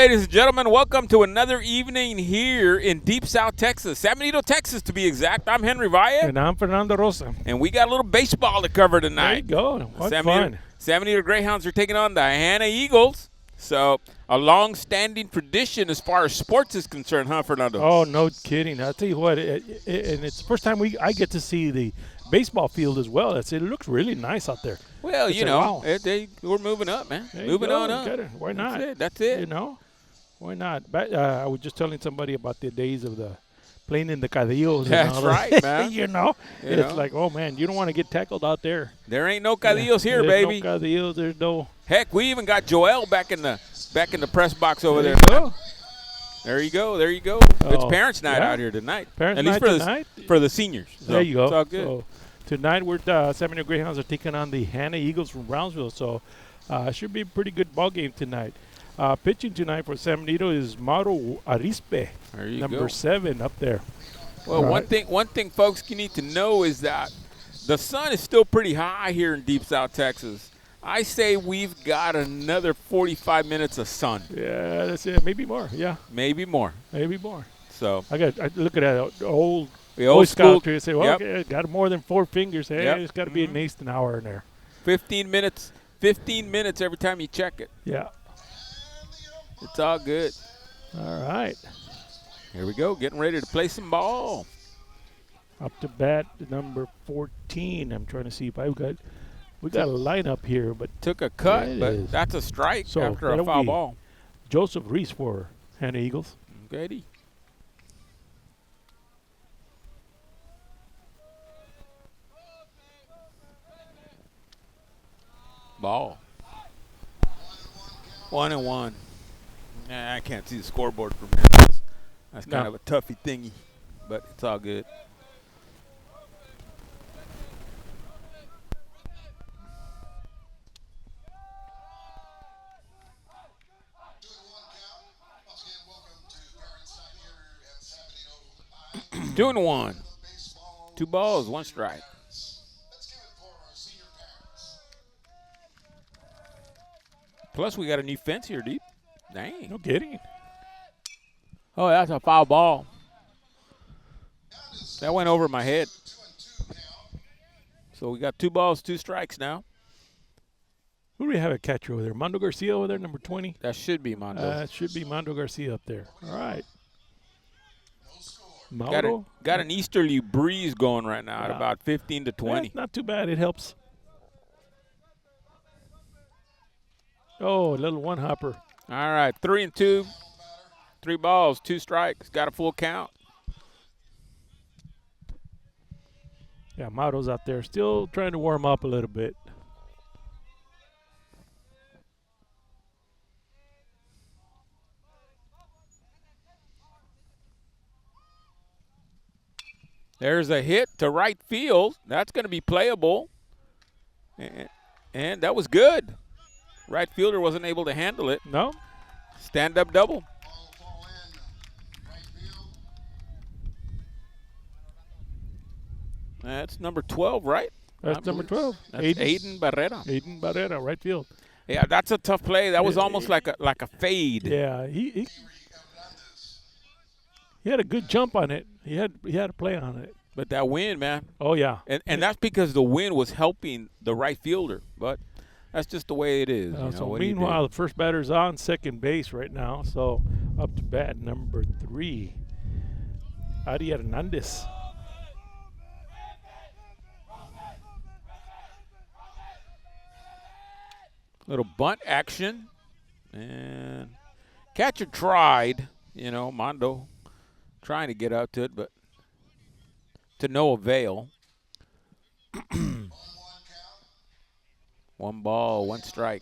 ladies and gentlemen. Welcome to another evening here in Deep South Texas, San Benito, Texas, to be exact. I'm Henry Valle. And I'm Fernando Rosa. And we got a little baseball to cover tonight. There you go. What fun. San Benito Greyhounds are taking on the Hanna Eagles. So a long-standing tradition as far as sports is concerned, huh, Fernando? Oh, no kidding. I'll tell you what, and it's the first time I get to see the baseball field as well. It looks really nice out there. Well, wow. We're moving up, man. There Moving on up. Why not? That's it. You know, why not? But, I was just telling somebody about the days of the playing in the cadillos. That's right, man. It's like, oh, man, you don't want to get tackled out there. There ain't no cadillos here, There's baby. No cadillos. There's no. Heck, we even got Joel back in the press box over there. There you go. It's parents' night out here tonight. Parents' night tonight for the seniors. So there you go. It's all good. So tonight, San Benito Greyhounds are taking on the Hanna Eagles from Brownsville. So it should be a pretty good ball game tonight. Pitching tonight for San Benito is Mauro Arispe, number 7 up there. Well, one thing, folks, you need to know is that the sun is still pretty high here in Deep South Texas. I say we've got another 45 minutes of sun. Yeah, that's it. Maybe more. Yeah. Maybe more. So I look at that old school tree and say, well, okay, got more than 4 fingers. Hey, it's got to be at least an hour in there. 15 minutes every time you check it. Yeah. It's all good. All right. Here we go, getting ready to play some ball. Up to bat, number 14. I'm trying to see if we got a lineup here, but took a cut, but that's a strike after a foul ball. Joseph Reese for Hanna Eagles. Okay. Ball. 1-1. Nah, I can't see the scoreboard from here. That's kind of a toughy thingy, but it's all good. Doing 1. 2 balls, 1 strike. Plus, we got a new fence here, Deep. Dang. No kidding. Oh, that's a foul ball. That went over my head. So we got 2 balls, 2 strikes now. Who do we have a catcher over there? Mondo Garcia over there, number 20? That should be Mondo. It should be Mondo Garcia up there. All right. Got an easterly breeze going right now at about 15 to 20. Not too bad. It helps. Oh, a little one-hopper. All right, 3-2. 3 balls, 2 strikes. Got a full count. Yeah, Mauro's out there still trying to warm up a little bit. There's a hit to right field. That's going to be playable. And that was good. Right fielder wasn't able to handle it. No. Stand-up double. That's number 12, right? That's number 12. That's Aiden Barrera. Aiden Barrera, right field. Yeah, that's a tough play. That was almost like a fade. Yeah, he had a good jump on it. He had a play on it. But that wind, man. Oh, yeah. And that's because the wind was helping the right fielder. But that's just the way it is. So meanwhile, the first batter's on second base right now. So up to bat number 3, Ari Hernandez. Little bunt action. And catcher tried, Mondo trying to get out to it, but to no avail. 1 ball, 1 strike.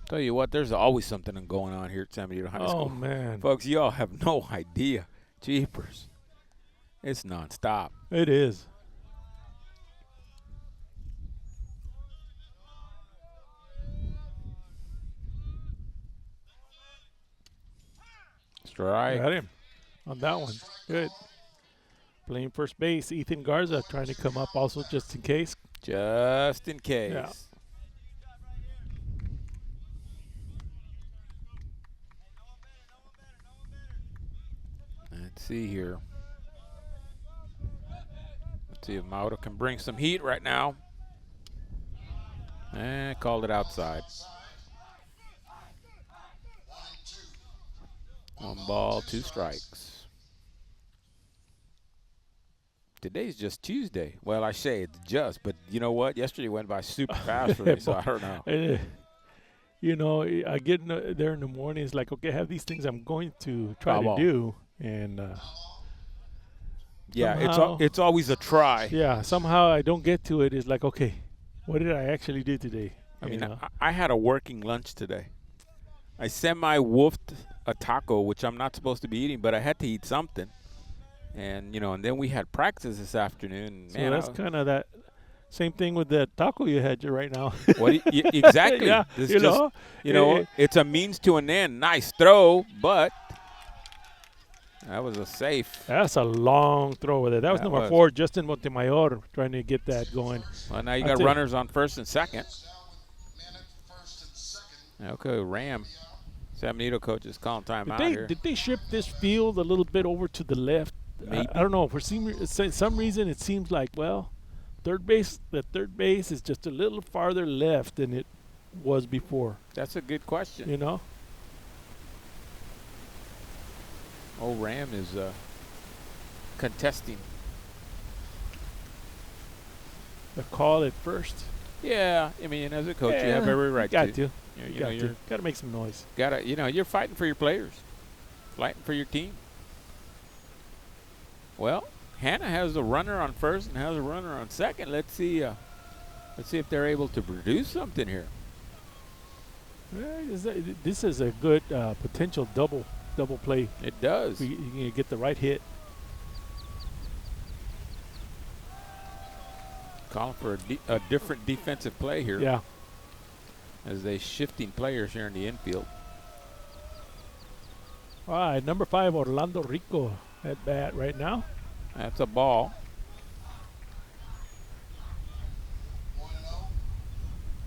Tell you what, there's always something going on here at San Benito High School. Oh, man. Folks, y'all have no idea. Jeepers. It's nonstop. It is. Strike. Got him on that one. Good. Playing first base, Ethan Garza trying to come up also just in case. Just in case. Yeah. Let's see here. Let's see if Mauro can bring some heat right now. And called it outside. 1 ball, 2 strikes. Today's just Tuesday. Well, I say it's just, but you know what? Yesterday went by super fast for me, so I don't know. You know, I get there in the morning. It's like, okay, I have these things I'm going to try to do, and yeah, it's always a try. Yeah, somehow I don't get to it. It's like, okay, what did I actually do today? I mean, I had a working lunch today. I semi-wolfed a taco, which I'm not supposed to be eating, but I had to eat something. And, you know, and then we had practice this afternoon. So man, that's kind of that same thing with the taco you had right now. Exactly. Yeah, you know, it's a means to an end. Nice throw, but that was a safe. That's a long throw with it. That was number 4, Justin Montemayor, trying to get that going. Well, now you got runners on first and second. Okay, Ram. San Benito coach is calling timeout here. Did they shift this field a little bit over to the left? Maybe. I don't know. For some reason, it seems like, well, the third base is just a little farther left than it was before. That's a good question. You know? Oh, Ram is contesting. The call at first. Yeah, I mean, as a coach, you have every right to. You got to make some noise. You're fighting for your players, fighting for your team. Well, Hanna has a runner on first and has a runner on second. Let's see if they're able to produce something here. This is a good potential double play. It does. You can get the right hit. Calling for a different defensive play here. Yeah. As they shifting players here in the infield. All right, number 5, Orlando Rico at bat right now. That's a ball.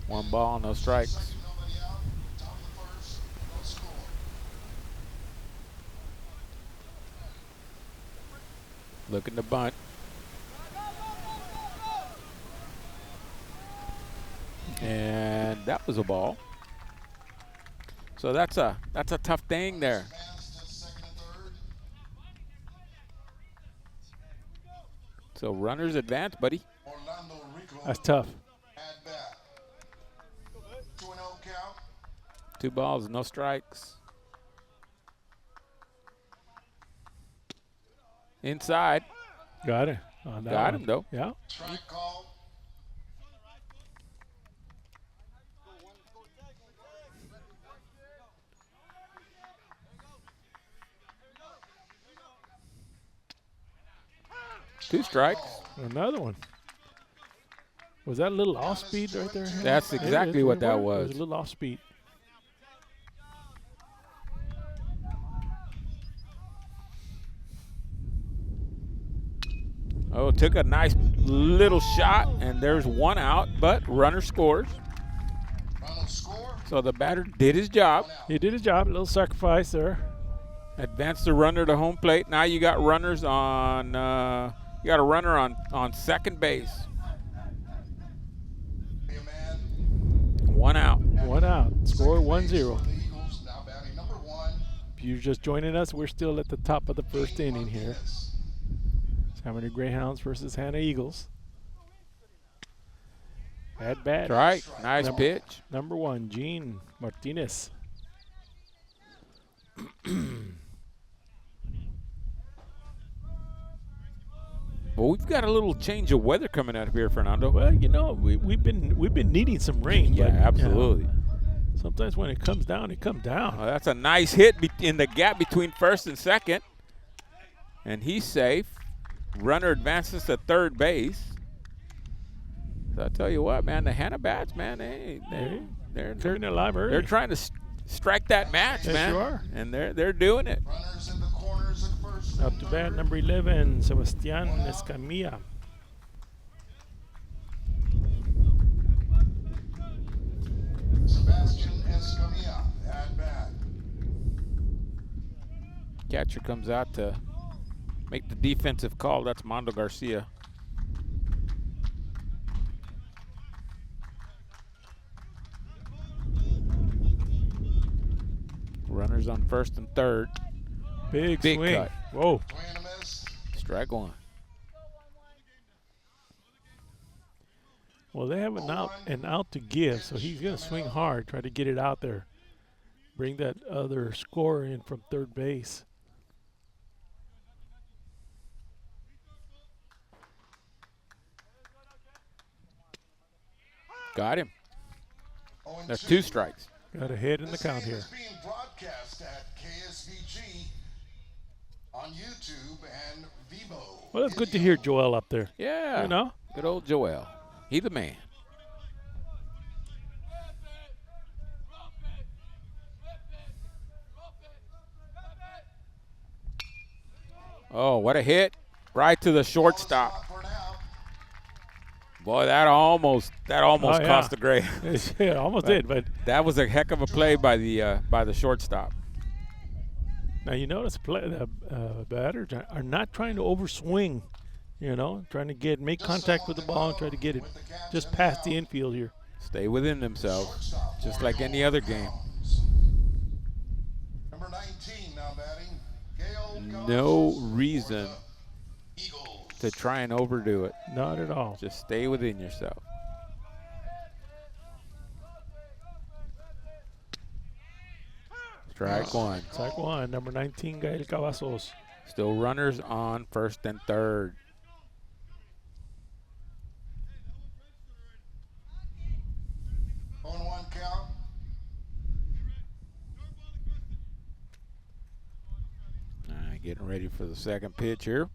1 ball, no strikes. Looking to bunt. And that was a ball. So that's a tough thing there. So runners advance, buddy. That's tough. 2 balls, no strikes. Inside. Got it. Got him, though. Yeah. Two strikes. Another one. Was that a little off speed right there? That's exactly what that was. It was a little off speed. Oh, took a nice little shot, and there's 1 out, but runner scores. So the batter did his job. He did his job. A little sacrifice there. Advanced the runner to home plate. Now you got runners on. You got a runner on second base. 1 out. 1 out. Score 1-0. If you're just joining us, we're still at the top of the first inning here. San Benito Greyhounds versus Hanna Eagles. At bat. Right. Nice pitch. Number 1, Gene Martinez. Well, we've got a little change of weather coming out here, Fernando. Well, you know, we've been needing some rain. Yeah, but, absolutely. Sometimes when it comes down, it comes down. Oh, that's a nice hit in the gap between first and second. And he's safe. Runner advances to third base. So I tell you what, man, the Hanna bats, man, they're turning it live early. They're trying to strike that match, yes, man. You are. And they're doing it. Up to bat, number 11, Sebastian Escamilla. Catcher comes out to make the defensive call. That's Mondo Garcia. Runners on first and third. Big swing. Cut. Whoa. Strike one. Well, they have an out to give, so he's going to swing hard, try to get it out there. Bring that other scorer in from third base. Got him. That's 2 strikes. Got a hit in the count here. Being broadcast at KSVG on YouTube and Vivo. Well, it's good to hear Joel up there. Yeah. You know? Good old Joel. He the man. Oh, what a hit. Right to the shortstop. Boy, that almost cost the Gray. Yeah, almost did, but that was a heck of a play by the shortstop. Now you notice batters are not trying to overswing, you know, trying to make contact with the ball and try to get it just past the infield here. Stay within themselves, just like any other game. Number 19 now batting. No reason to try and overdo it. Not at all. Just stay within yourself. Strike one. Strike one. Number 19, Gael Cavazos. Still runners on first and third. On 1 count. Getting ready for the second pitch here.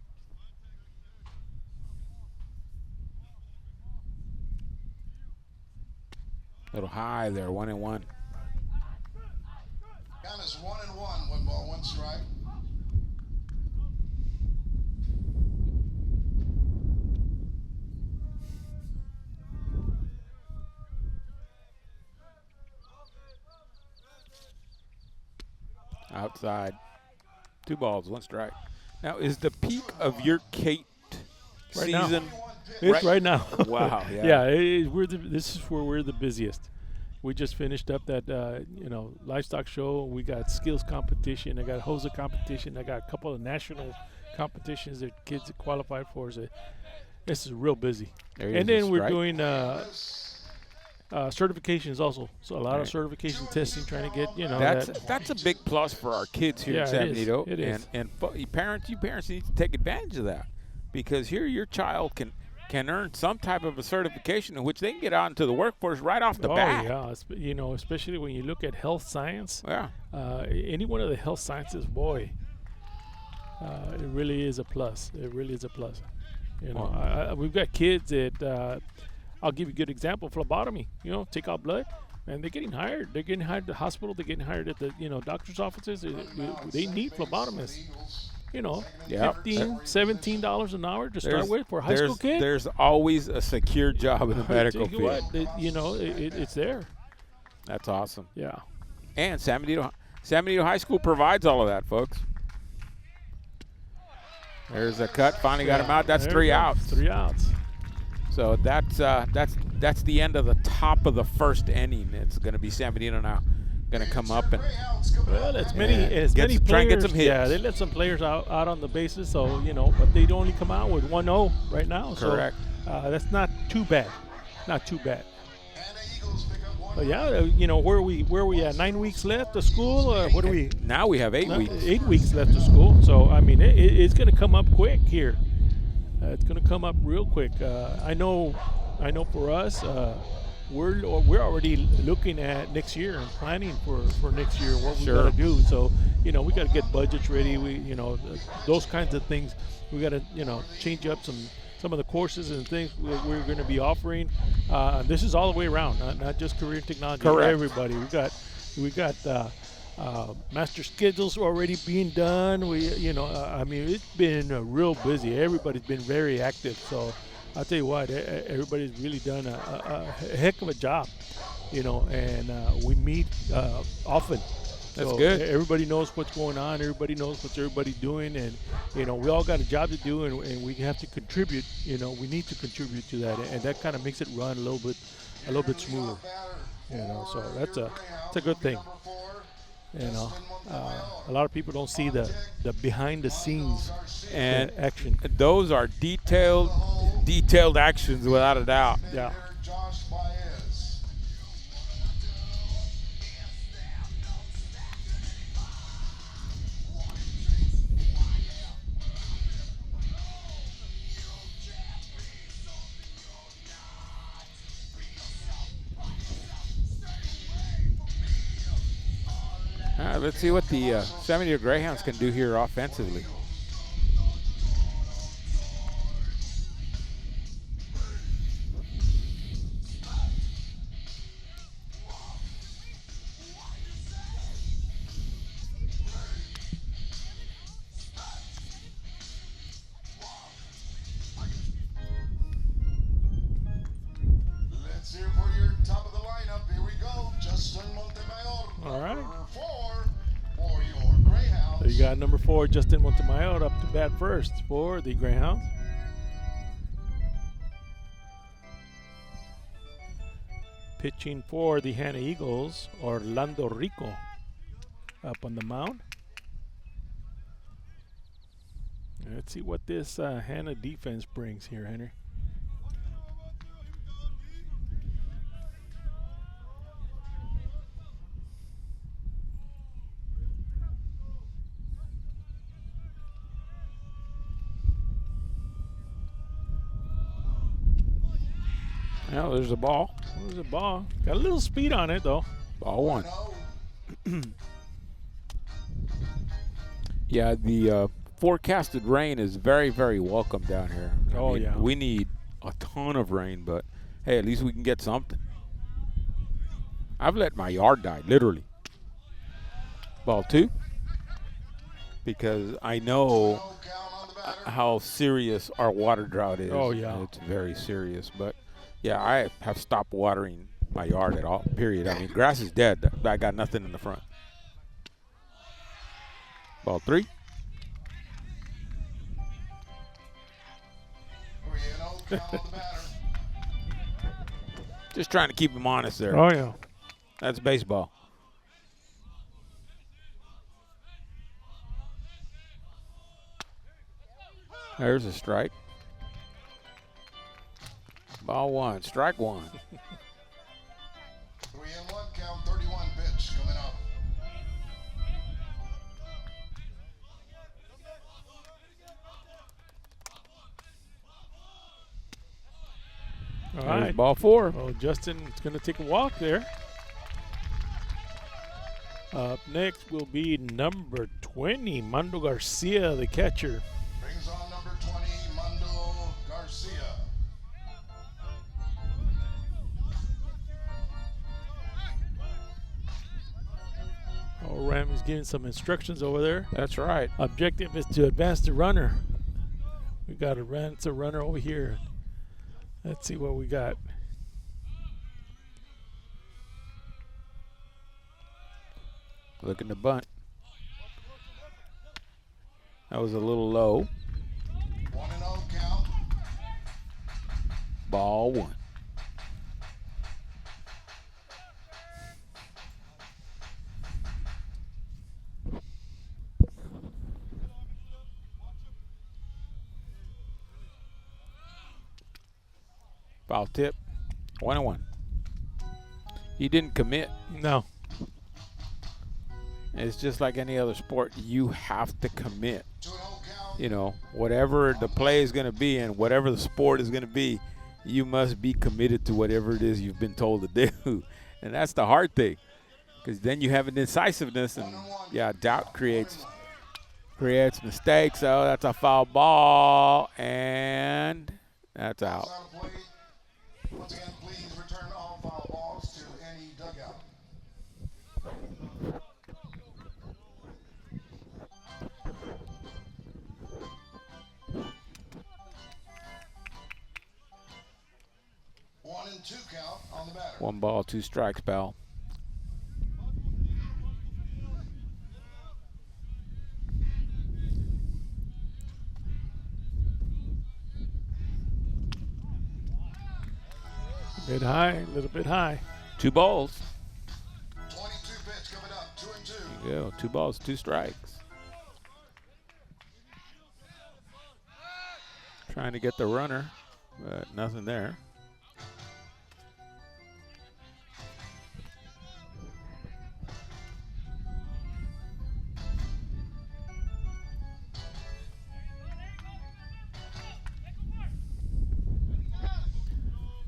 Little high there, 1-1. Count is 1-1. 1 ball, 1 strike. Outside. 2 balls, 1 strike. Now, is the peak of your Kate season? It's right now. Wow. Yeah. Yeah. This is where we're the busiest. We just finished up that livestock show. We got skills competition. I got HOSA competition. I got a couple of national competitions that kids that qualified for. So this is real busy. And then we're doing certifications also. So a lot of certification testing, trying to get that's a big plus for our kids here in San Benito. It is. And parents need to take advantage of that, because here your child can earn some type of a certification in which they can get out into the workforce right off the bat. Oh yeah, especially when you look at health science. Yeah. Any one of the health sciences, boy, it really is a plus. It really is a plus. You know, we've got kids that. I'll give you a good example. Phlebotomy, take out blood, and they're getting hired. They're getting hired at the hospital. They're getting hired at the, doctor's offices. They need phlebotomists. $15, $17 an hour to start with for a high school kid. There's always a secure job in the medical field. What, it's there. That's awesome. Yeah. And San Benito High School provides all of that, folks. There's a cut. Finally got him out. That's 3 outs. 3 outs. So that's the end of the top of the first inning. It's going to be San Benito now going to come up and many players. Try and get some hits. Yeah, they let some players out on the bases, so but they'd only come out with 1-0 right now. Correct. So that's not too bad. Not too bad. But yeah, where are we at? 9 weeks left of school, or what do we? Now we have 8 weeks. 8 weeks left of school. So I mean, it's going to come up quick here. It's going to come up real quick. I know for us, we're already looking at next year and planning for next year and what we got to do. So, we got to get budgets ready. We, those kinds of things. We got to, change up some of the courses and things we're going to be offering. This is all the way around, not just career technology. Correct. Everybody. We got master schedules already being done. It's been real busy. Everybody's been very active. So I'll tell you what, everybody's really done a heck of a job, and we meet often. That's so good. Everybody knows what's going on. Everybody knows what everybody's doing, and we all got a job to do, and we have to contribute. We need to contribute to that, and that kind of makes it run a little bit smoother. So that's a good thing. A lot of people don't see the behind the scenes and action. Those are detailed actions without a doubt. Yeah. All right, let's see what the 70 Greyhounds can do here offensively. Let's hear for your top of the lineup. Here we go. Justin Montemayor. All right. Number 4 for your Greyhounds. So you got number 4, Justin Montemayor, up to bat first for the Greyhounds. Pitching for the Hanna Eagles, Orlando Rico up on the mound. Let's see what this Hanna defense brings here, Henry. Well, there's a ball. There's a ball. Got a little speed on it, though. Ball one. Yeah, the forecasted rain is very, very welcome down here. I mean, yeah. We need a ton of rain, but hey, at least we can get something. I've let my yard die, literally. Ball 2. Because I know how serious our water drought is. Oh, yeah. It's very serious. But, yeah, I have stopped watering my yard at all, period. I mean, grass is dead. I got nothing in the front. Ball 3. Just trying to keep him honest there. Oh, yeah. That's baseball. There's a strike. Ball 1, strike 1. 3-1 count, 31 pitch coming up. All There's right. ball 4. Well, Justin's going to take a walk there. Up next will be number 20, Mando Garcia, the catcher. Brings on number 20, Mando Garcia. Oh, Ram is giving some instructions over there. That's right. Objective is to advance the runner. We got to advance the runner over here. Let's see what we got. Looking to bunt. That was a little low. 1-0 count. Ball 1. Foul tip. 1-1. He didn't commit. No. It's just like any other sport. You have to commit. 2-0 count. You know, whatever the play is going to be and whatever the sport is going to be, you must be committed to whatever it is you've been told to do. And that's the hard thing, because then you have an indecisiveness, and, yeah, doubt creates mistakes. So that's a foul ball, and that's out. Outside of play. Once again, please return all foul balls to any dugout. One and 2 count on the batter. 1 ball, 2 strikes, pal. Bit high, a little bit high. 2 balls. 22 pitch coming up, 2 and 2. There you go. 2 balls, 2 strikes. Trying to get the runner, but nothing there.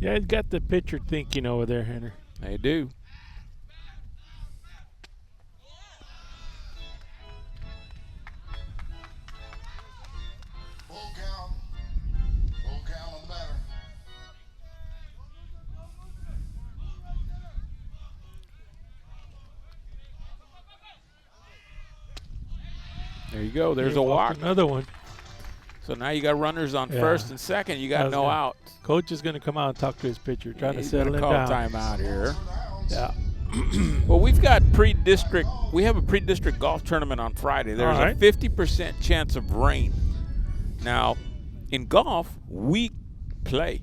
Yeah, he's got the pitcher thinking over there, Henry. They do. Full count. Full count on the batter. There you go. There's He a walked walk. Another one. So now you got runners on Yeah. first and second. You got How's no that? out. Coach is going to come out and talk to his pitcher, trying to He's settle gonna him call down. timeout here. For the Hounds. Yeah. Well, we've got pre-district. We have a pre-district golf tournament on Friday. There's All right. a 50% chance of rain. Now, in golf, we play.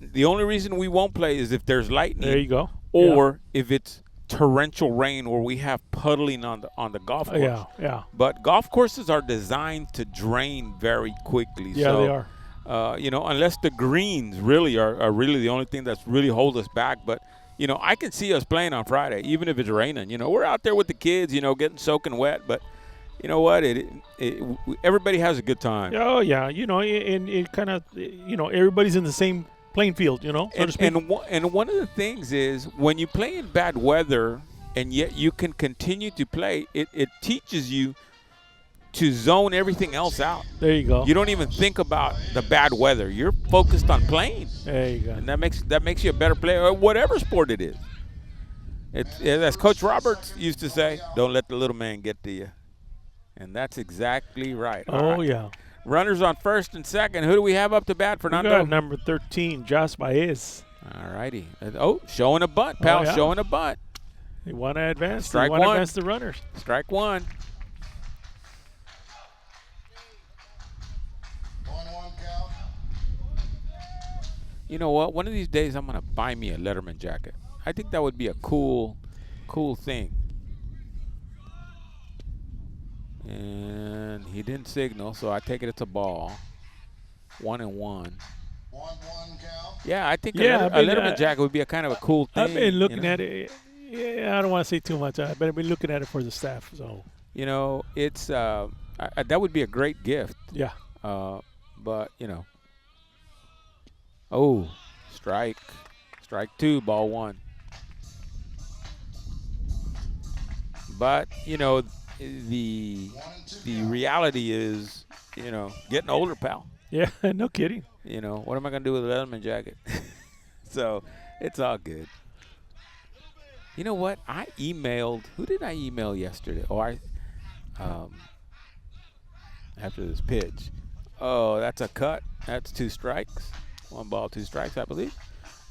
The only reason we won't play is if there's lightning, There you go. or if it's torrential rain, where we have puddling on the golf course. Yeah. But golf courses are designed to drain very quickly. Yeah, so, they are. Unless the greens really are really the only thing that's really hold us back. But, I can see us playing on Friday, even if it's raining. We're out there with the kids, getting soaking wet. But you know what? Everybody has a good time. Oh, yeah. And it kind of, everybody's in the same playing field, so to speak. And one of the things is when you play in bad weather and yet you can continue to play, it teaches you to zone everything else out. There you go. You don't even think about the bad weather. You're focused on playing, There you go. and that makes you a better player, or whatever sport it is. As Coach Roberts used to say, "Don't let the little man get to you," and that's exactly right. All Oh, right. yeah. Runners on first and second. Who do we have up to bat, We Fernando? got number 13, Josh Baez. All righty. Oh, showing a bunt, pal. Oh, yeah. Showing a bunt. They want to advance. Strike they want to one. advance the runners. Strike one. 1-1 count. You know what? One of these days, I'm gonna buy me a Letterman jacket. I think that would be a cool thing. And he didn't signal, so I take it it's a ball. 1-1. 1-1 count. Yeah, I think Yeah, a I've been, Letterman jacket would be a kind of a cool thing. I've been looking you know? at it. Yeah, I don't want to say too much, but I've been looking at it for the staff. So, It's that would be a great gift. yeah. But oh, strike 2, ball 1. But the 1 and 2 count. reality is, getting older, pal. Yeah, no kidding. What am I gonna do with a Letterman jacket? So it's all good. You know what? I emailed. Who did I email yesterday? After this pitch. Oh, that's a cut. That's 2 strikes. 1 ball, 2 strikes, I believe.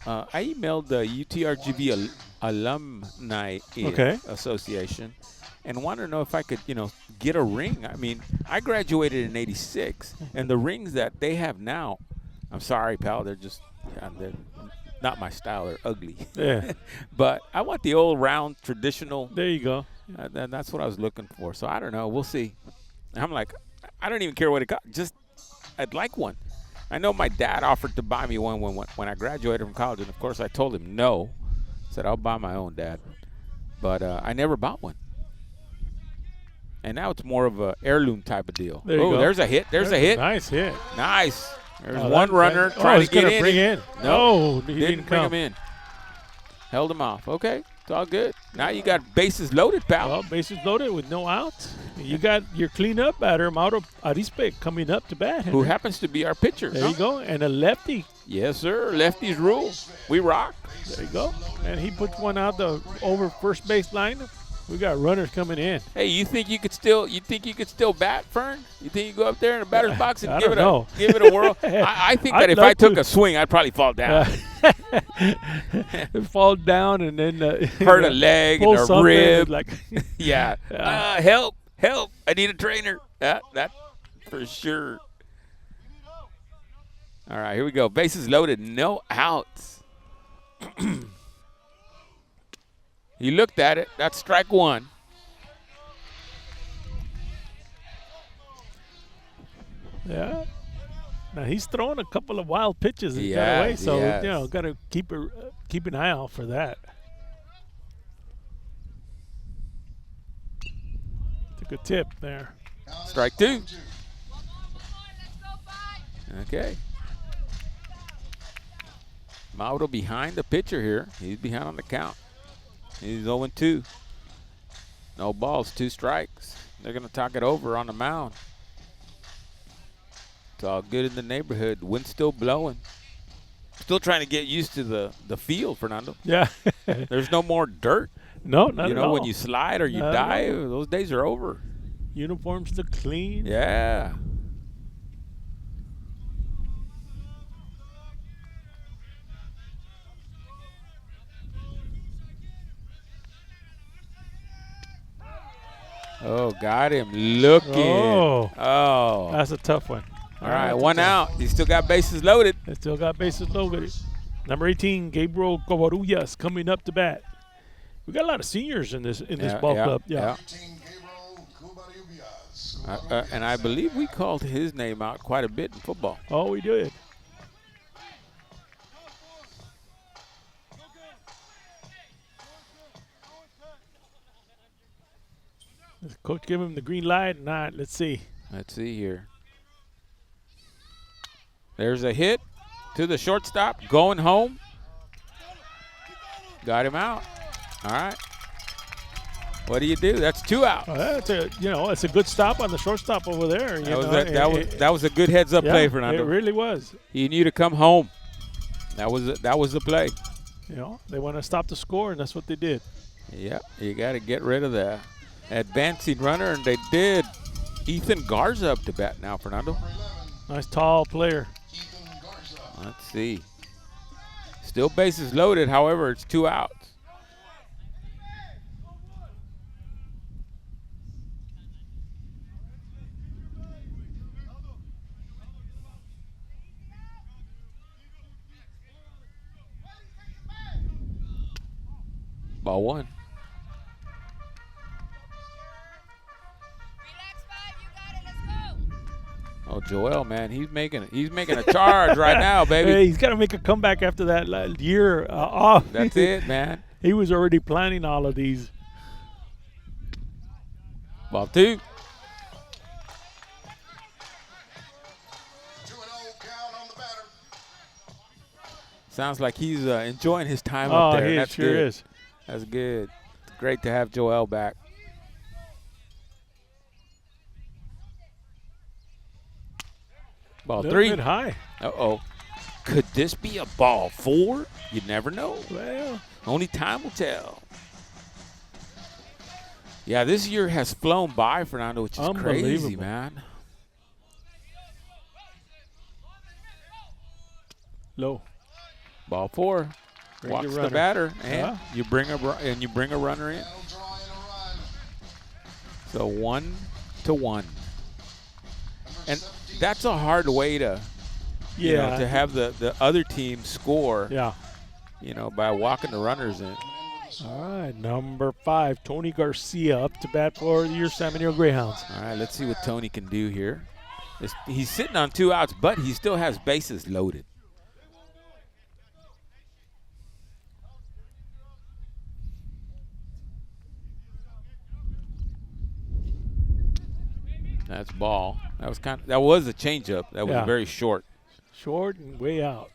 I emailed the UTRGV Alumni Association and wanted to know if I could, get a ring. I mean, I graduated in '86, and the rings that they have now, I'm sorry, pal, they're not my style. They're ugly. Yeah. But I want the old round traditional. There you go. And that's what I was looking for. So I don't know. We'll see. I'm like, I don't even care what it costs. Just, I'd like one. I know my dad offered to buy me one when I graduated from college, and of course I told him no. Said I'll buy my own, Dad. But I never bought one. And now it's more of a heirloom type of deal. There you Oh, go. there's a hit. There's a hit. Nice hit. Nice. There's Oh, one runner trying he's to get gonna in. bring in. No, he Didn't bring him in. Held him off. Okay, it's all good. Now you got bases loaded, pal. Well, bases loaded with no outs. You got your cleanup batter, Mauro Arispe, coming up to bat. Who Henry. happens to be our pitcher. There you go. And a lefty. Yes, sir. Lefties rule. We rock. There you go. And he puts one out the over first base line. We got runners coming in. Hey, you think you could still bat, Fern? You think you go up there in the batter's box and I give don't it a whirl? I think that I'd if I love took to. a swing, I'd probably fall down. Fall down and then Hurt a leg pull and a something, rib. it's like Yeah. Help. I need a trainer. That for sure. All right, here we go. Bases loaded, no outs. He looked at it. That's strike one. Yeah. Now he's throwing a couple of wild pitches and got away, so you know, got to keep an eye out for that. Took a tip there. Strike two. Okay. Mauro behind the pitcher here. He's behind on the count. He's 0-2. No balls, 2 strikes. They're going to talk it over on the mound. It's all good in the neighborhood. Wind's still blowing. Still trying to get used to the field, Fernando. Yeah. There's no more dirt. No, not at all. You know, when you slide or you dive, those days are over. Uniforms look clean. Yeah. Oh, got him looking. Oh. That's a tough one. All right, 1 out. He still got bases loaded. They still got bases loaded. Number 18, Gabriel Covarrubias coming up to bat. We got a lot of seniors in this ball club. Yeah. And I believe we called his name out quite a bit in football. Oh, we did. Does Coach give him the green light or not? Let's see. Let's see here. There's a hit to the shortstop, going home. Got him out. All right. What do you do? That's 2 outs. It's a good stop on the shortstop over there. That was a good heads-up play, Fernando. It really was. He knew to come home. That was the play. You know, they want to stop the score, and that's what they did. Yep, you got to get rid of that advancing runner, and they did. Ethan Garza up to bat now, Fernando. Nice tall player. Let's see. Still bases loaded, however, it's 2 outs. Ball 1. Oh, Joel, man, he's making a charge right now, baby. Hey, he's got to make a comeback after that year off. That's it, man. He was already planning all of these. Ball 2. 2-0 count on the batter. Sounds like he's enjoying his time up there. He That's sure good. is. That's good. It's great to have Joel back. Ball 3. Bit high. Uh-oh. Could this be a ball 4? You never know. Well, only time will tell. Yeah, this year has flown by, Fernando, which is crazy, man. Low. Ball 4. Walks the batter, and you bring a runner in. So 1-1. And that's a hard way to, to have the other team score. Yeah. By walking the runners in. All right, number 5, Tony Garcia up to bat for your San Benito Greyhounds. All right, let's see what Tony can do here. He's sitting on 2 outs, but he still has bases loaded. That's ball. That was a changeup. That was very short. Short and way out.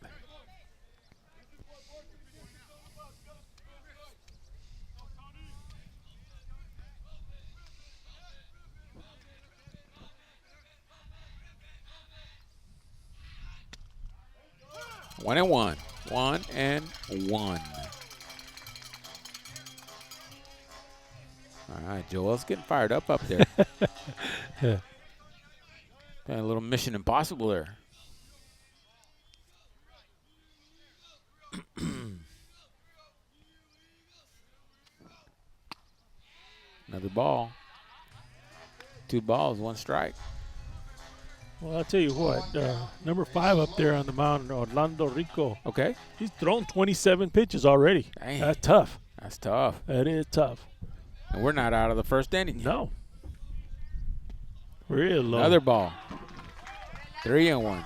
One and one. 1-1. All right, Joel's getting fired up there. Yeah. Got a little Mission Impossible there. Another ball. 2 balls, 1 strike. Well, I'll tell you what. Number 5 up there on the mound, Orlando Rico. Okay. He's thrown 27 pitches already. Dang. That's tough. That's tough. That is tough. And we're not out of the first inning. No. Real low. Another ball. 3-1.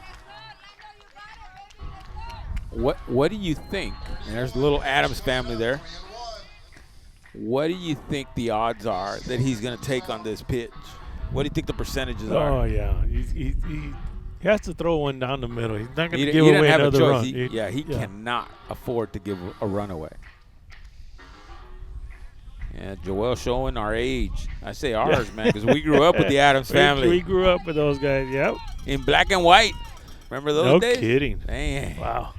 What do you think? And there's the little Adams family there. What do you think the odds are that he's going to take on this pitch? What do you think the percentages are? Oh, yeah. He has to throw one down the middle. He's not going to He give doesn't away have a another choice. run. He cannot afford to give a run away. Yeah, Joel showing our age. I say ours, man, because we grew up with the Adams family. We grew up with those guys, yep. In black and white. Remember those days? No kidding. Man. Wow.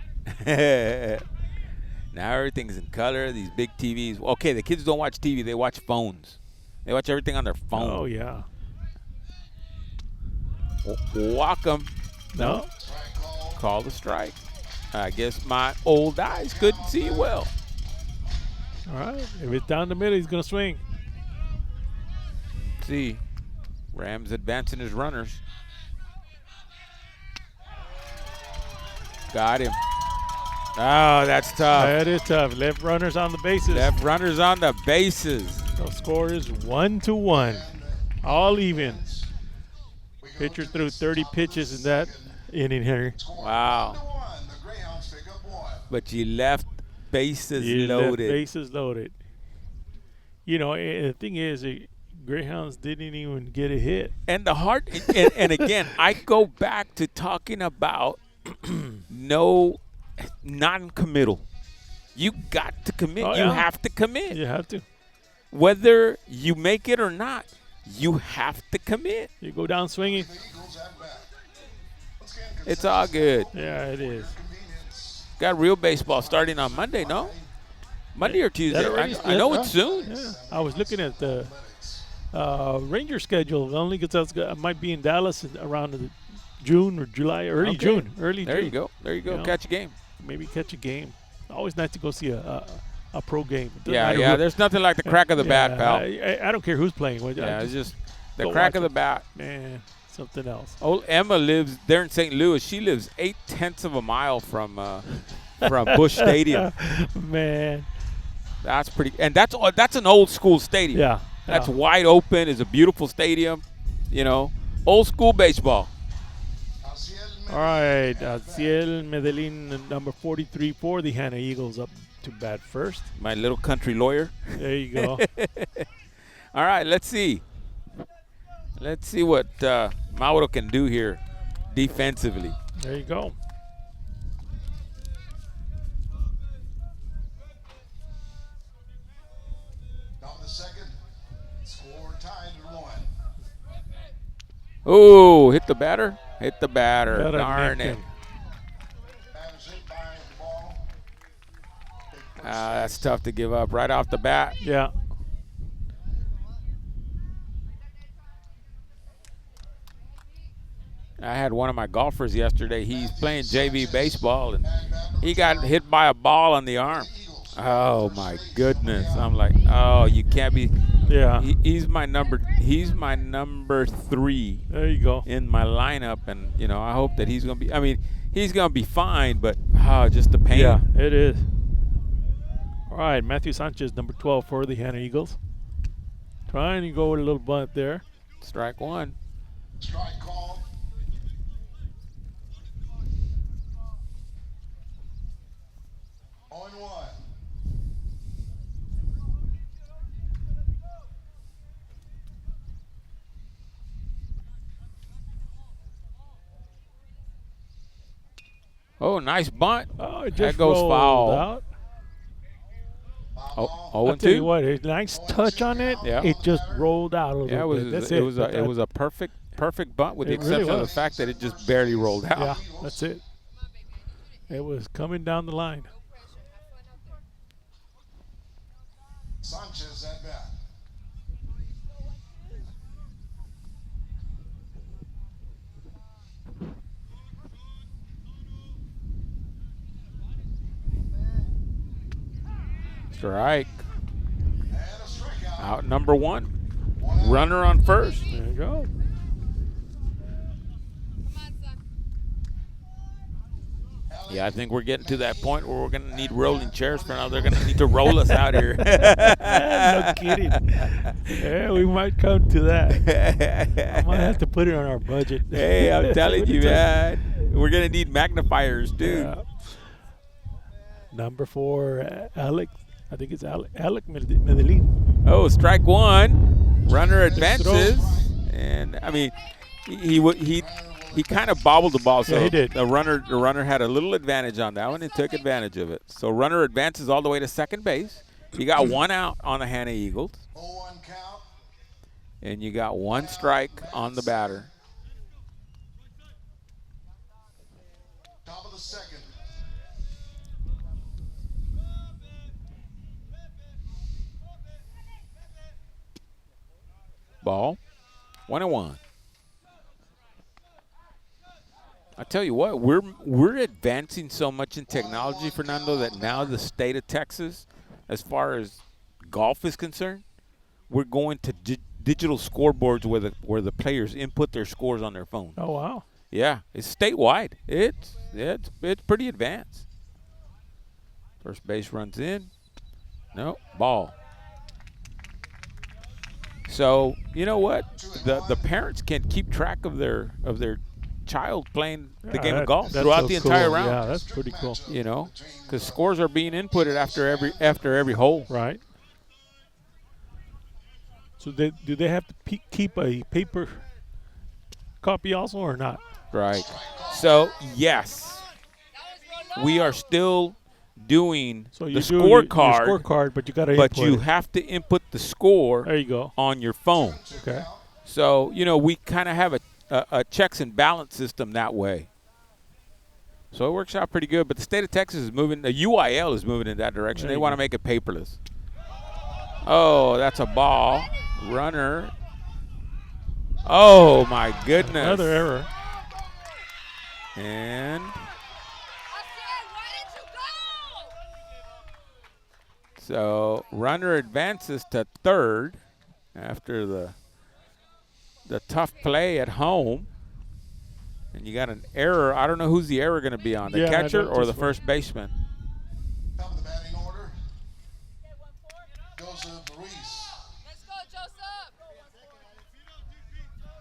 Now everything's in color, these big TVs. Okay, the kids don't watch TV. They watch phones. They watch everything on their phone. Oh, yeah. Walk 'em. No. Call the strike. I guess my old eyes couldn't see well. All right. If it's down the middle, he's going to swing. See, Rams advancing his runners. Got him. Oh, that's tough. That is tough. Left runners on the bases. Left runners on the bases. The score is 1-1. All even. Pitcher threw 30 pitches in that inning here. Wow. But you left bases loaded. Left bases loaded. You know, the thing is, Greyhounds didn't even get a hit. And the hard, and again, I go back to talking about no non-committal. You got to commit. Oh, you yeah. have to commit. You have to. Whether you make it or not, you have to commit. You go down swinging. It's all good. Yeah, it is. Got real baseball starting on Monday, no? Monday or Tuesday? I know it's soon. Yeah. I was looking at the Ranger schedule. Only because I might be in Dallas around June or July, early June. There you go. There you go. You know, catch a game. Maybe catch a game. Always nice to go see a pro game. Yeah. There's nothing like the crack of the bat, pal. I don't care who's playing. It's just the crack of the bat. Man, something else. Old Emma lives there in St. Louis. She lives 0.8 of a mile from Busch Stadium. Man, that's pretty. And that's an old school stadium. Yeah. That's wide open. It's a beautiful stadium. You know, old school baseball. All right, Ciel Medellin, number 43 for the Hanna Eagles, up to bat first. My little country lawyer. There you go. All right, let's see. Let's see what Mauro can do here defensively. There you go. Top of the second, score tied at 1. Oh, hit the batter. Hit the batter. Darn it. That's tough to give up right off the bat. Yeah. I had one of my golfers yesterday. He's playing JV baseball, and he got hit by a ball on the arm. Oh, my goodness. I'm like, oh, you can't be. Yeah. He's my number 3. There you go. In my lineup, and, you know, I hope that he's going to be. I mean, he's going to be fine, but just the pain. Yeah, it is. All right, Matthew Sanchez, number 12 for the Hanna Eagles. Trying to go with a little bunt there. Strike one. Strike call. On 1. Oh, nice bunt. Oh, it that just goes rolled foul. out. Oh, I'll 0-2. tell you what, a nice touch on it. Yeah. It just rolled out a little bit. That's it was a perfect bunt with the exception of the fact that it just barely rolled out. Yeah, that's it. It was coming down the line. Sanchez at bat. Strike. And a strikeout. Out number 1. Runner on first. There you go. Yeah, I think we're getting to that point where we're going to need rolling chairs for now. They're going to need to roll us out here. No kidding. Yeah, we might come to that. I might have to put it on our budget. Hey, I'm telling you, man. We're going to need magnifiers, too. Yeah. Number 4, Alec. I think it's Alec Medellin. Oh, strike one. Runner advances. And, I mean, he kind of bobbled the ball, so yeah, he did. The runner had a little advantage on that one and took advantage of it. So runner advances all the way to second base. You got one out on the Hanna Eagles. 0-1 count. And you got one strike on the batter. Top of the second. Ball. 1-1. I tell you what, we're advancing so much in technology, Fernando, that now the state of Texas, as far as golf is concerned, we're going to digital scoreboards where the players input their scores on their phone. Oh wow! Yeah, it's statewide. It's pretty advanced. First base runs in. No, ball. So you know what? The parents can keep track of their child playing the game of golf throughout the entire round. Yeah, that's pretty cool. You know, because scores are being inputted after every hole. Right. So do they have to keep a paper copy also or not? Right. So yes, we are still doing the scorecard. Your scorecard, but you got to. But you have to input the score. There you go. On your phone. Okay. So you know we kind of have a checks and balance system that way. So it works out pretty good. But the state of Texas is moving. The UIL is moving in that direction. They want to make it paperless. Oh, that's a ball. Runner. Oh, my goodness. Another error. And so runner advances to third after the tough play at home. And you got an error. I don't know who's the error going to be on, the catcher or the first baseman. Top of the batting order. Joseph Ruiz. Let's go, Joseph.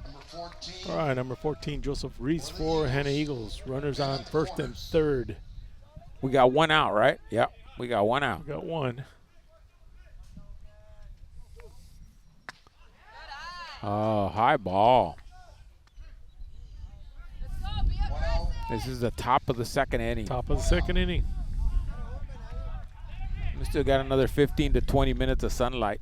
Number 14. All right, number 14, Joseph Reese for Hanna Eagles. Runners on first and third. We got one out, right? Yep, we got one out. We got one. Oh, high ball. Let's go, be aggressive. This is the top of the second inning. Top of the second inning. We still got another 15 to 20 minutes of sunlight.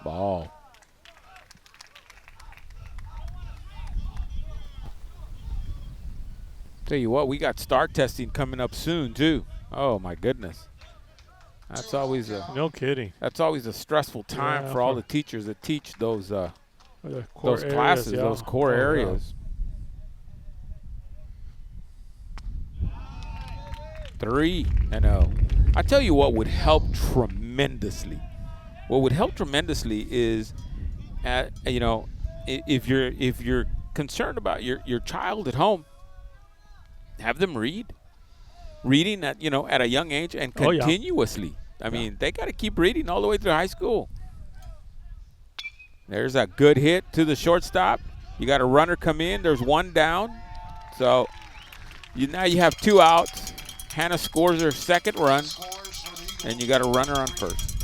Ball. Tell you what, we got start testing coming up soon too. Oh my goodness. That's always no kidding. That's always a stressful time for all the teachers that teach those classes, those core areas. 3-0. I tell you what would help tremendously. What would help tremendously is, you know, if you're concerned about your child at home, have them reading at at a young age and continuously. I mean, they got to keep reading all the way through high school. There's a good hit to the shortstop. You got a runner come in. There's one down. So now you have 2 outs. Hanna scores her second run, and you got a runner on first.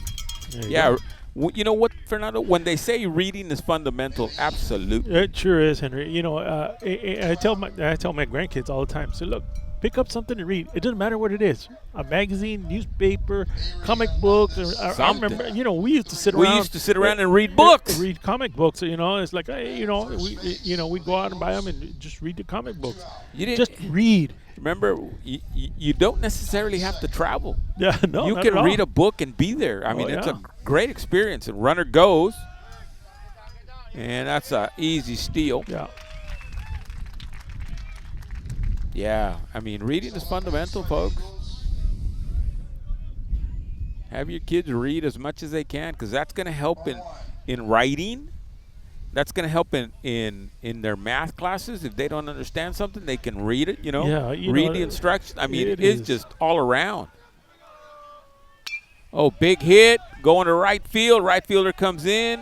Yeah. You know what, Fernando? When they say reading is fundamental, absolutely. It sure is, Henry. You know, I tell my grandkids all the time. So look, pick up something to read. It doesn't matter what it is. A magazine, newspaper, comic books. I remember, we used to sit around. We used to sit around and read books. Read comic books. It's like, we'd go out and buy them and just read the comic books. Just read. Remember, you don't necessarily have to travel. Yeah, no, you can read a book and be there. I mean, it's a great experience. And runner goes, and that's an easy steal. Yeah. Yeah, I mean, reading is fundamental, folks. Have your kids read as much as they can, because that's going to help in writing. That's going to help in their math classes. If they don't understand something, they can read it, Yeah, read the instructions. I mean, it it's is. just all around. Oh, big hit, going to right field. Right fielder comes in,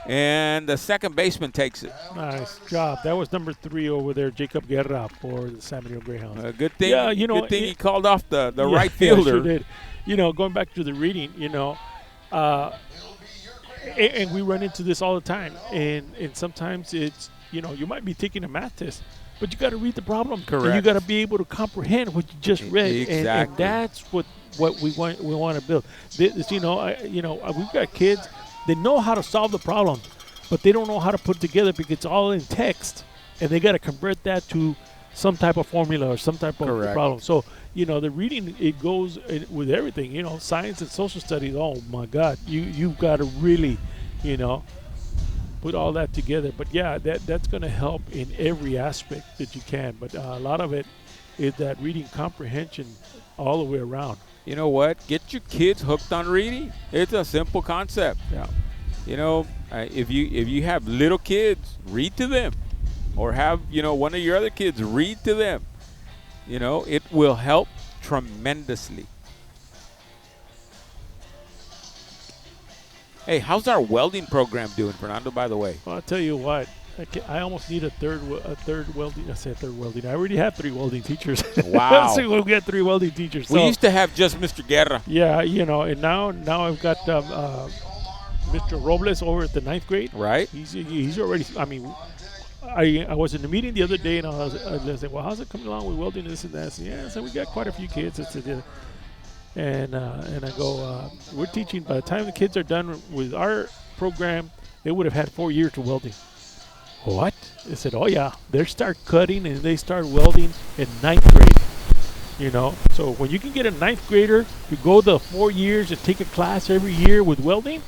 and the second baseman takes it. Nice job. That was number 3 over there, Jacob Guerra for the San Benito Greyhounds. Good thing, Yeah, good thing he called off the right fielder. Yeah, sure did. Going back to the reading, and we run into this all the time. And sometimes it's, you might be taking a math test, but you got to read the problem. Correct. And you got to be able to comprehend what you just read. Exactly. And that's what we want to build. We've got kids, they know how to solve the problem, but they don't know how to put it together because it's all in text, and they got to convert that to some type of formula or some type of Correct. problem. So, the reading, it goes with everything, science and social studies. Oh my God, you've got to really, put all that together. But yeah, that's going to help in every aspect that you can. But a lot of it is that reading comprehension all the way around. You know what? Get your kids hooked on reading. It's a simple concept. Yeah. If you have little kids, read to them, or have one of your other kids read to them. It will help tremendously. Hey, how's our welding program doing, Fernando, by the way? Well, I'll tell you what. I almost need a third welding. I said third welding. I already have 3 welding teachers. Wow. So we'll get 3 welding teachers. We So, used to have just Mr. Guerra. yeah, and now I've got Mr. Robles over at the 9th grade. Right. He's already. I mean, I was in the meeting the other day, and I was like, well, how's it coming along with welding this and that? I said, yeah, so we got quite a few kids. I said, and I go, we're teaching. By the time the kids are done with our program, they would have had 4 years of welding. What? I said, oh yeah, they start cutting and they start welding in 9th grade. So when you can get a 9th grader to go the 4 years and take a class every year with welding,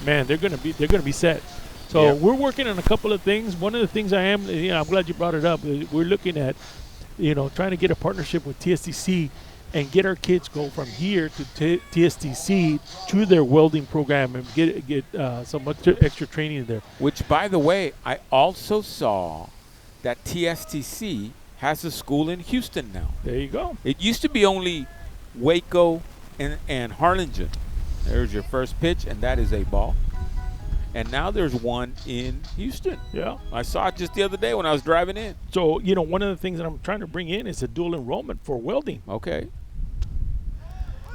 man, they're gonna be set. So Yeah. we're working on a couple of things. One of the things I'm glad you brought it up. We're looking at, trying to get a partnership with TSTC and get our kids go from here to TSTC to their welding program and get some extra training there. Which, by the way, I also saw that TSTC has a school in Houston now. There you go. It used to be only Waco and Harlingen. There's your first pitch, and that is a ball. And now there's one in Houston. Yeah. I saw it just the other day when I was driving in. So, one of the things that I'm trying to bring in is a dual enrollment for welding. Okay.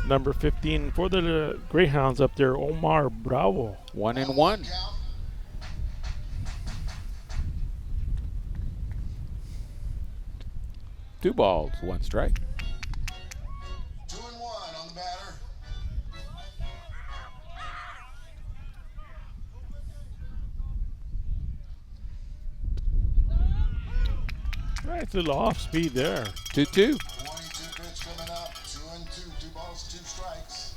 Number 15 for the Greyhounds up there, Omar Bravo. 1-1. Two balls, 1 strike. 2-1 on the batter. Right, it's a little off speed there. 2-2. 22 pitch coming up. 2-2. 2 balls, 2 strikes.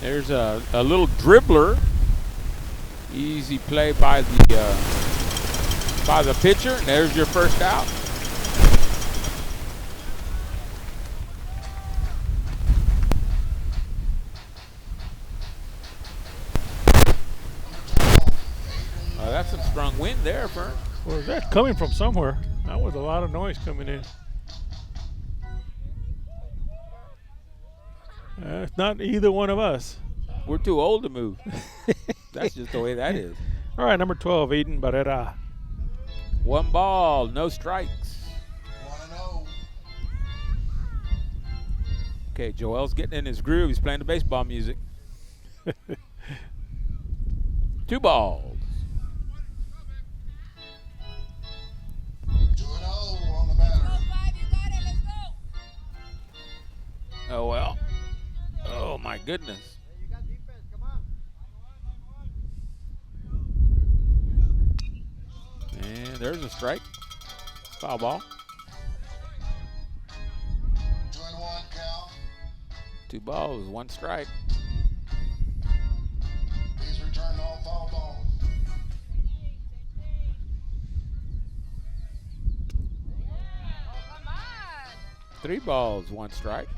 There's a little dribbler. Easy play by the pitcher. And there's your first out. That's some strong wind there, Fern. Well, that's coming from somewhere. That was a lot of noise coming in. It's not either one of us. We're too old to move. That's just the way that is. All right, number 12, Aiden Barrera. 1 ball, no strikes. 1-0. Okay, Joel's getting in his groove. He's playing the baseball music. 2 balls. 2-0 on the batter. Go 5, you got it. Let's go. Oh, well. Oh, my goodness. And there's a strike. Foul ball. 2-1 count. 2 balls, 1 strike. Please return all foul balls. 3 balls, 1 strike.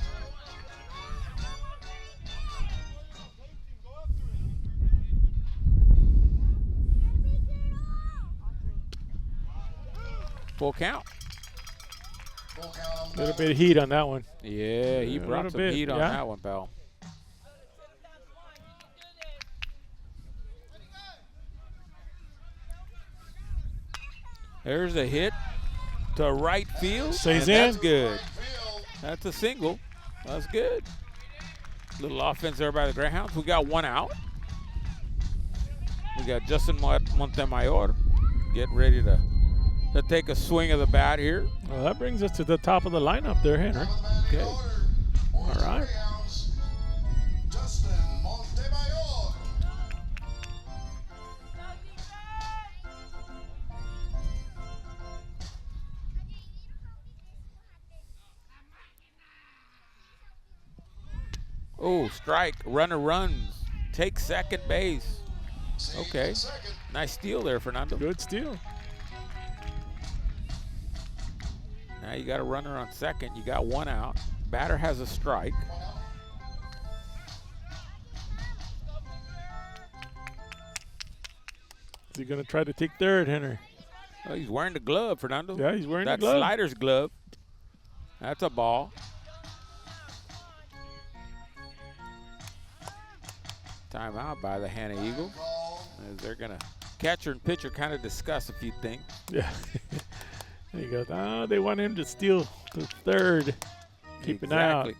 Full count. A little bit of heat on that one. Yeah, he brought some heat on yeah. that one, pal. There's a hit to right field. Stays and in. That's good. That's a single. That's good. Little offense there by the Greyhounds. We got 1 out. We got Justin Montemayor getting ready to take a swing of the bat here. Well, that brings us to the top of the lineup there, Henry. Okay. All right. Justin Montemayor. Oh, strike. Runner runs. Takes second base. Okay. Nice steal there, Fernando. Good steal. Now you got a runner on second. You got 1 out. Batter has a strike. Is he going to try to take third, Henry? Oh, he's wearing the glove, Fernando. Yeah, he's wearing That's the glove. Slider's glove. That's a ball. Timeout by the Hanna Eagles. As they're going to, catcher and pitcher kind of discuss a few things. Yeah. There you go. Oh, they want him to steal the third. Keep an eye out.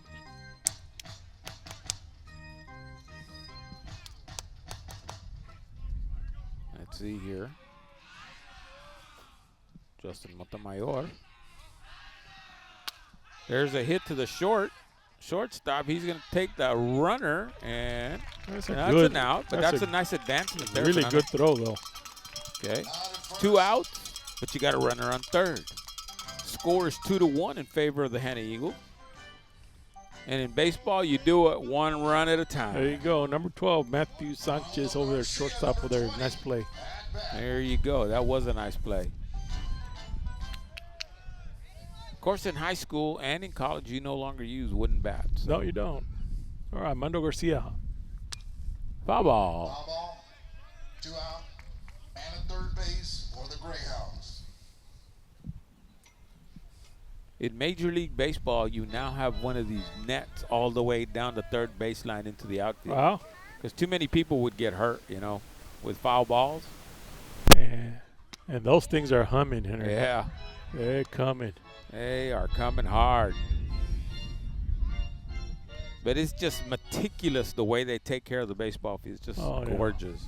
Let's see here. Justin Montemayor. There's a hit to the shortstop. He's going to take the runner, and that's an out. But that's a nice advancement there. Really good throw, though. Okay. 2 outs, but you got a runner on third. Score is 2-1 in favor of the Hanna Eagles. And in baseball, you do it 1 run at a time. There you go. Number 12, Matthew Sanchez over there, shortstop over there. Nice play. There you go. That was a nice play. Of course, in high school and in college, you no longer use wooden bats. No, you don't. All right, Mando Garcia. Foul ball. Foul ball. 2 out. And at third base for the Greyhounds. In Major League Baseball, you now have one of these nets all the way down the third baseline into the outfield. Wow. Because too many people would get hurt, with foul balls. And those things are humming, Henry. Yeah. They're coming. They are coming hard. But it's just meticulous the way they take care of the baseball field. It's just gorgeous.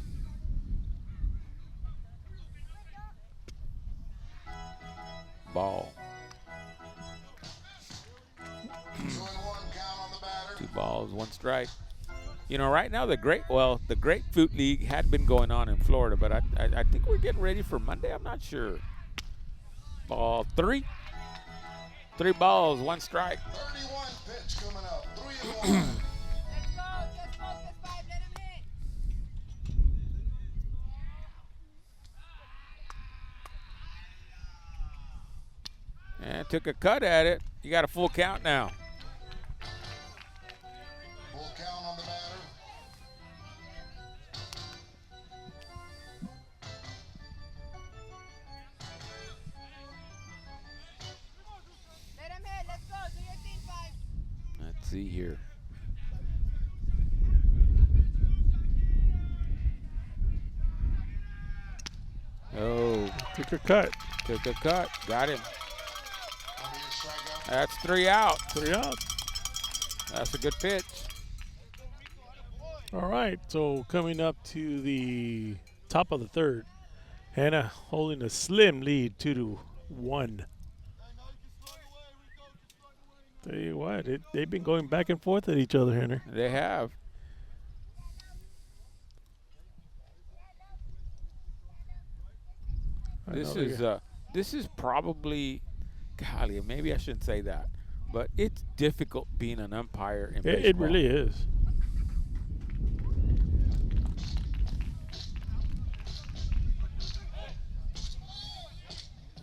Ball. 2-1 count on the batter. 2 balls, 1 strike. Right now the Grapefruit League had been going on in Florida, but I think we're getting ready for Monday. I'm not sure. Ball 3. 3 balls, 1 strike. 31 pitch coming up. 3-1. Let's go. Just focus 5. Let him hit. And took a cut at it. You got a full count now. Full count on the batter. Let him hit. Let's go. Do your thing, 5. Let's see here. Oh, Took a cut. took a cut. Got him. That'll be a strikeout. That's 3 out. 3 out. That's a good pitch. All right, so coming up to the top of the third, Hanna holding a slim lead, 2-1. Tell you what, they've been going back and forth at each other, Henry. They have. This is probably, golly, maybe I shouldn't say that, but it's difficult being an umpire in baseball. It really is.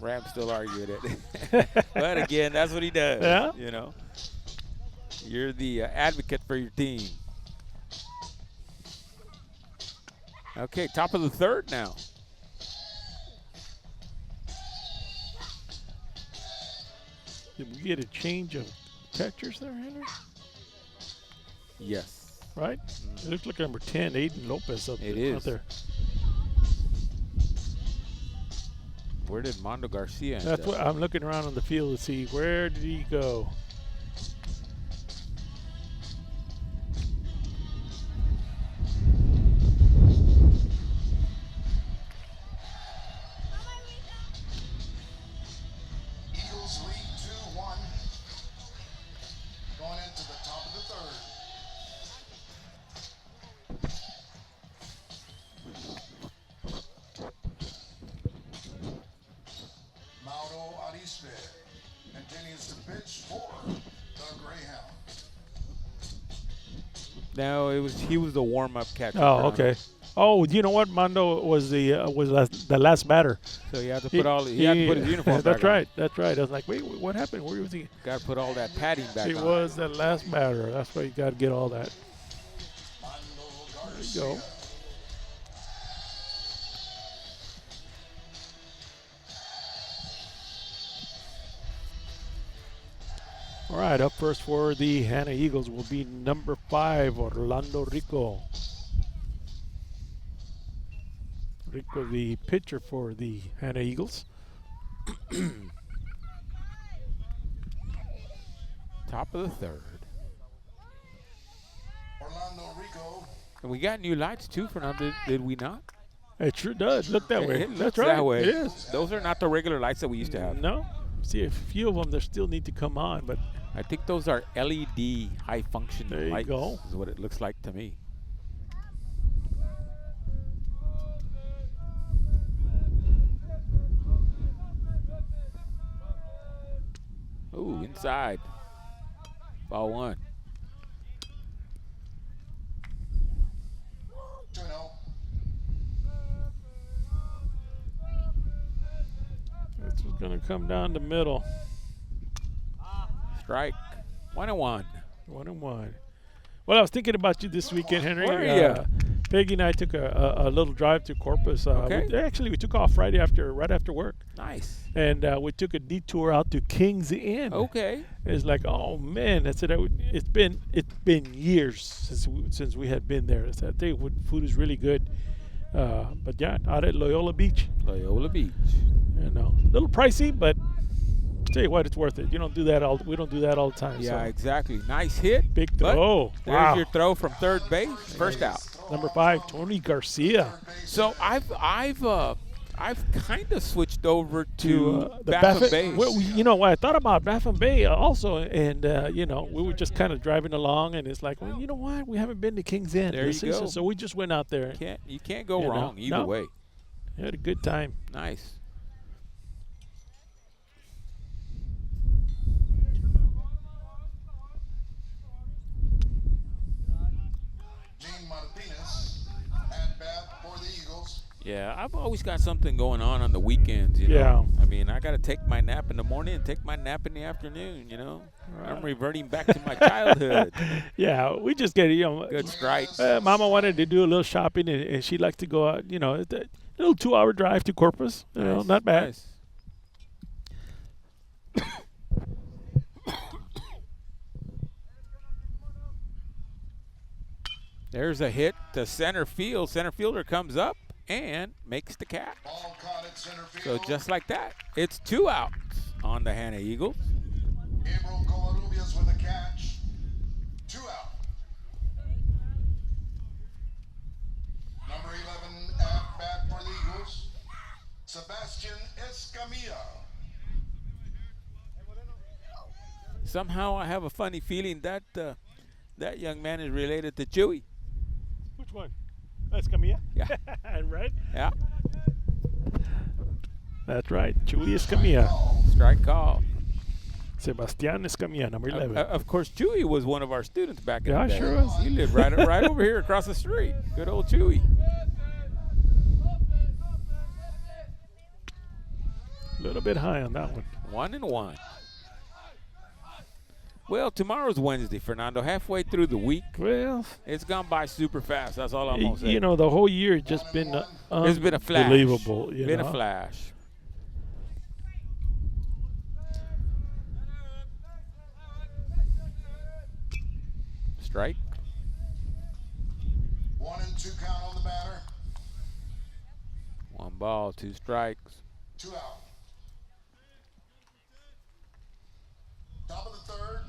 Rams still arguing it. But again, that's what he does. Yeah. You know, you're the advocate for your team. Okay, top of the third now. Did we get a change of catchers there, Henry? Yes. Right? It looks like number 10, Aiden Lopez up, It out is. there. Where did Mondo Garcia end That's up? what I'm looking around on the field to see where did he go. Eagles lead 2-1. Going into the top of the third. Mauro Arispe continues to pitch for the Greyhounds. No, he was the warm-up catcher. Oh, for okay. Hunter. Oh, you know what? Mondo was the last batter. So you had to put he had to put his uniform That's back on. right. That's right. I was like, wait, what happened? Where was he? Got to put all that padding back He on. was the last batter. That's why you got to get all that. Mando There you go. Garcia. All right, up first for the Hanna Eagles will be number 5, Orlando Rico. Rico, the pitcher for the Hanna Eagles. Top of the third. Orlando Rico. And we got new lights too, Fernando. Did we not? It sure does look that way. It looks That's right. that way. It is. Those are not the regular lights that we used to have. No. See, a few of them there still need to come on, but I think those are LED high function There you lights. go. Is what it looks like to me. Ooh, inside. Ball 1. 2-0. this is going to come down the middle. Strike. 1-1. 1-1. Well, I was thinking about you this weekend, Henry. Where are ya? Peggy and I took a little drive to Corpus. Okay. We took off right after work, Nice. and we took a detour out to King's Inn. Okay. It's like, oh man, I said it's been years since we had been there. I said, I think food is really good. But yeah, out at Loyola Beach, Loyola Beach. a little pricey, but tell you what, it's worth it. We don't do that all the time. Yeah, so. exactly. exactly. Nice hit. Big but throw. There's Wow. your throw from third base. First out. Number 5, Tony Garcia. So I've kind of switched over to the Baffin Bay. Well, you know what? I thought about Baffin Bay also, and we were just kind of driving along, and it's like, well, you know what? We haven't been to King's Inn. There you go. So we just went out there. You can't go You know, wrong either no. way. Had a good time. Nice. Gene Martinez at bat for the Eagles. Yeah, I've always got something going on the weekends, you know. Yeah. I mean, I got to take my nap in the morning and take my nap in the afternoon, you know. I'm reverting back to my childhood. Yeah, we just get Good strike. Mama wanted to do a little shopping, and she liked to go out. A little 2-hour drive to Corpus. Nice, Not bad. nice. There's a hit to center field. Center fielder comes up and makes the catch. Ball caught at center So field. just like that, it's 2 outs on the Hanna Eagles. Gabriel Covarrubias with a catch. 2 out. Number 11 at bat for the Eagles. Sebastian Escamilla. Somehow I have a funny feeling that that young man is related to Chewy. Which one? That's Camilla. Yeah. Right? Yeah. That's right. Chewy Escamilla. Strike call. Sebastian Escamilla, number 11. Of course, Chewy was one of our students back in Yeah, the day. sure was. He lived right over here across the street. Good old Chewy. A little bit high on that one. 1-1. Well, tomorrow's Wednesday, Fernando. Halfway through the week, Well, it's gone by super fast. That's all I'm gonna say. you know, the whole year has just been It's been a flash. unbelievable. You Been know? a flash. Strike. 1-2 count on the batter. 1 ball, 2 strikes. 2 out. Top of the third.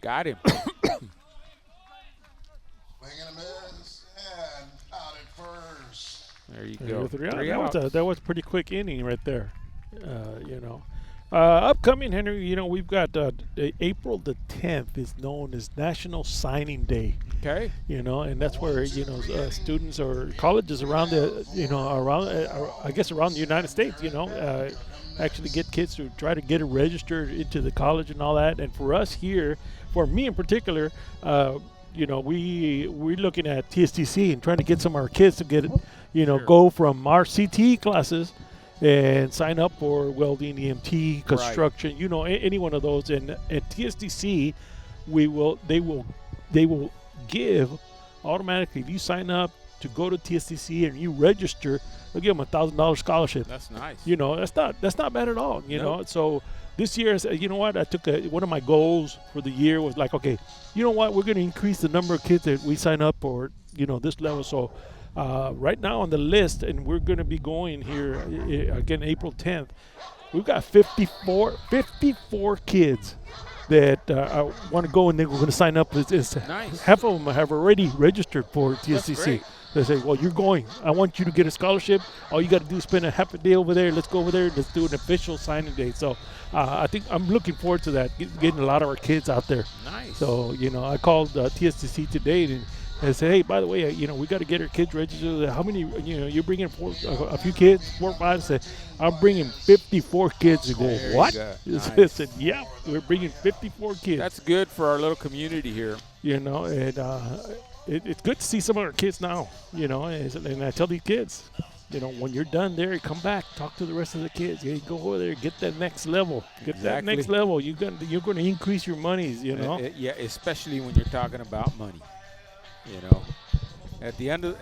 Got him. Swing and a miss. And out at first. There you There go. you go, 3 out. Three That was outs. that was a pretty quick inning right there. You know. Upcoming, Henry, you know, we've got April the 10th is known as National Signing Day. Okay. You know, and that's where, you know, students or colleges around the, you know, around, I guess around the United States, you know, actually get kids to try to get it registered into the college and all that. And for us here, for me in particular, you know, we're looking at TSTC and trying to get some of our kids to get, you know, Sure. go from our CTE classes and sign up for welding, EMT, construction, you know, any one of those. And at TSTC, they will give automatically, if you sign up to go to TSTC and you register, they'll give them $1,000 scholarship. That's nice. You know, that's not bad at all. You know, Nope. so this year, you know what? I took one of my goals for the year was like, okay, you know what? We're going to increase the number of kids that we sign up for, you know, this level. So right now on the list, and we're going to be going here again April 10th. We've got 54 kids that want to go, and they're going to sign up. Nice. Half of them have already registered for TSCC. great. They say, well, you're going. I want you to get a scholarship. All you got to do is spend a half a day over there. Let's go over there. Let's do an official signing day. So I think I'm looking forward to that, getting a lot of our kids out there. Nice. So, you know, I called TSCC today and said, hey, by the way, you know, we got to get our kids registered. How many, you know, you're bringing a few kids, 4 or 5? I said, I'm bringing 54 kids. They go, There you what? go. I Nice. said, yeah, we're bringing 54 kids. That's good for our little community here. You know, and it's good to see some of our kids now, you know, and I tell these kids, you know, when you're done there, come back, talk to the rest of the kids. You go over there, get that next level. Get that Exactly. next level. You're going to increase your monies, you know. Yeah, especially when you're talking about money. You know, at the end of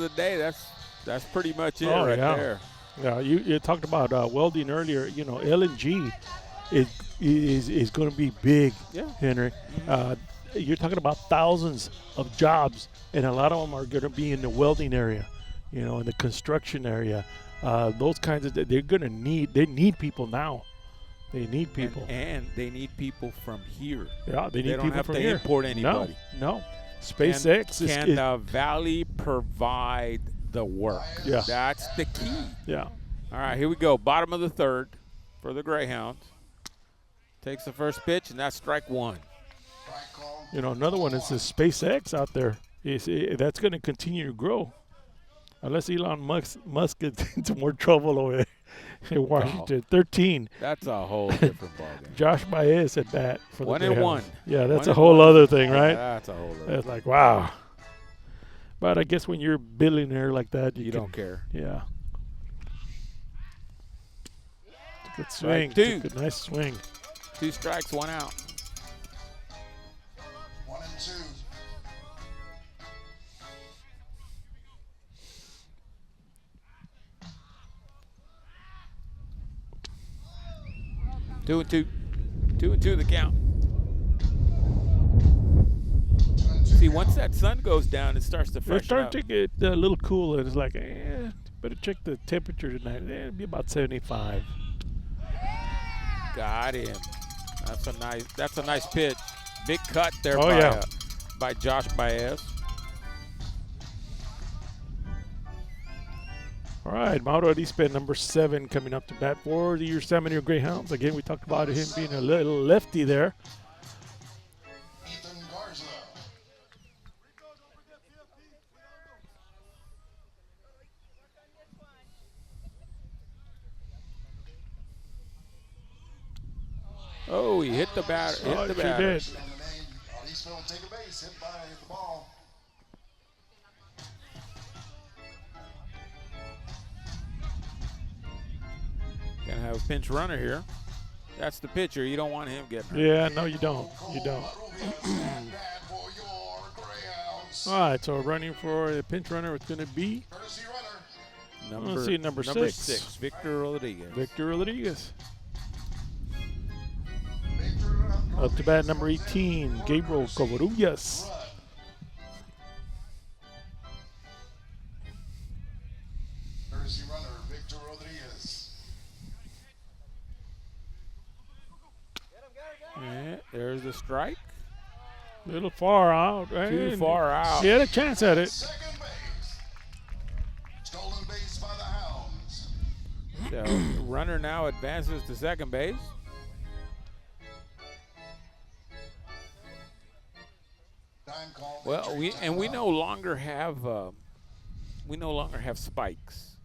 the day, that's pretty much it Oh, right yeah. there. Yeah, you talked about welding earlier. You know, LNG is going to be big, Yeah. Henry. You're talking about thousands of jobs, and a lot of them are going to be in the welding area, you know, in the construction area. Those kinds of, they need people now. They need people. And they need people from here. Yeah, they need They don't people have from to here. import anybody. No. SpaceX Can the Valley provide the work? Yeah. That's the key. yeah. All right, here we go. Bottom of the third for the Greyhounds. Takes the first pitch, and that's strike 1. Strike call. You know, another one is the SpaceX out there. That's going to continue to grow, unless Elon Musk gets into more trouble over there in Washington. 13. That's a whole different ballgame. Josh Baez at bat for the 1-1. Greyhounds. Yeah, that's 1-1. a whole other thing, right? That's a whole other. It's like, wow. But I guess when you're a billionaire like that, You don't care. Yeah. Good swing. Strike 2. Good, nice swing. 2 strikes, 1 out. 1-2. Two and two. 2-2 the count. 2-2. See, once that sun goes down, it starts to It's freshen starting up. to get a little cooler. It's like, better check the temperature tonight. It'll be about 75. Got him. That's a nice pitch. Big cut there Oh, yeah. by Josh Baez. All right, Mauro Arispe, number 7, coming up to bat for the Yosemite Greyhounds. Again, we talked about him being a little lefty there. Ethan Garza. Oh, he hit the batter. Hit the sure batter. did. On the name, Arispe. Bakersfield will take a base hit by the ball. Gonna have a pinch runner here. That's the pitcher. You don't want him getting hurt. Yeah, no, you don't. You don't. All right, so running for the pinch runner, it's going to be Number 6, Victor Rodriguez. Victor Rodriguez. Up to bat, number 18, Gabriel Covarrubias. Courtesy runner, Victor Rodriguez. Yeah, there's the strike. A little far out. Too far out. He had a chance at it. Second base. Stolen base by the Hounds. So the runner now advances to second base. Time call. Well, we no longer have spikes.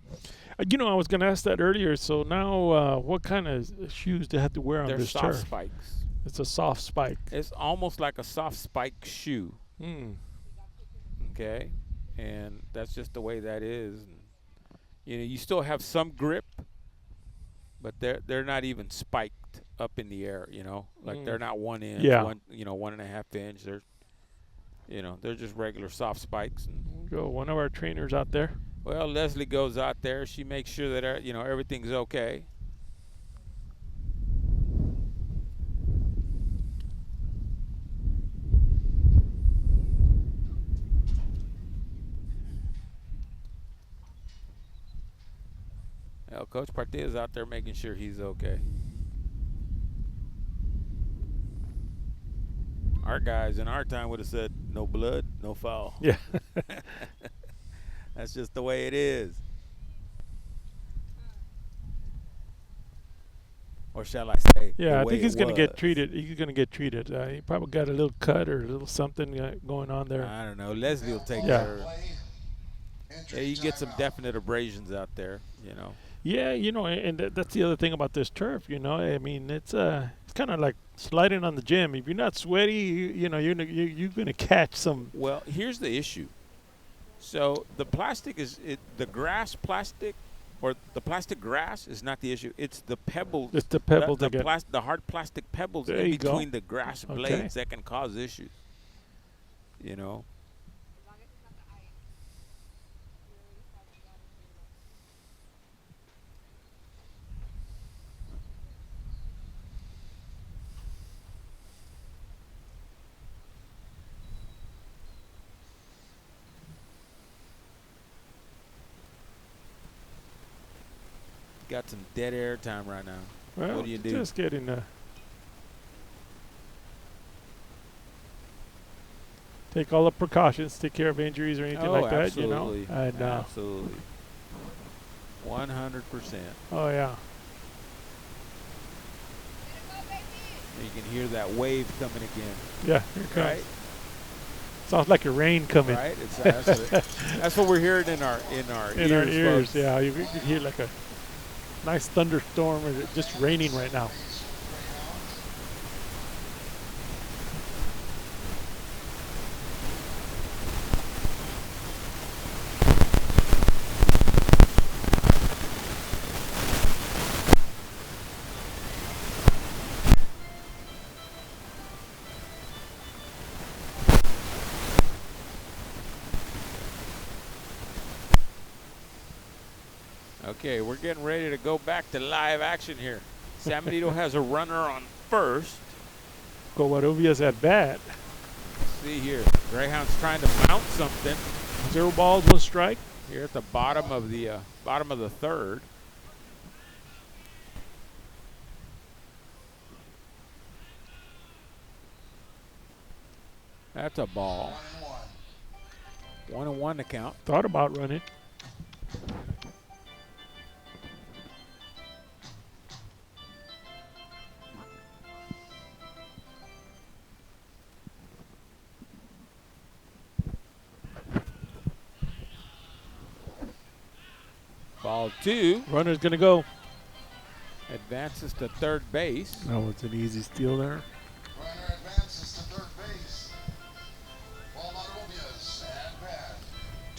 You know, I was going to ask that earlier. So now, what kind of shoes do they have to wear on They're this soft turf? spikes. It's a soft spike. It's almost like a soft spike shoe. Okay, and that's just the way that is. And, you still have some grip, but they're not even spiked up in the air. Like they're not 1 inch, 1.5 inch. They're just regular soft spikes. And Go one of our trainers out there. well, Leslie goes out there. She makes sure that everything's okay. Well, Coach Partilla's out there making sure he's okay. Our guys in our time would have said, no blood, no foul. Yeah. That's just the way it is. Or shall I say? Yeah, the I way think he's it going to get was. treated. He's going to get treated. He probably got a little cut or a little something going on there. I don't know. Leslie will take Yeah. care of it. Yeah, you get some definite abrasions out there, Yeah, and that's the other thing about this turf. I mean, it's kind of like sliding on the gym. If you're not sweaty, you're going to catch some. Well, here's the issue. So the plastic the grass plastic, or the plastic grass is not the issue. It's the pebbles. It's the pebbles the, that get. the hard plastic pebbles There in you go. between the grass Okay. blades that can cause issues. Got some dead air time right now. Well, what do you do? Just getting take all the precautions, take care of injuries or anything like that, absolutely. And absolutely. 100%. oh yeah. You can hear that wave coming again. Yeah, here it comes. Right? Sounds like a rain coming. Right? That's what we're hearing in our In our ears, folks. yeah. You can hear like a nice thunderstorm or just raining right now. Okay, we're getting ready to go back to live action here. San Benito has a runner on first. Covarrubias at bat. See here, Greyhound's trying to mount something 0 balls, 1 strike. here at the bottom of the third. That's a ball. 1-1 to count. Thought about running. Ball 2. Runner's going to go. Advances to third base. That was an easy steal there. Runner advances to third base.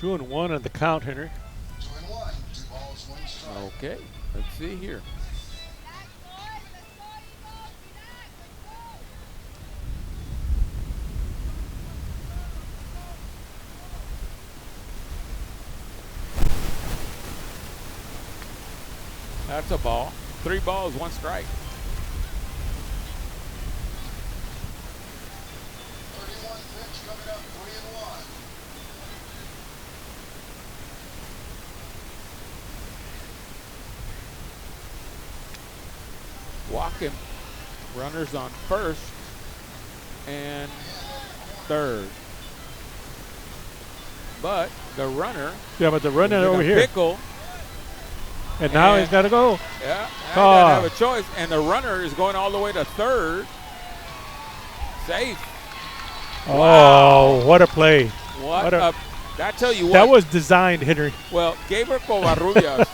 2-1 on the count, Henry. 2-1, 2 balls, 1 strike. Okay, let's see here. That's a ball. 3 balls, 1 strike. 31 pitch coming up, 3-1. Walking. Runners on first and third. But the runner Yeah, but the runner is in over a here. pickle. And now And- he's got to go. Yeah, I Oh. gotta have a choice. And the runner is going all the way to third. Safe. Oh, what a play. What, What a- I tell you what. That was designed, Henry. Well, Gabriel Covarrubias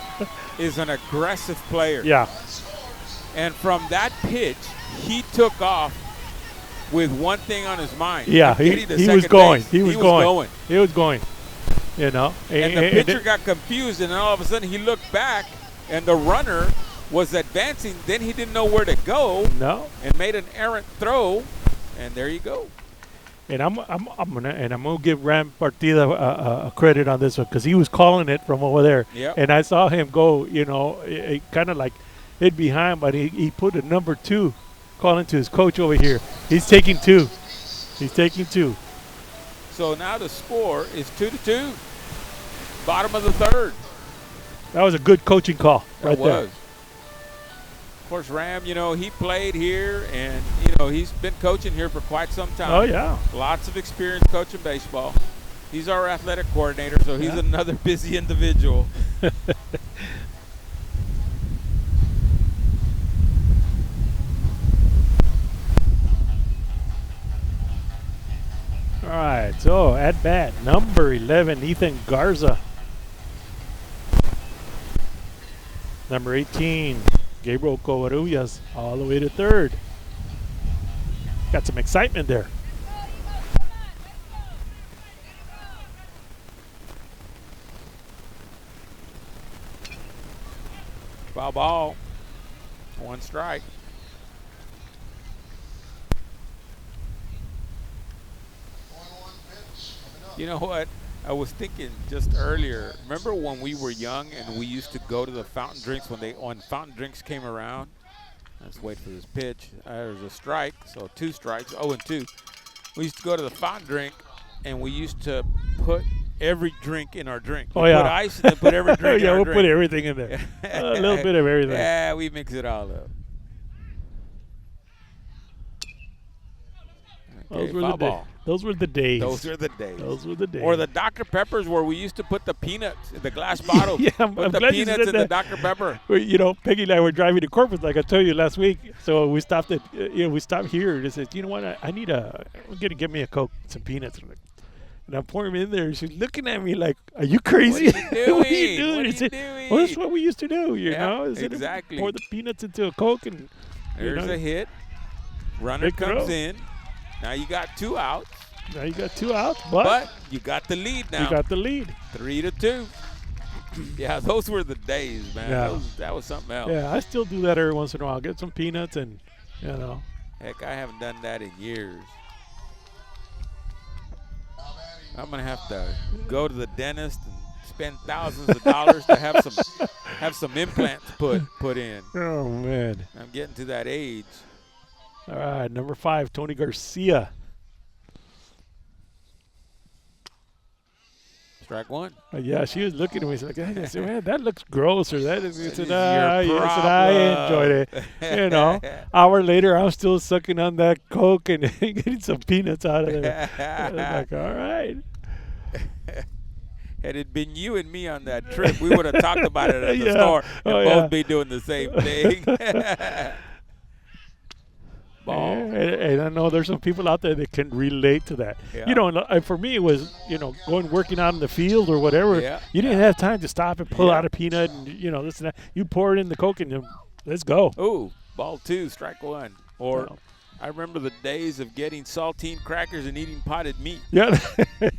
is an aggressive player. Yeah. And from that pitch, he took off with one thing on his mind. Yeah, getting to he was second going. base. He was going. going. He was going. You know. And the pitcher got confused, and then all of a sudden he looked back, and the runner was advancing. Then he didn't know where to go No. and made an errant throw, and there you go. And I'm gonna give Ram Partida a credit on this one because he was calling it from over there. Yep. And I saw him go, you know, kind of like hid behind, but he put a number 2, calling to his coach over here. He's taking 2. He's taking 2. So now the score is 2-2. Bottom of the third. That was a good coaching call right That there. was. Of course, Ram, you know, he played here, and, you know, he's been coaching here for quite some time. Oh yeah. Lots of experience coaching baseball. He's our athletic coordinator, so he's Yeah. another busy individual. All right. So at bat number 11, Ethan Garza. Number 18, Gabriel Covarrubias, all the way to third. Got some excitement there. Foul ball. 1 strike. You know what? I was thinking just earlier. Remember when we were young and we used to go to the fountain drinks when fountain drinks came around? Let's wait for this pitch. There's a strike, so 2 strikes. 0-2. We used to go to the fountain drink and we used to put every drink in our drink. Oh, We yeah. put ice and then put every drink in Yeah, our we'll drink. put everything in there. A little bit of everything. Yeah, we mix it all up. Okay, Those were foul the days. ball. Those were the days. Those were the days. Those were the days. Or the Dr. Peppers where we used to put the peanuts in the glass bottle. Yeah, I'm put the glad you peanuts said in the that. Dr. Pepper. You know, Peggy and I were driving to Corpus, like I told you last week. So we stopped at, we stopped here and said, you know what? I'm gonna get me a Coke, some peanuts. And I'm pouring them in there. And she's looking at me like, "Are you crazy? What are you What are you doing? doing?" What are I you said, doing? "Well, that's what we used to do. You Yeah, know, is exactly. pour the peanuts into a Coke and There's know, a hit. Runner big comes throw. in. Now you got 2 outs, now you got 2 outs, but but you got the lead now. you got the lead. 3-2. Yeah, those were the days, man. Yeah. That was something else. Yeah, I still do that every once in a while. Get some peanuts and, you know. Heck, I haven't done that in years. I'm gonna have to go to the dentist and spend thousands of dollars to have some implants put in. Oh, man. I'm getting to that age. All right, number 5, Tony Garcia. Strike 1. Yeah, she was looking at me. She's like, "Hey," I said, man, that looks gross. Or that is, I said, is your I enjoyed it. You know, hour later, I'm still sucking on that Coke and getting some peanuts out of there. I was like, all right. Had it been you and me on that trip, we would have talked about it at the Yeah. store and Oh, both yeah. be doing the same thing. Ball. And I know there's some people out there that can relate to that. Yeah. You know, and for me, it was, working out in the field or whatever. Yeah. You didn't have time to stop and pull Yeah. out a peanut and, this and that. You pour it in the Coke and let's go. Ooh, ball 2, strike 1. Or No. I remember the days of getting saltine crackers and eating potted meat. Yeah.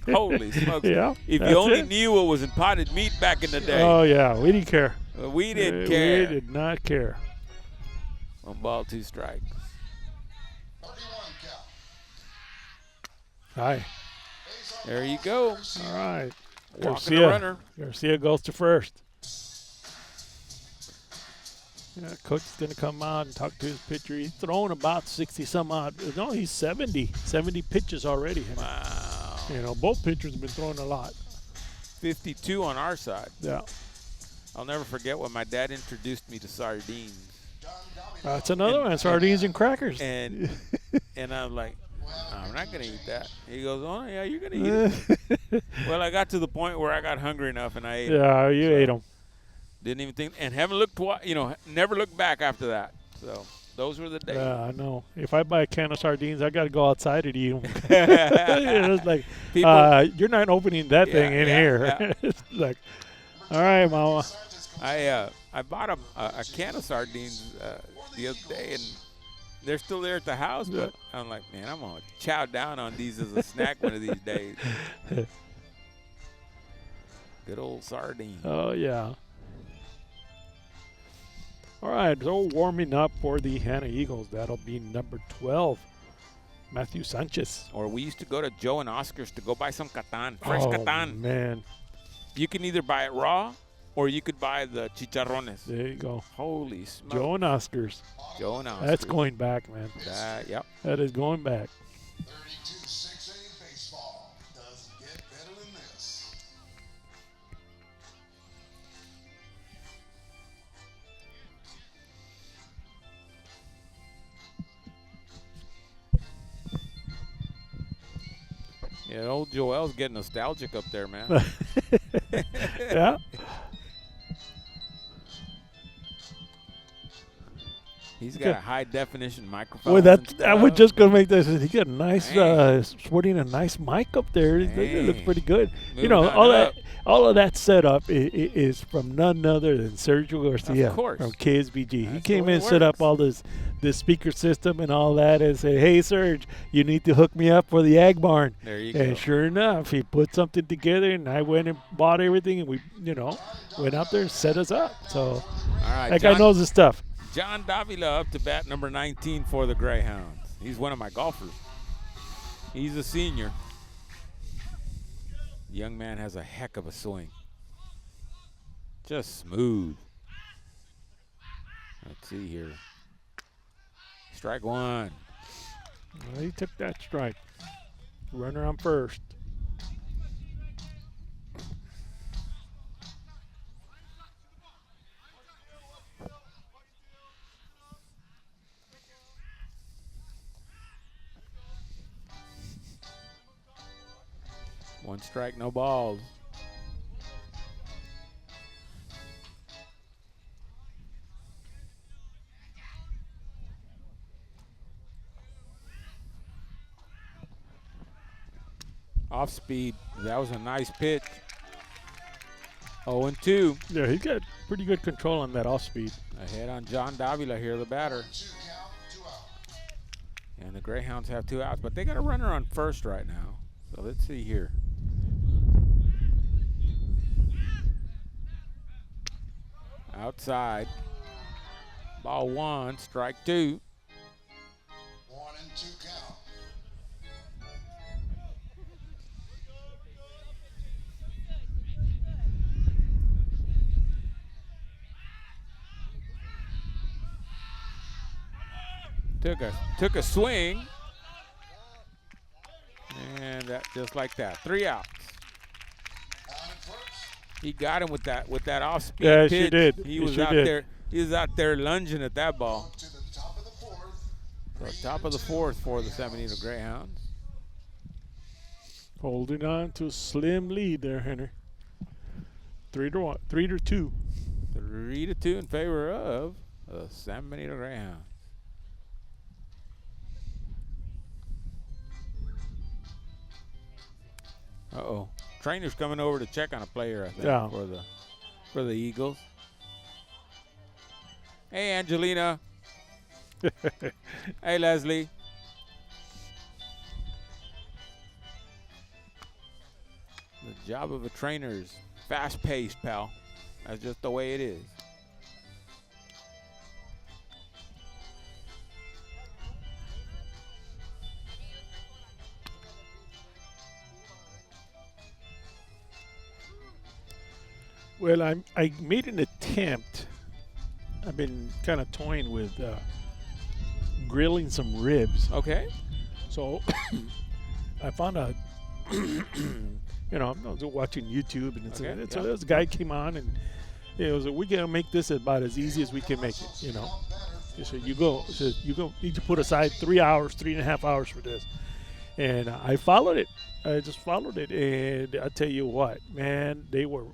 Holy smokes. Yeah. If that's you only it. knew what was in potted meat back in the day. Oh, yeah. We didn't care. We didn't care. We did not care. 1 ball, 2 strikes. 31 count. Hi. Base on There you balls, go. first. All right. Walking the runner. Garcia goes to first. Yeah, coach is going to come out and talk to his pitcher. He's thrown about 60 some odd. No, he's 70 pitches already. Wow. You know, both pitchers have been throwing a lot. 52 on our side. Yeah. I'll never forget when my dad introduced me to sardines. That's another one. Sardines and crackers. And I'm like, I'm not going to eat that. He goes, oh, yeah, you're going to eat it. Well, I got to the point where I got hungry enough and I ate it. Yeah, you ate them. Didn't even think, and haven't looked, never looked back after that. So those were the days. Yeah, I know. If I buy a can of sardines, I got to go outside and eat them. It's like, you're not opening that thing in here. Yeah. It's like, all right, Mama. I bought a can of sardines the other day, and they're still there at the house. But I'm like, man, I'm gonna chow down on these as a snack one of these days. Good old sardine. Oh yeah. All right, so warming up for the Hanna Eagles. That'll be number 12, Matthew Sanchez. Or we used to go to Joe and Oscar's to go buy some catan, fresh Oh catan. man, You can either buy it raw, or you could buy the chicharrones. there you go. Holy smokes. Joe and Oscars. Joe and Oscar. That's going back, man. Yep. That is going back. 32-6A baseball. Doesn't get better than this. Yeah, old Joel's getting nostalgic up there, man. Yeah. He's got a high definition microphone. Well, and I was stuff. just gonna make this. He got a nice, Dang. sporting a nice mic up there. It looks Dang. pretty good. Moving You know, on all of that setup is from none other than Sergio Garcia Of course. from KSBG. He That's came the way in, it set up works. all this speaker system and all that, and said, "Hey, Serge, you need to hook me up for the Ag Barn." There you go. And sure enough, he put something together, and I went and bought everything, and we, went out there and set us up. So All right, that guy knows his stuff. John Davila up to bat, number 19 for the Greyhounds. He's one of my golfers. He's a senior. The young man has a heck of a swing. Just smooth. Let's see here. Strike one. Well, he took that strike. Runner on first. One strike, no balls. Off speed. That was a nice pitch. 0-2. Yeah, he's got pretty good control on that off speed. Ahead on John Davila here, the batter. 2 count, 2 out. And the Greyhounds have 2 outs, but they got a runner on first right now. So let's see here. Outside. Ball 1, strike 2. 1 and 2 count. Took a swing. And that just like that. 3 outs. On at first. He got him with that off speed Yeah, pitch. she did. He She was sure out did. there. He was out there lunging at that ball. To the top of the 4th. So top of the 4th for the San Benito Greyhounds. Holding on to a slim lead there, Henry. 3-1, 3-2. 3-2 in favor of the San Benito Greyhounds. Uh-oh. Trainer's coming over to check on a player, I think, Yeah. for the Eagles. Hey, Angelina. Hey, Leslie. The job of a trainer is fast-paced, pal. That's just the way it is. Well, I made an attempt. I've been kind of toying with grilling some ribs. Okay. So I found out, I was watching YouTube, and so this guy came on, and it was we gotta make this about as easy as we can make it. He said you need to put aside 3 hours, 3.5 hours for this, and I followed it. I just followed it, and I tell you what, man, they were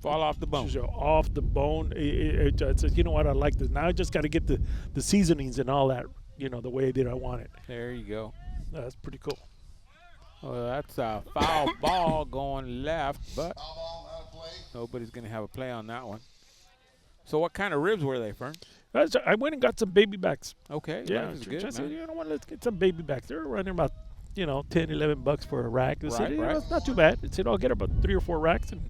fall off the bone. Off the bone. It says, you know what, I like this. Now I just got to get the seasonings and all that, the way that I want it. There you go. That's pretty cool. Well, that's a foul ball going left, but nobody's going to have a play on that one. So what kind of ribs were they, Fern? I went and got some baby backs. Okay. Yeah, good, I said, you know what, let's get some baby backs. They're running about, $10, $11 for a rack. I said, it's not too bad. I said, I'll get about 3 or 4 racks and,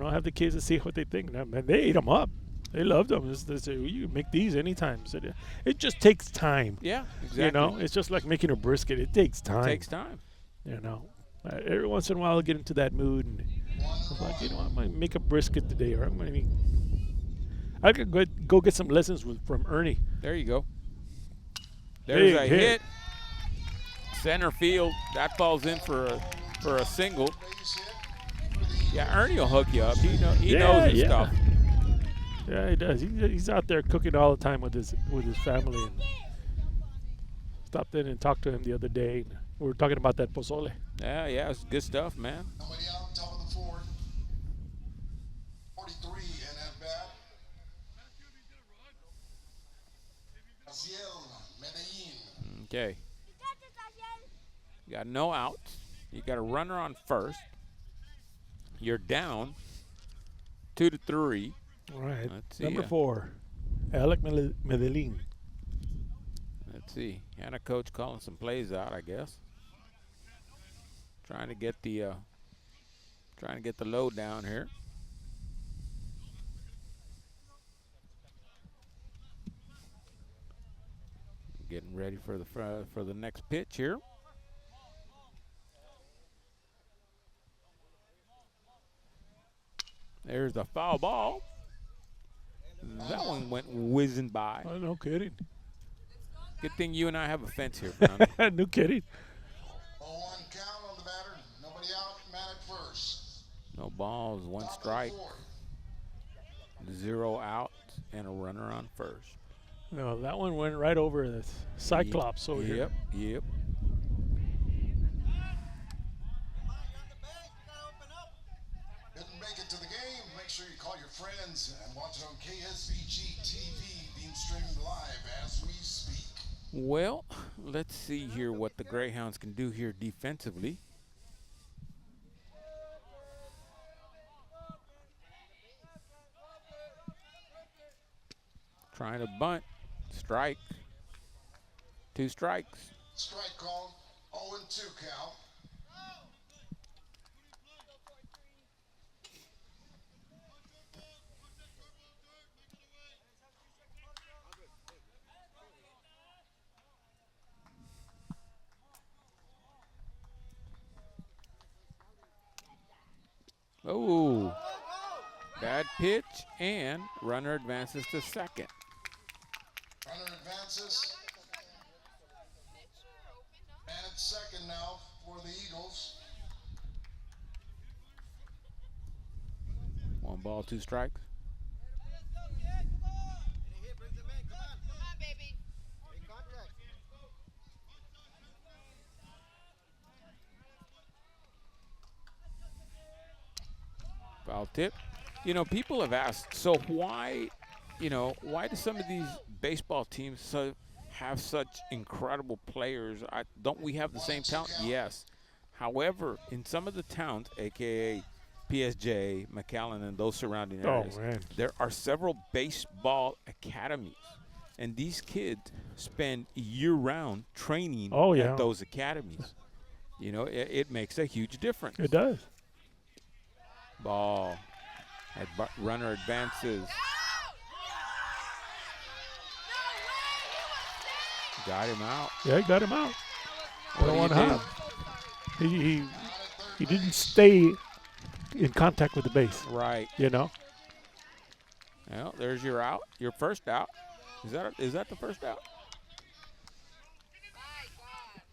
have the kids to see what they think. And they ate them up. They loved them. They say, you make these anytime. So it just takes time. Yeah, exactly. It's just like making a brisket. It takes time. It takes time. Every once in a while I get into that mood, and I was like, I'm going to make a brisket today, or I could go get some lessons from Ernie. There you go. There's a hit. hit. Center field. That falls in for a single. Yeah, Ernie will hook you up. He knows his stuff. Yeah, he does. He's out there cooking all the time with his family. And stopped in and talked to him the other day. And we were talking about that pozole. Yeah, it's good stuff, man. Nobody out, top of the fourth. 43 in at bat. Aziel, Medellin. Okay. You got no outs. You got a runner on first. You're down 2-3. All right. Let's see, Number 4, Alec Medellin. Let's see. Hanna coach calling some plays out, I guess. Trying to get the load down here. Getting ready for the next pitch here. There's a foul ball. That one went whizzing by. Oh, no kidding. Good thing you and I have a fence here. No kidding. 0-1 count on the batter. Nobody out. Man at first. No balls, 1 strike, 0 out, and a runner on first. No, that one went right over the Cyclops over here. Yep. Didn't make it to the game. Make sure you call your friends and watch it on KSVG TV, being streamed live as we speak. Well, let's see here what the Greyhounds can do here defensively. Trying to bunt. Strike. 2 strikes. Strike called. 0-2 count. Oh, bad pitch, and runner advances to second. Runner advances. And it's second now for the Eagles. 1 ball, 2 strikes. Come on, baby. Foul tip. People have asked, so why do some of these baseball teams have such incredible players? Don't we have the same talent? Yes. However, in some of the towns, a.k.a. PSJ, McAllen, and those surrounding areas, there are several baseball academies. And these kids spend year-round training at those academies. It makes a huge difference. It does. Ball. Runner advances. Got him out. Yeah, he got him out. What do you do? He didn't stay in contact with the base. Right. You know. Well, there's your out. Your first out. Is that the first out?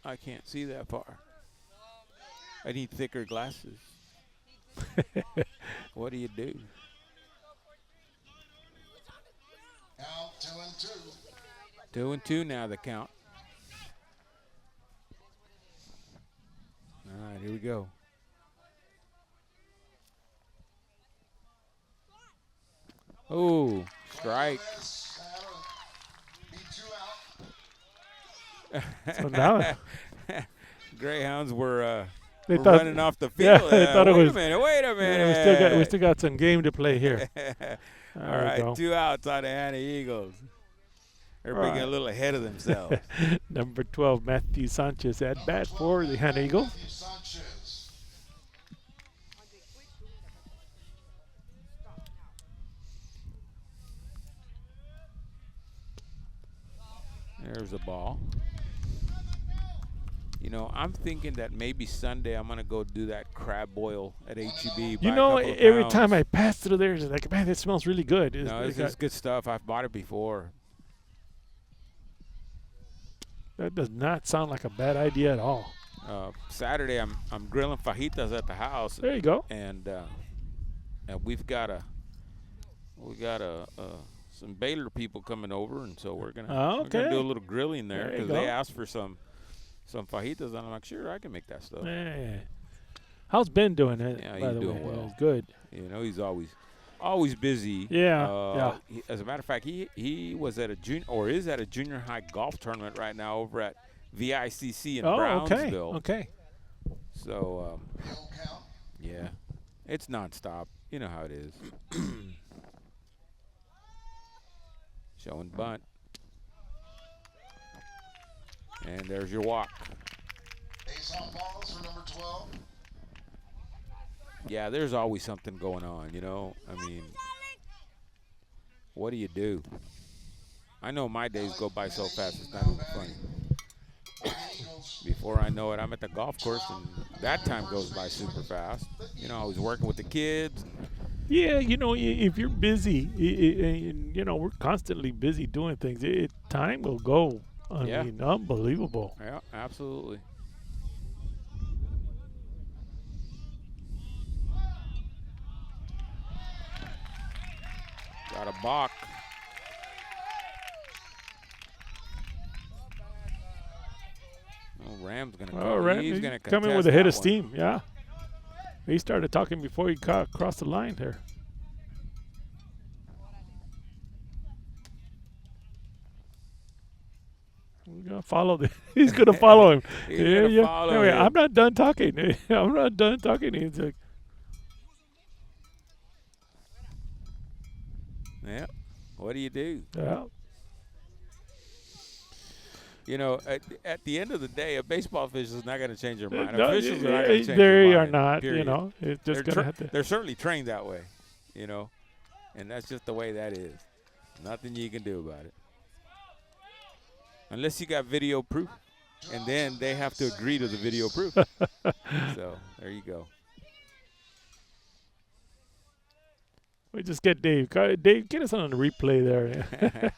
I can't see that far. I need thicker glasses. What do you do? Count 2-2. 2-2 now the count. All right, here we go. Oh, strike. So now Greyhounds were they were thought, running off the field. Yeah, they thought it was. Wait a minute. Yeah, we still got some game to play here. All right, 2 outs on the Hanna Eagles. They're being a little ahead of themselves. Number 12, Matthew Sanchez at bat for the Hanna Eagles. There's a ball. You know, I'm thinking that maybe Sunday I'm going to go do that crab boil at HEB. You know, every time I pass through there, it's like, man, it smells really good. No, it's good stuff. I've bought it before. That does not sound like a bad idea at all. Saturday, I'm grilling fajitas at the house. There you go. And we've got some Baylor people coming over, and so we're gonna do a little grilling there because they asked for some fajitas, and I'm like, sure, I can make that stuff. Yeah. How's Ben doing? Yeah, by he's the doing way? well. Good. You know, he's always busy. Yeah. As a matter of fact, he was at is at a junior high golf tournament right now over at VICC in Brownsville. Okay. So, yeah, it's nonstop. You know how it is. Showing bunt. And there's your walk. Ace on balls for number 12. Yeah, there's always something going on, you know. I mean, what do you do? I know my days go by so fast, it's not even funny. Before I know it, I'm at the golf course, and that time goes by super fast. You know, I was working with the kids. Yeah, you know, if you're busy, you know, we're constantly busy doing things. Time will go. I mean, unbelievable. Yeah, absolutely. Got a balk. Oh, Ram's going to come. He's going to come in with a head of steam, yeah. He started talking before he crossed the line there. We're gonna follow he's gonna follow him. Follow him. I'm not done talking. I'm not done talking. He's like, yeah. What do you do? Yeah. You know, at the end of the day, a baseball official is not going to change their mind. No, Officials are not going to change they their are mind. not. Period. You know, it's just gonna have to. They're certainly trained that way. You know, and that's just the way that is. Nothing you can do about it. Unless you got video proof, and then they have to agree to the video proof. So there you go. We just get Dave. Dave, get us on the replay there.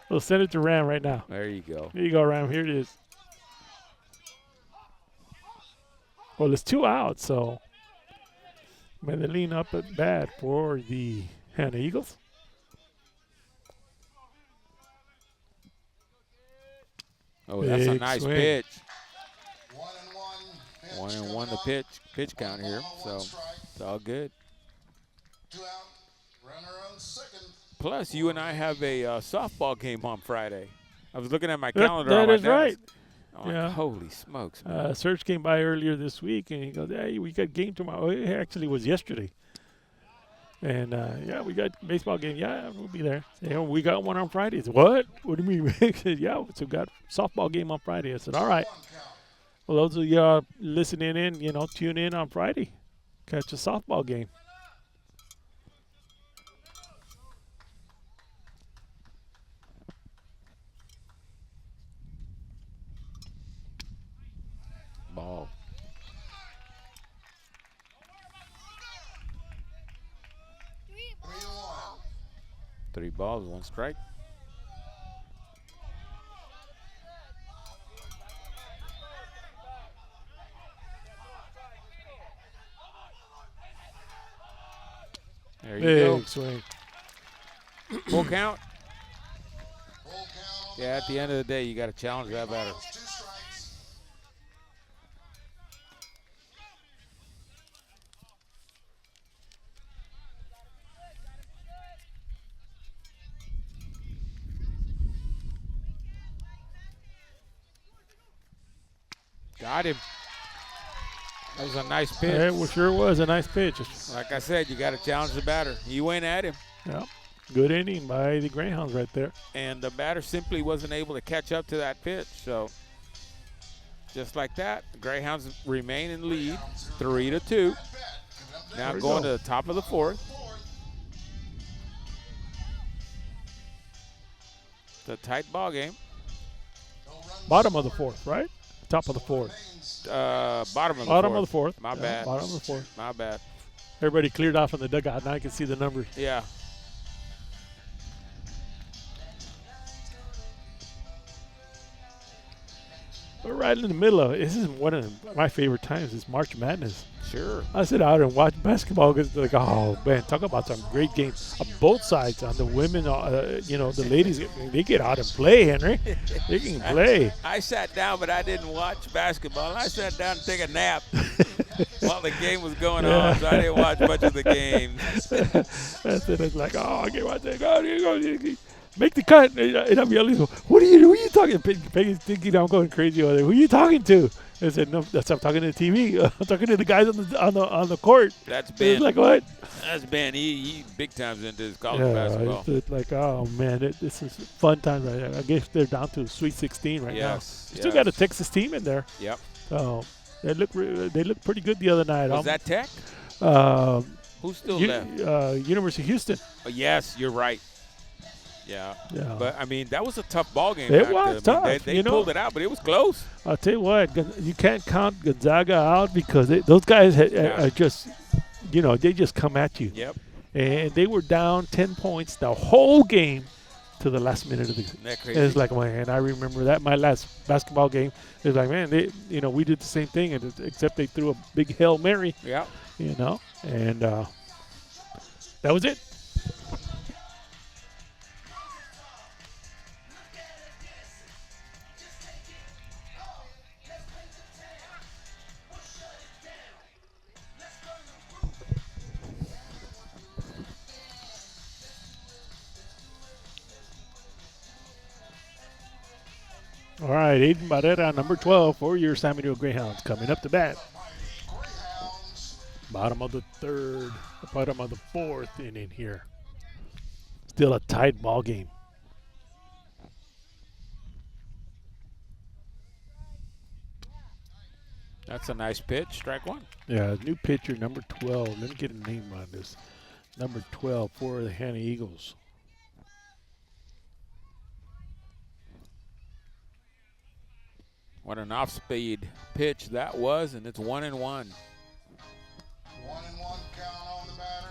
We'll send it to Ram right now. There you go. Here you go, Ram. Here it is. Well, it's 2 outs, so Medellin up at bat for the Hanna Eagles. Oh, that's a nice swing. pitch. 1-1. 1-1 the pitch count here, so it's all good. 2 out. Runner on second. Plus, you and I have a softball game on Friday. I was looking at my calendar. That on my is desk. right. I'm like, holy smokes, man. Serge came by earlier this week, and he goes, hey, we got game tomorrow. It actually was yesterday. And, we got baseball game. Yeah, we'll be there. We got one on Friday. I said, what? What do you mean? He said, yeah, so we got softball game on Friday. I said, all right. Well, those of you listening in, tune in on Friday. Catch a softball game. Ball. Three 3-1. 3 balls, 1 strike. There you go. Big swing. Full count. Full count on Yeah, at the end of the day, you got to challenge that batter. balls, 2 strikes. Got him. That was a nice pitch. It sure was a nice pitch. Like I said, you got to challenge the batter. He went at him, Yeah. Good inning by the Greyhounds right there. and the batter simply wasn't able to catch up to that pitch. So, just like that, the Greyhounds remain in lead, 3-2. Now There we going go. to the top of the 4th. It's a tight ball game. Bottom of the 4th, right? Top of the 4th. Bottom of the Bottom 4th. of the 4th. My Yeah, bad. Bottom of the 4th. My bad. Everybody cleared off in the dugout. Now I can see the numbers. Yeah. We're right in the middle of it. This is one of my favorite times. Is March Madness. Sure. I sit out and watch basketball because like, oh man, talk about some great games on both sides. On the women, the ladies, they get out and play, Henry. They can play. I sat down, but I didn't watch basketball. I sat down to take a nap while the game was going on, so I didn't watch much of the game. That's it. It's like, oh, I can't watch that. Oh, you make the cut. And I'm yelling, who are you talking to? Peggy's thinking I'm going crazy over there. Who are you talking to? I said, no, I'm talking to the TV. I'm talking to the guys on the court. That's It's Ben. like, what? That's Ben. He big times into his college Yeah, basketball. it's like, oh man, this is fun time right now. I guess they're down to Sweet 16 right now. Yes. Still got a Texas team in there. Yep. So they look pretty good the other night. Was that Tech? Who's still left? University of Houston. Oh, yes, you're right. Yeah. Yeah. But, I mean, that was a tough ball game. It was tough, They pulled it out, but it was close. I'll tell you what, you can't count Gonzaga out because those guys are just, they just come at you. Yep. And they were down 10 points the whole game to the last minute of the game. That crazy. It's like, man, I remember that my last basketball game. It's like, man, we did the same thing, except they threw a big Hail Mary, Yeah. and that was it. All right, Aiden Barrera, number 12 for your San Miguel Greyhounds, coming up to bat. Bottom of the 3rd, bottom of the 4th inning here. Still a tight ball game. That's a nice pitch. Strike 1. Yeah, new pitcher, number 12. Let me get a name on this. Number 12 for the Hanna Eagles. What an off-speed pitch that was, and it's 1-1. 1-1 count on the batter.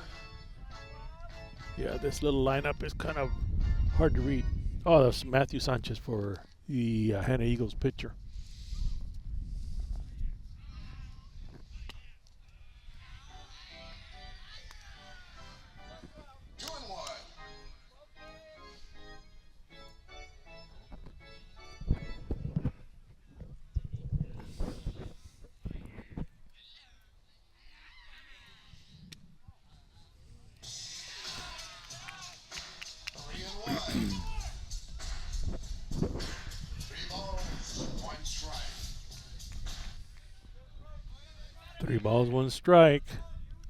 Yeah, this little lineup is kind of hard to read. Oh, that's Matthew Sanchez for the Hanna Eagles pitcher. Three balls, one strike.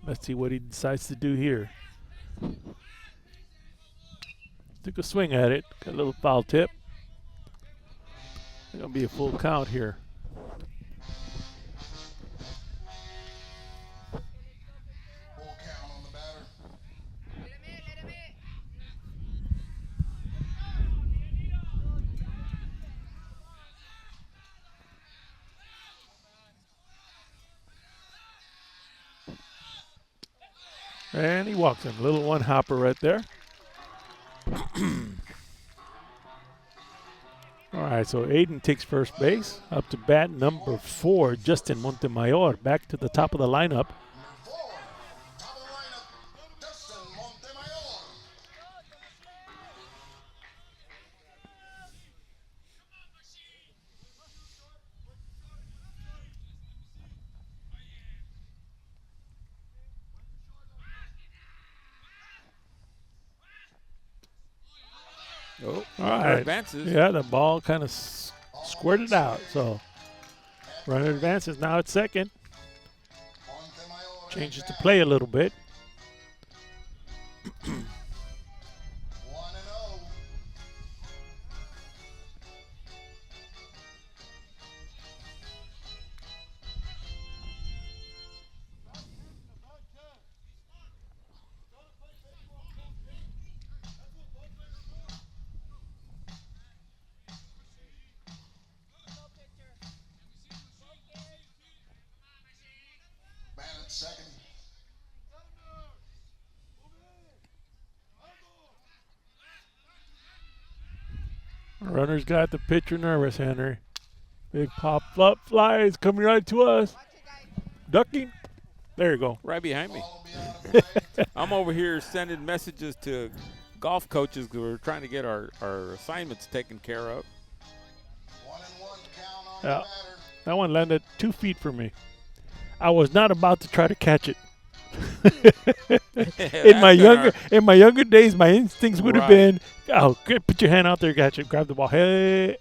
Let's see what he decides to do here. Took a swing at it. Got a little foul tip. It's going to be a full count here. And he walks him. Little one hopper right there. All right, so Aiden takes first base. Up to bat number 4, Justin Montemayor. Back to the top of the lineup. Number 4, top of the lineup, Dustin Montemayor. Oh, All runner right. advances. Yeah, the ball kind of squirted out. So runner advances. Now at second. Montemayor Changes at the bat. play a little bit. 1-0. Man at second. Runner's got the pitcher nervous, Henry. Big pop-up flies coming right to us. Watch it, guys. Ducking. There you go. Right behind me. Ball will be out of play. I'm over here sending messages to golf coaches because we're trying to get our assignments taken care of. 1-1 count on Yeah. the batter. That one landed 2 feet from me. I was not about to try to catch it. In my younger days, my instincts would have Right. been, oh, put your hand out there, catch it, grab the ball. Hey,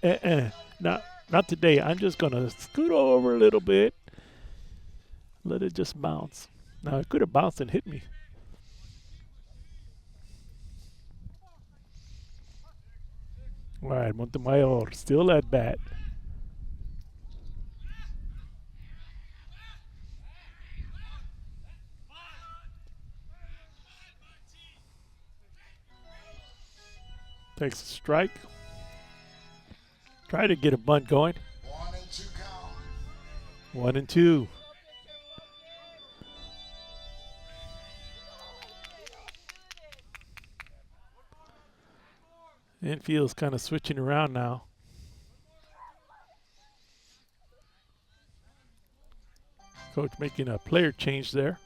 not today. I'm just gonna scoot over a little bit, let it just bounce. Now it could have bounced and hit me. All right, Montemayor still at bat. Takes a strike. Try to get a bunt going. 1-2 count. 1-2. Infield's kind of switching around now. Coach making a player change there.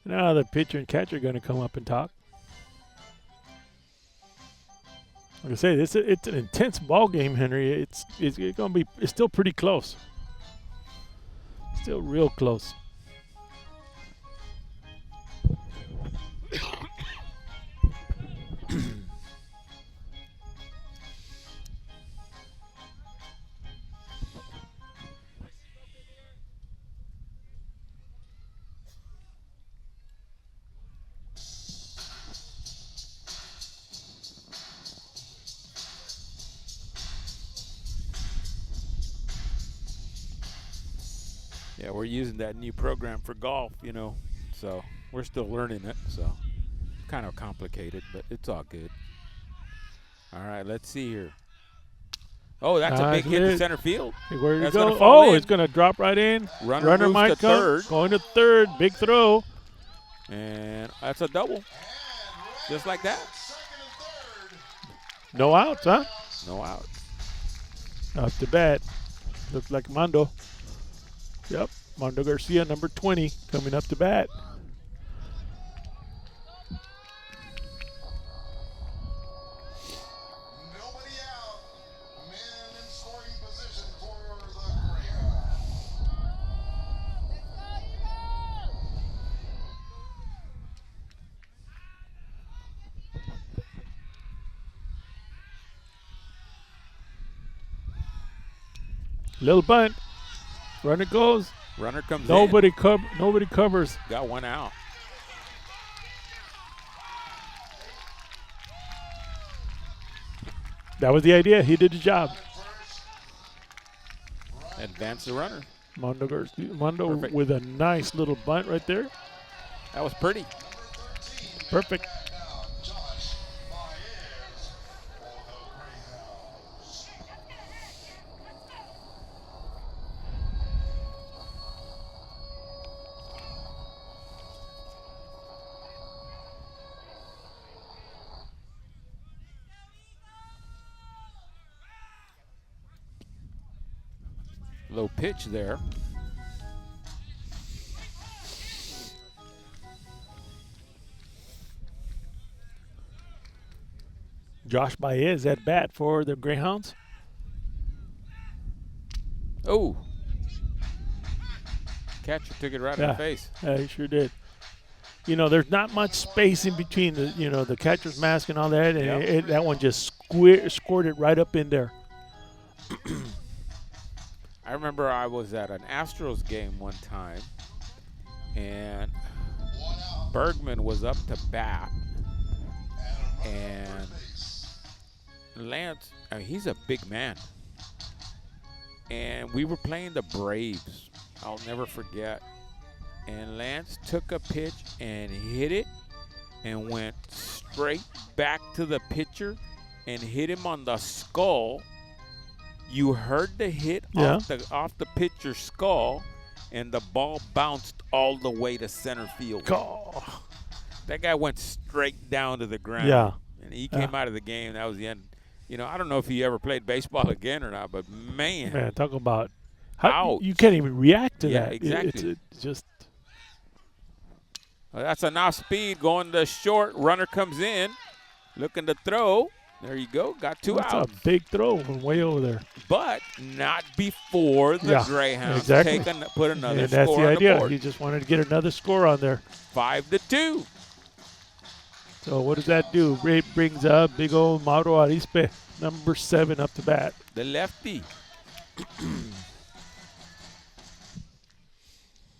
Now the pitcher and catcher are going to come up and talk. Like I say, it's an intense ball game, Henry. It's going to be still pretty close. Still real close. Yeah, we're using that new program for golf, so we're still learning it. So kind of complicated, but it's all good. All right, let's see here. Oh, that's a big hit to center field. Hey, where did it That's go? gonna fall Oh, in. it's going to drop right in. Runner moves might to come. third. Going to third. Big throw. And that's a double, just like that. Second and third. No outs, huh? No out. Up to bat. Looks like Mondo. Yep. Mondo Garcia, number 20, coming up to bat. Nobody out. Men in scoring position for the Greyhounds. Let's go, Eagles! Little bunt. Runner goes. Runner comes Nobody covers. in. Got one out. That was the idea. He did the job. Advance the runner. Mondo Perfect. with a nice little bunt right there. That was pretty. Perfect. Now, Josh Baez for the Greyhounds. Low pitch there. Josh Baez at bat for the Greyhounds. Oh. Catcher took it right in the face. Yeah, he sure did. You know, there's not much space in between the, you know, the catcher's mask and all that, and that one just scored it right up in there. I remember I was at an Astros game one time, and Bergman was up to bat, and Lance, I mean, he's a big man, and we were playing the Braves. I'll never forget. And Lance took a pitch and hit it and went straight back to the pitcher and hit him on the skull. You heard the hit off the pitcher's skull, and the ball bounced all the way to center field. Oh. That guy went straight down to the ground. Yeah. And he came out of the game. That was the end. You know, I don't know if he ever played baseball again or not, but man, talk about how ouch. You can't even react to that. Exactly. It's just. Well, that's enough speed going to short. Runner comes in, looking to throw. There you go. Got two out. That's a big throw from way over there. But not before the Greyhounds put another that's score the on idea. the board. He just wanted to get another score on there. 5-2. So what does that do? It brings up big old Mauro Arispe, number 7, up to bat. The lefty.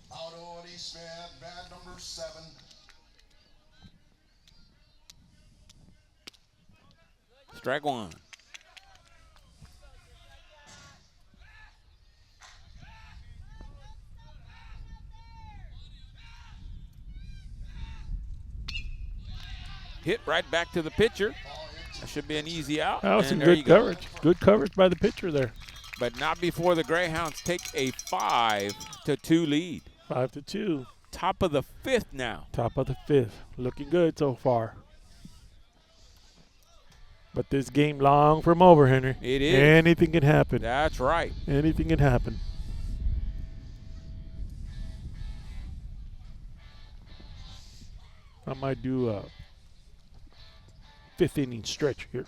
Mauro Arispe at bat, number 7. Strike one. Hit right back to the pitcher. That should be an easy out. That was some there good coverage. Good coverage by the pitcher there. But not before the Greyhounds take a 5-2 lead. 5-2. Top of the 5th now. Top of the 5th. Looking good so far. But this game long from over, Henry. It is. Anything can happen. That's right. Anything can happen. I might do a 5th inning stretch here.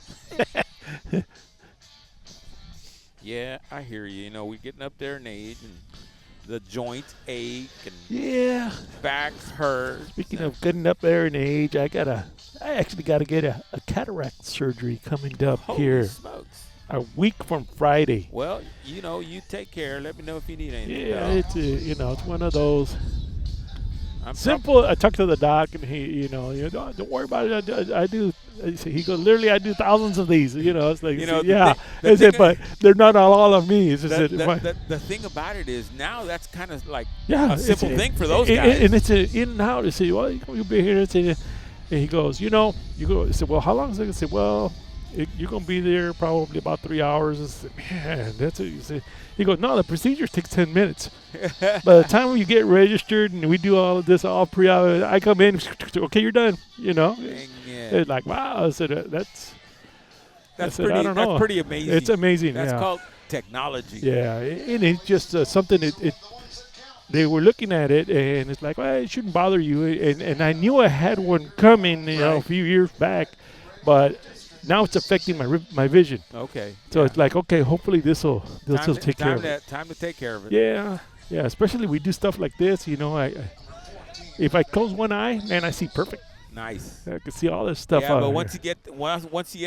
Yeah, I hear you. You know, we're getting up there in age, and the joints ache, and backs hurt. Speaking of getting up there in age, I actually got to get a cataract surgery coming up here. Holy smokes. A week from Friday. Well, you know, you take care. Let me know if you need anything. Yeah, it's one of those. Simple. I talked to the doc, and he, don't worry about it. I do. He goes, literally, I do thousands of these. It's like, but they're not all of me. It's just the thing about it is now that's kind of like a simple thing for those guys. And it's an in and out. They say, well, you'll be here. And he goes, you go. I said, well, how long is it? I said, well, you're gonna be there probably about 3 hours. I said, man, that's what you say. He goes, no, the procedure takes 10 minutes. By the time you get registered and we do all of this, all pre-op, I come in, okay, you're done. It's like, wow. I said, that's pretty amazing. It's amazing. That's called technology. Yeah, and it's just something they were looking at it, and it's like, well, it shouldn't bother you. And I knew I had one coming, a few years back, but now it's affecting my vision. Okay. So it's like, okay, hopefully this will take care of it. Time to take care of it. Yeah. Especially we do stuff like this. If I close one eye, man, I see perfect. Nice. I can see all this stuff. Yeah, but once you get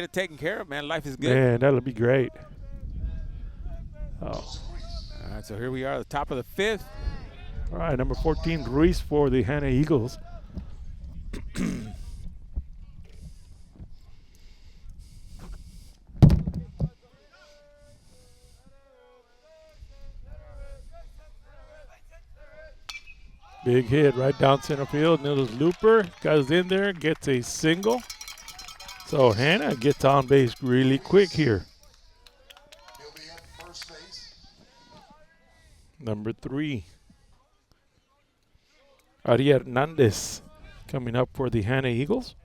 it taken care of, man, life is good. Man, that'll be great. Oh. All right, so here we are, at the top of the 5th. All right, number 14, Ruiz for the Hanna Eagles. Big hit right down center field. Nils Looper goes in there, gets a single. So Hanna gets on base really quick here. He'll be at first base. Number 3. Ari Hernandez coming up for the Hanna Eagles.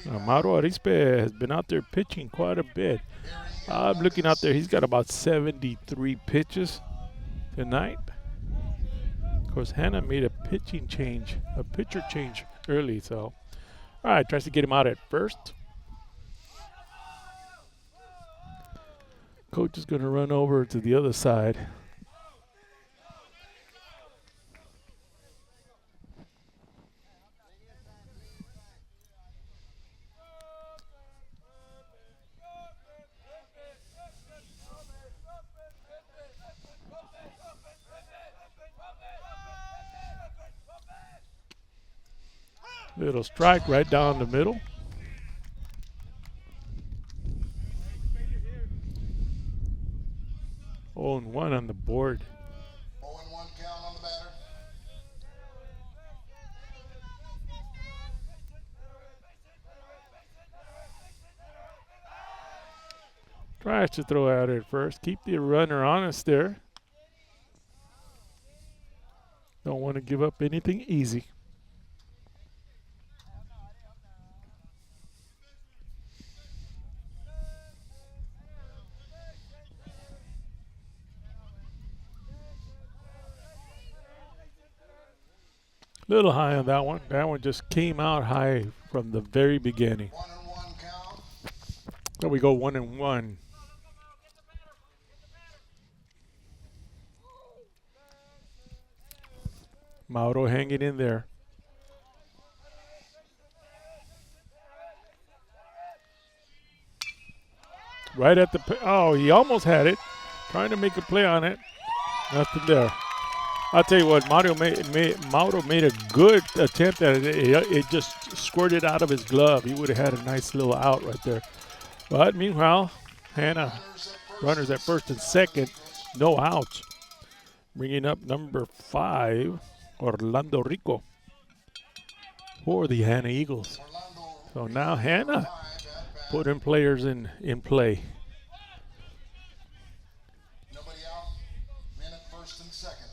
Mauro Arispe has been out there pitching quite a bit. I'm looking out there. He's got about 73 pitches tonight. Of course, Hanna made a pitcher change early. So, all right, tries to get him out at first. Coach is going to run over to the other side. Little strike right down the middle. Oh, and 1 on the board. 0-1 count on the batter. Tries to throw out at first. Keep the runner honest there. Don't want to give up anything easy. Little high on that one. That one just came out high from the very beginning. 1-1 count. So we go 1-1. Mauro hanging in there. Right at the, oh, he almost had it. Trying to make a play on it. Nothing there. I'll tell you what, Mauro made a good attempt at it. It just squirted out of his glove. He would have had a nice little out right there. But meanwhile, Hanna, runners at first and second, no outs. Bringing up number 5, Orlando Rico, for the Hanna Eagles. So now Hanna putting players in play. Nobody out. Men at first and second.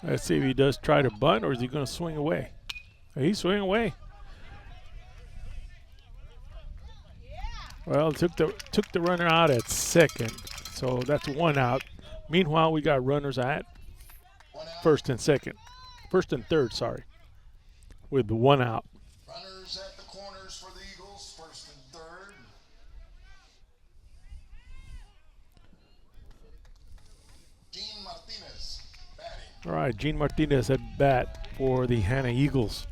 Let's see if he does try to bunt, or is he going to swing away? He's swinging away. Well, took the runner out at second, so that's 1 out. Meanwhile, we got runners at first and third, sorry, with 1 out. Runners at the corners for the Eagles, first and third. Gene Martinez batting. All right, Gene Martinez at bat for the Hanna Eagles.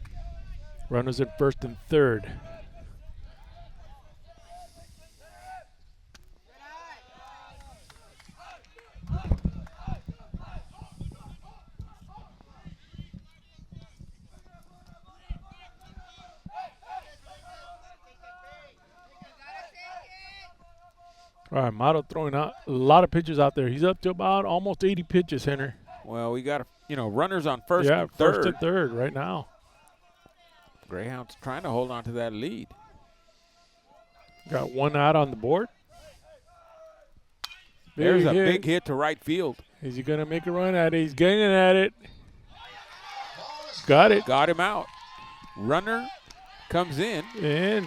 Runners at first and third. All right, Mauro throwing out a lot of pitches out there. He's up to about almost 80 pitches, Henry. Well, we got, runners on first Yeah, and third. first and third right now. Greyhounds trying to hold on to that lead. Got 1 out on the board. There's a big hit to right field. Is he going to make a run at it? He's getting at it. Got it. Got him out. Runner comes in. And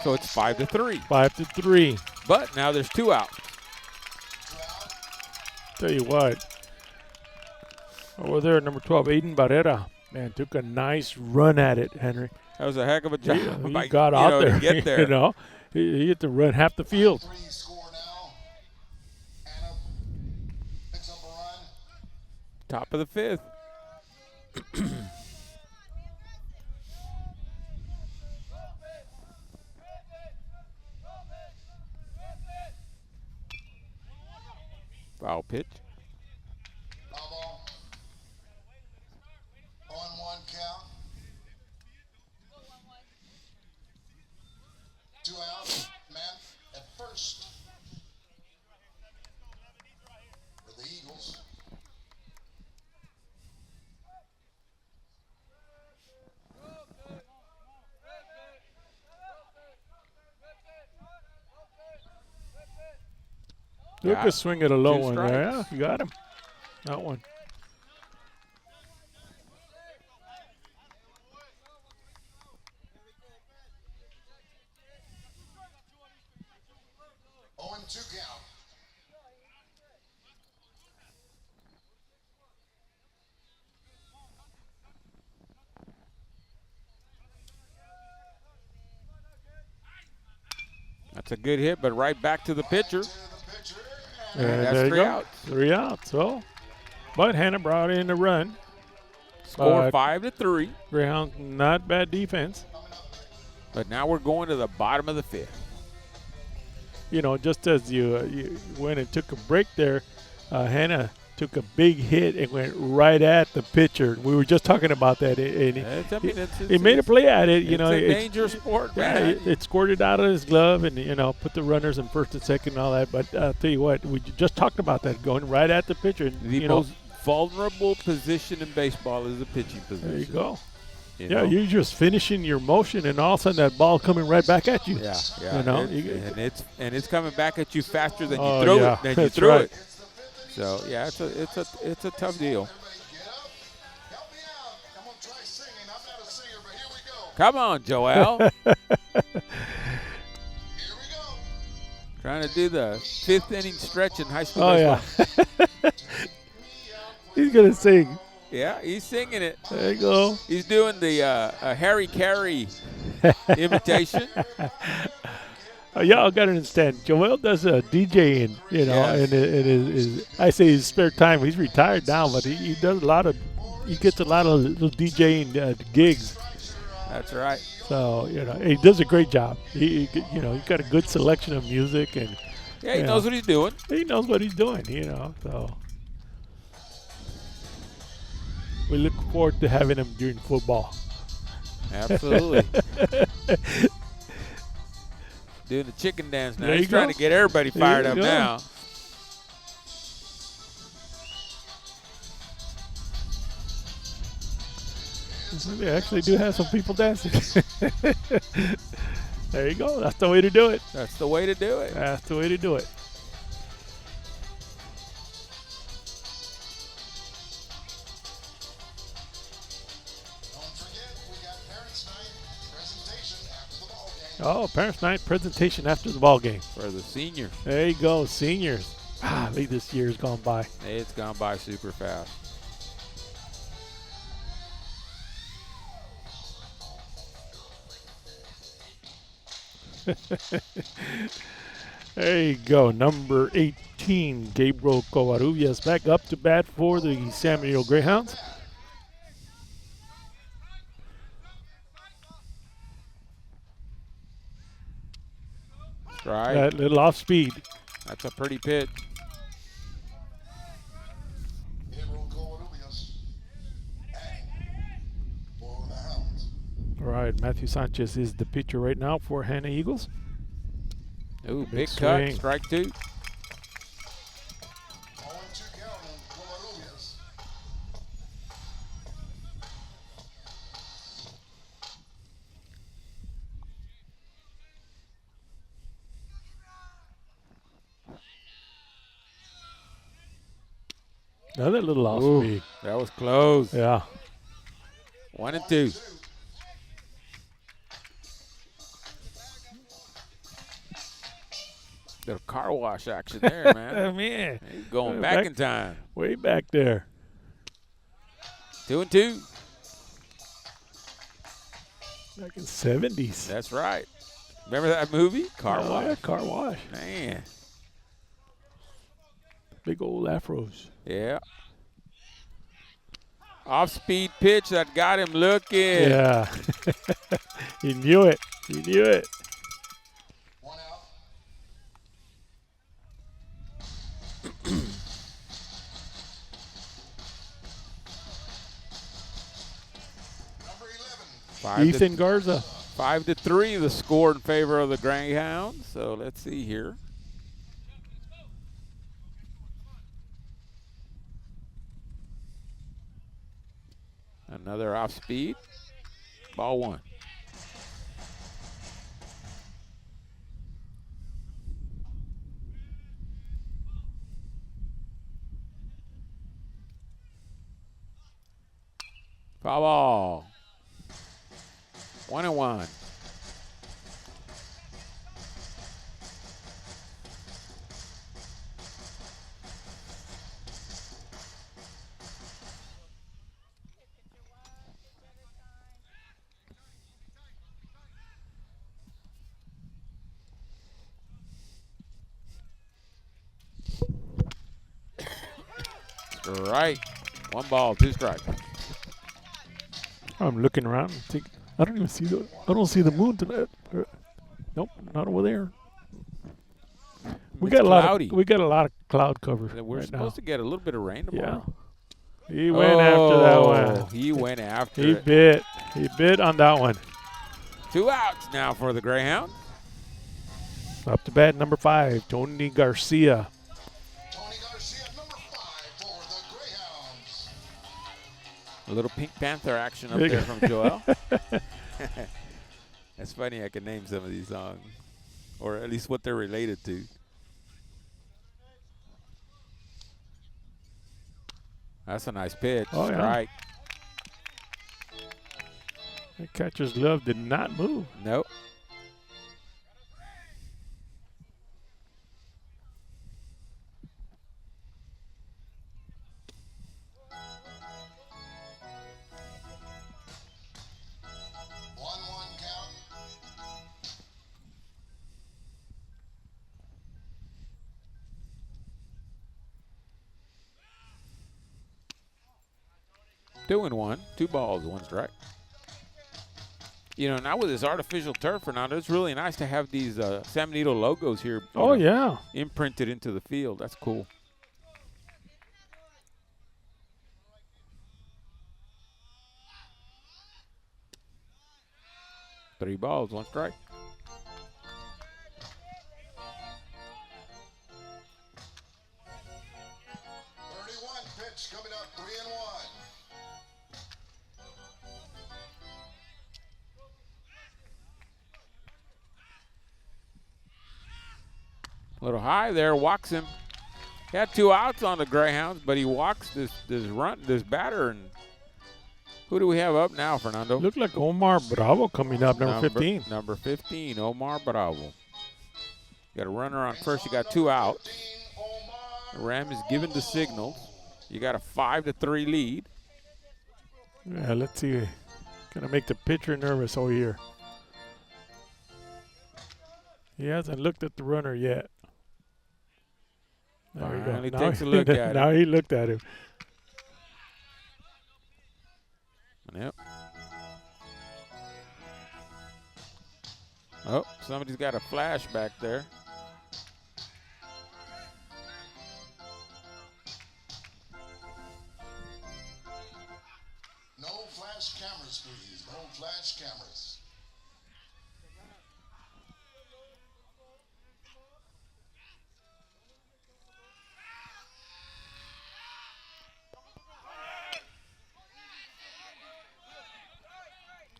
so it's 5-3. 5-3. But now there's 2 out. Tell you what. Over there at number 12, Aiden Barrera. Man, took a nice run at it, Henry. That was a heck of a job. He got out there. To get there. He had to run half the field. 3 score now. Hanna picks up a run. Top of the 5th. Foul pitch. Foul ball. 0-1 count. 2 out. Man at first for the Eagles. Took a swing at a low 2 one strikes. there. Yeah, you got him. That one. 0-2 count. That's a good hit, but right back to the pitcher. To the pitcher. And that's there you 3 go. outs. 3 outs. Well, but Hanna brought in a run. Score 5-3. Greyhound, not bad defense. But now we're going to the bottom of the 5th. You know, just as you went and took a break there, Hanna took a big hit and went right at the pitcher. We were just talking about that. He made a play at it. You know, it's a dangerous sport, man. It squirted out of his glove and, you know, put the runners in first and second and all that. But I'll tell you what, we just talked about that, going right at the pitcher. And, The most vulnerable position in baseball is the pitching position. There you go. You know? You're just finishing your motion, and all of a sudden that ball coming right back at you. Yeah. You know, and it's coming back at you faster than Oh, you throw yeah, it. Than you that's threw right. it. So yeah, it's a tough deal. Get up. Help me out. I'm going to try singing. I'm not a singer, but here we go. Come on, Joel. Here we go. Trying to do the 5th inning stretch in high school Oh, baseball. yeah. He's going to sing. Yeah, he's singing it. There you go. He's doing the Harry Carey imitation. Y'all got to understand, Joel does DJing, you know, Yes. and I say his spare time. He's retired now, but he does he gets a lot of little DJing gigs. That's right. So, you know, he does a great job. He got a good selection of music, and Yeah, he knows what he's doing. he knows what he's doing, you know. So we look forward to having him during football. Absolutely. Doing the chicken dance now. There He's you trying go. to get everybody There fired you up go. now. They actually do have some people dancing. There you go. That's the way to do it. That's the way to do it. That's the way to do it. Don't forget, we got Parents' Night presentation after the ball game. Oh, Parents' Night presentation after the ball game. For the senior. There you go, seniors. Look, this year's gone by. It's gone by super fast. There you go, number 18, Gabriel Covarrubias back up to bat for the San Benito Greyhounds. Right. That little off speed. That's a pretty pitch. Gabriel Covarrubias. For the Hounds. All right, Matthew Sanchez is the pitcher right now for Hanna Eagles. Ooh, Big big cut. swing. Strike 2. 0-2 count on Covarrubias. Another little off Ooh, speed. that was close. Yeah. 1-2. Little car wash action there, man. Man, He's going back in time. way back there. 2-2. Back in 70s. That's right. Remember that movie? Car Oh, wash. yeah, car wash. Man. Big old afros. Yeah. Off-speed pitch that got him looking. Yeah. He knew it. He knew it. 1 out. Number 11. Ethan Garza. 5-3, the score in favor of the Greyhounds. So let's see here. Another off speed. Ball 1. Foul ball. 1-1. right. 1 ball, 2 strikes. I'm looking around and think, I don't see the moon tonight. Nope, not over there. We It's got cloudy. we got a lot of cloud cover. We're right supposed to get a little bit of rain tomorrow. Yeah. He went after that one. He went after He it. bit. He bit on that one. 2 outs now for the Greyhound. Up to bat number 5, Tony Garcia. Tony Garcia, number 5 for the Greyhounds. A little Pink Panther action up Big- there from Joel. That's funny. I can name some of these songs, or at least what they're related to. That's a nice pitch. Oh, yeah. Strike. The catcher's glove did not move. Nope. One count. Two and 1. 2 balls, 1 strike. You know, now with this artificial turf, Fernando, it's really nice to have these San Benito logos here. Oh, yeah. Imprinted into the field. That's cool. Three balls, 1 strike. Pitch coming up, 3-1. A little high there, walks him. He had 2 outs on the Greyhounds, but he walks this batter. And who do we have up now, Fernando? Look like Omar Bravo coming up, number 15. Number 15, Omar Bravo. Got a runner on first. You got 2 outs. Ram is given the signals. You got a 5-3 lead. Yeah, let's see. Gonna make the pitcher nervous over here. He hasn't looked at the runner yet. There we go. Finally Now takes a look at now him. he looked at him. Yep. Oh, somebody's got a flash back there. No flash cameras, please. No flash cameras.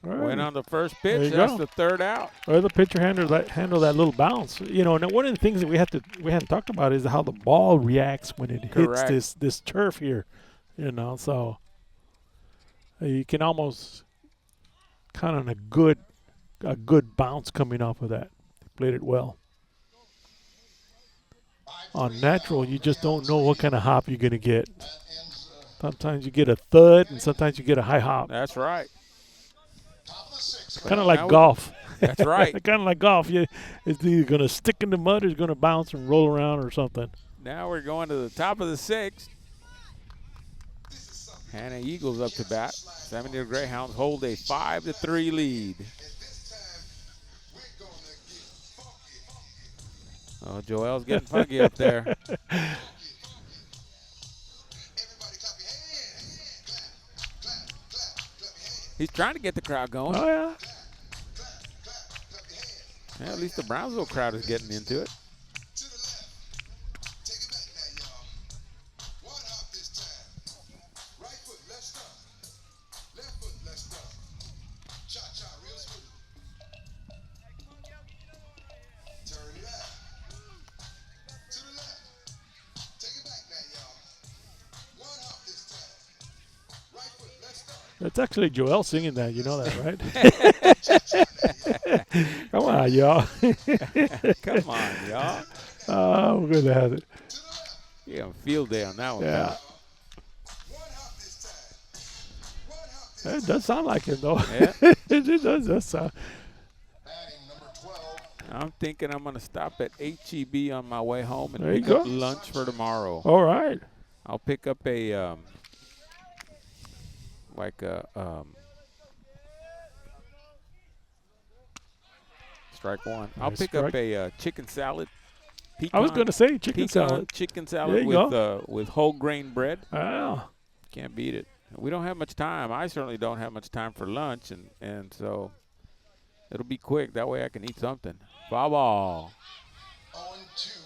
All right. Went on the first There pitch. you That's go. the 3rd out. Or the pitcher handled that little bounce. You know, and one of the things that we hadn't talked about is how the ball reacts when it Correct. hits this turf here. You know, so you can almost count on a good bounce coming off of that. They played it well. On natural, you just don't know what kind of hop you're gonna get. Sometimes you get a thud, and sometimes you get a high hop. That's right. Top of the 6th. Kind of Now like we- golf. That's right. Kind of like golf. It's either going to stick in the mud or it's going to bounce and roll around or something. Now we're going to the top of the 6th. Hanna Eagles up to bat. San Benito Greyhounds hold a 5-3 lead. Oh, Joel's getting funky up there. Everybody clap your hands. Clap, clap, clap, clap your hands. He's trying to get the crowd going. Oh, yeah. Clap, clap, clap your hands. Yeah, at least the Brownsville crowd is getting into it. To the left. Take it back now, y'all. One hop this time. Right foot, left stump. Left foot, left stump. Cha-cha, real smooth. Turn left. To the left. Take it back now, y'all. One hop this time. Right foot, left stump. That's actually Joel singing that. You know that, right? Come on, y'all. Come on, y'all. Oh, we're going to have it. You got a field day on that one. Yeah. pal. One hop this time. One hop this It does sound like it, though. Yeah. It does sound. Batting number 12. I'm thinking I'm going to stop at HEB on my way home and There you pick up go. lunch for tomorrow. All right. I'll pick up a like a strike one. I'll Nice pick up strike. a chicken salad. I was going to say chicken pecan salad. chicken There salad you with whole grain bread. Ah, Can't beat it. We don't have much time. I certainly don't have much time for lunch, and so it'll be quick. That way I can eat something. Foul ball. 0-2.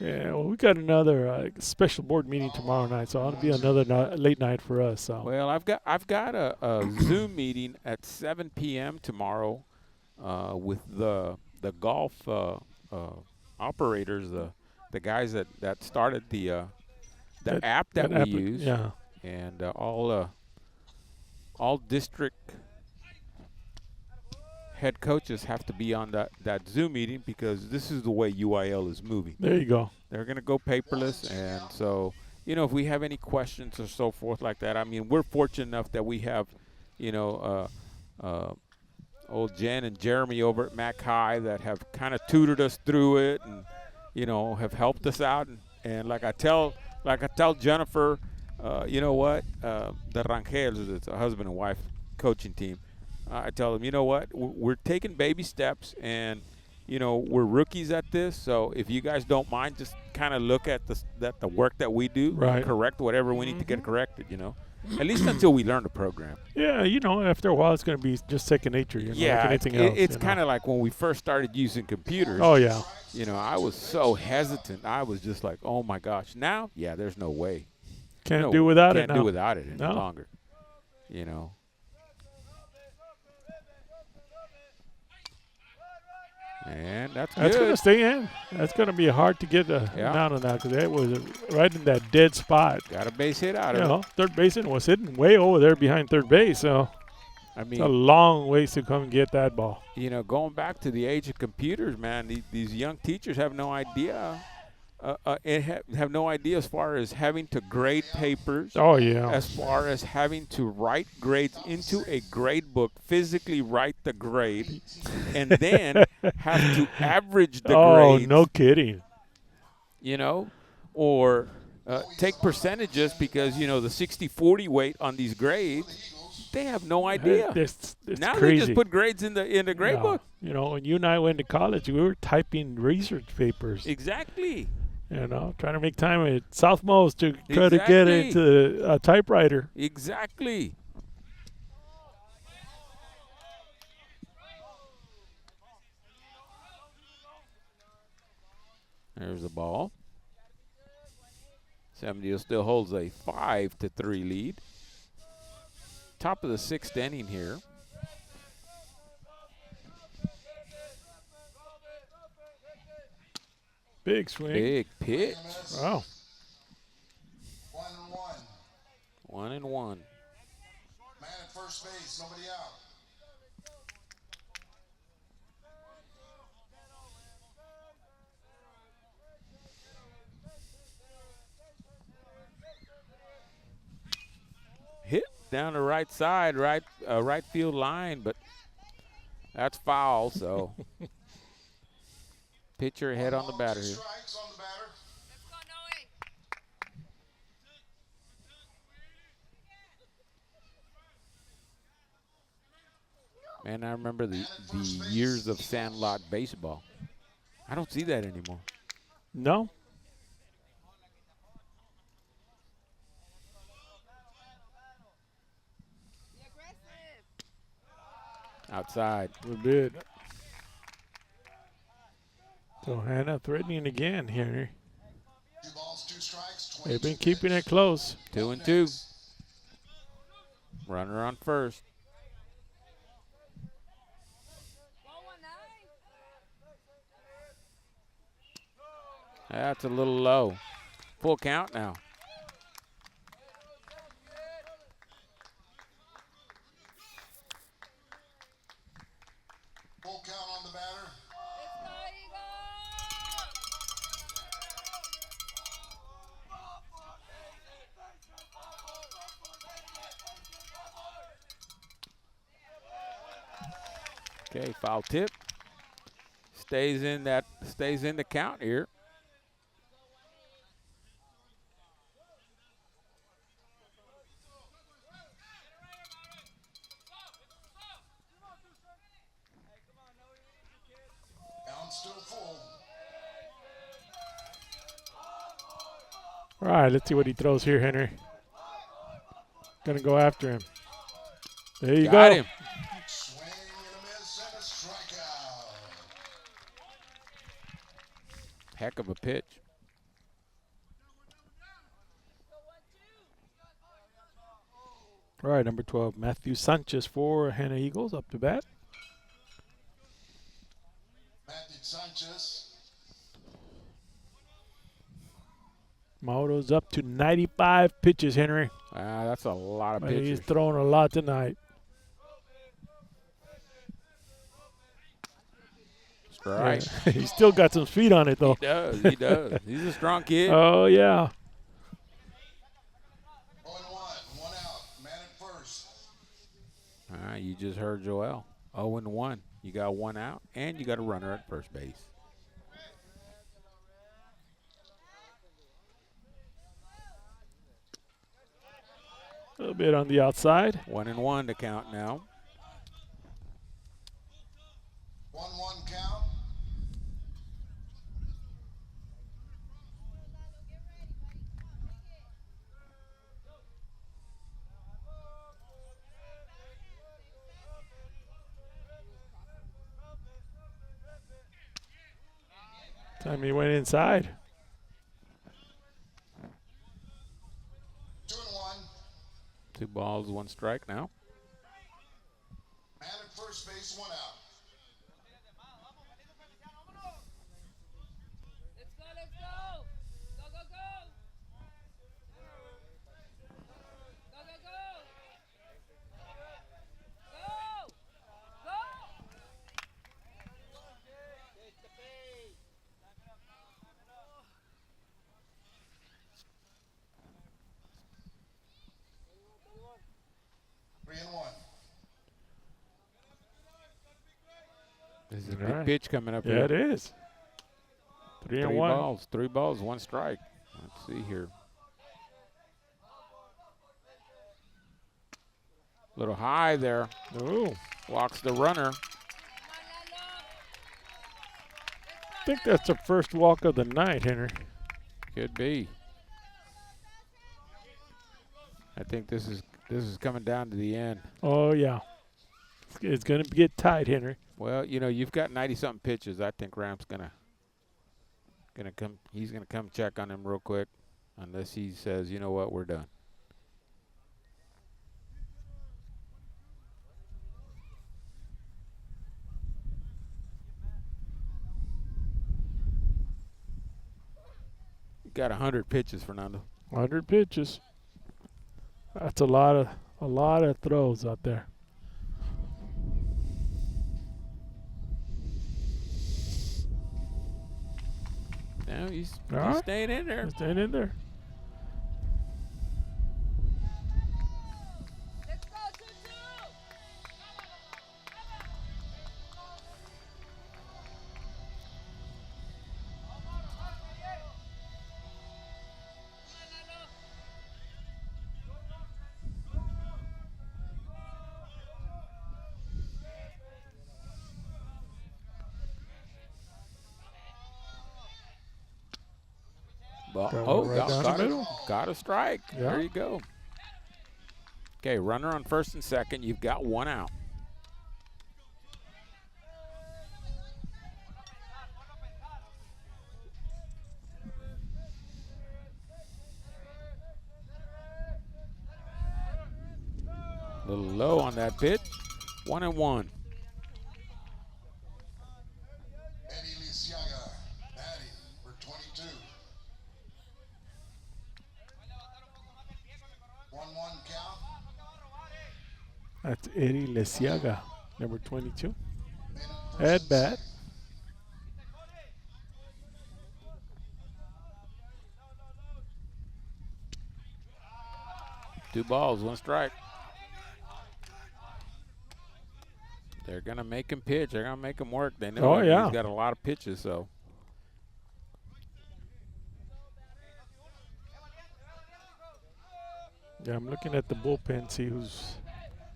yeah. Well, we got another special board meeting tomorrow night, so it'll be another late night for us. So. Well, I've got a Zoom meeting at 7 p.m. tomorrow with the golf operators, the guys that started the app that we use, Yeah. and all district head coaches have to be on that Zoom meeting because this is the way UIL is moving. There you go. They're going to go paperless, and so, if we have any questions or so forth like that, I mean, we're fortunate enough that we have, old Jen and Jeremy over at Mac High that have kind of tutored us through it and, have helped us out. And like I tell Jennifer, you know what, the Rangels, it's a husband and wife coaching team. I tell them, you know what, we're taking baby steps, and we're rookies at this. So if you guys don't mind, just kind of look at the work that we do, Right. correct whatever we need to get corrected. At least until we learn the program. Yeah, after a while, it's going to be just second nature. Like anything else. It's kind of like when we first started using computers. Oh yeah. I was so hesitant. I was just like, oh my gosh. Now, yeah, there's no way. Can't do without it. Can't now. do without it any No. longer. And that's That's going to good. stay in. That's going to be hard to get down on that because that was right in that dead spot. Got a base hit out of it. Third baseman was hitting way over there behind third base, so I it's a mean, long ways to come and get that ball. going back to the age of computers, man, these young teachers have no idea. Have no idea as far as having to grade papers. Oh yeah. As far as having to write grades into a grade book, physically write the grade, and then have to average the Oh, grades. no kidding. Or take percentages because, the 60-40 weight on these grades, they have no idea. It's Now crazy. they just put grades in the grade book. When you and I went to college, we were typing research papers. Exactly. Trying to make time at Southmost to try to get Exactly. into a typewriter. Exactly. There's the ball. San Diego still holds a 5-3 lead. Top of the sixth inning here. Big swing. Big pitch. Wow. 1-1. 1-1. Man at first base, nobody out. Hit down the right side, right field line, but that's foul. So pitcher ahead on the batter here. Strikes on the batter. Let's go, Noe. Man, I remember the years of sandlot baseball. I don't see that anymore. No. Be aggressive. Outside. A bit. So Hanna threatening again here. 2 balls, 2 strikes. They've been 22 keeping pitch. it close. 2-2. Runner on first. 4-1-9. That's a little low. Full count now. Full count on the batter. Let's go, Eagles. Okay, foul tip. Stays in the count here. still full. All right, let's see what he throws here, Henry. Gonna go after him. There you Got go. him. Swing and a miss and a strikeout. Heck of a pitch. All right, number 12, Matthew Sanchez for Hanna Eagles up to bat. Matthew Sanchez. Mauro's up to 95 pitches, Henry. That's a lot of But pitches. he's throwing a lot tonight. Strike. He's still got some speed on it, though. He does. He does. He's a strong kid. Oh, yeah. 0-1, 1 out. Man at first. You just heard Joel. 0-1. You got 1 out, and you got a runner at first base. A little bit on the outside. 1-1 to count now. 1-1 count. Time he went inside. 2-1. 2 balls, 1 strike now. Man at first base, 1 out. Let's go, let's go. Go, go, go. Go, go, go. Go. Go. 3-1. This is a big Right. pitch coming up Yeah, here. it is. 3 and 1. Balls. 3 balls, 1 strike. Let's see here. Little high there. Ooh. Walks the runner. I think that's the first walk of the night, Henry. Could be. I think this is coming down to the end. Oh, yeah. It's going to get tight, Henry. Well, you know, you've got 90-something pitches. I think Ramp's gonna come. He's gonna come check on him real quick, unless he says, you know what, we're done. You got 100 pitches, Fernando. 100 pitches. That's a lot of throws out there. No, he's All right. staying in there. Staying in there. Let's go, 2-2. Go right down the middle. Got a strike. Yeah. There you go. Okay, runner on first and second. You've got 1 out. A little low on that pitch. 1-1. Eddie Lisiaga, batting for 22. 1-1 count. That's Eddie Lisiaga, number 22. Man At bat. Two balls, 1 strike. They're going to make him pitch. They're going to make him work. They know Oh, yeah. he's got a lot of pitches, so. Yeah, I'm looking at the bullpen, see who's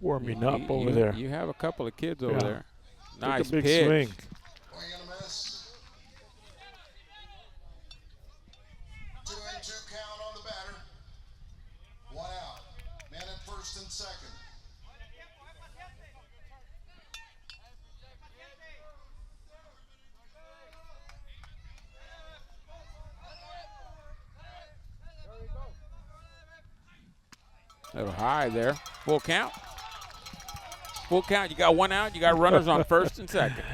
warming You- up over you- there. You have a couple of kids over Yeah. there. Take Nice a big pitch. swing. Swing and a miss. A little high there. Full count. Full count. You got one out. You got runners on first and second.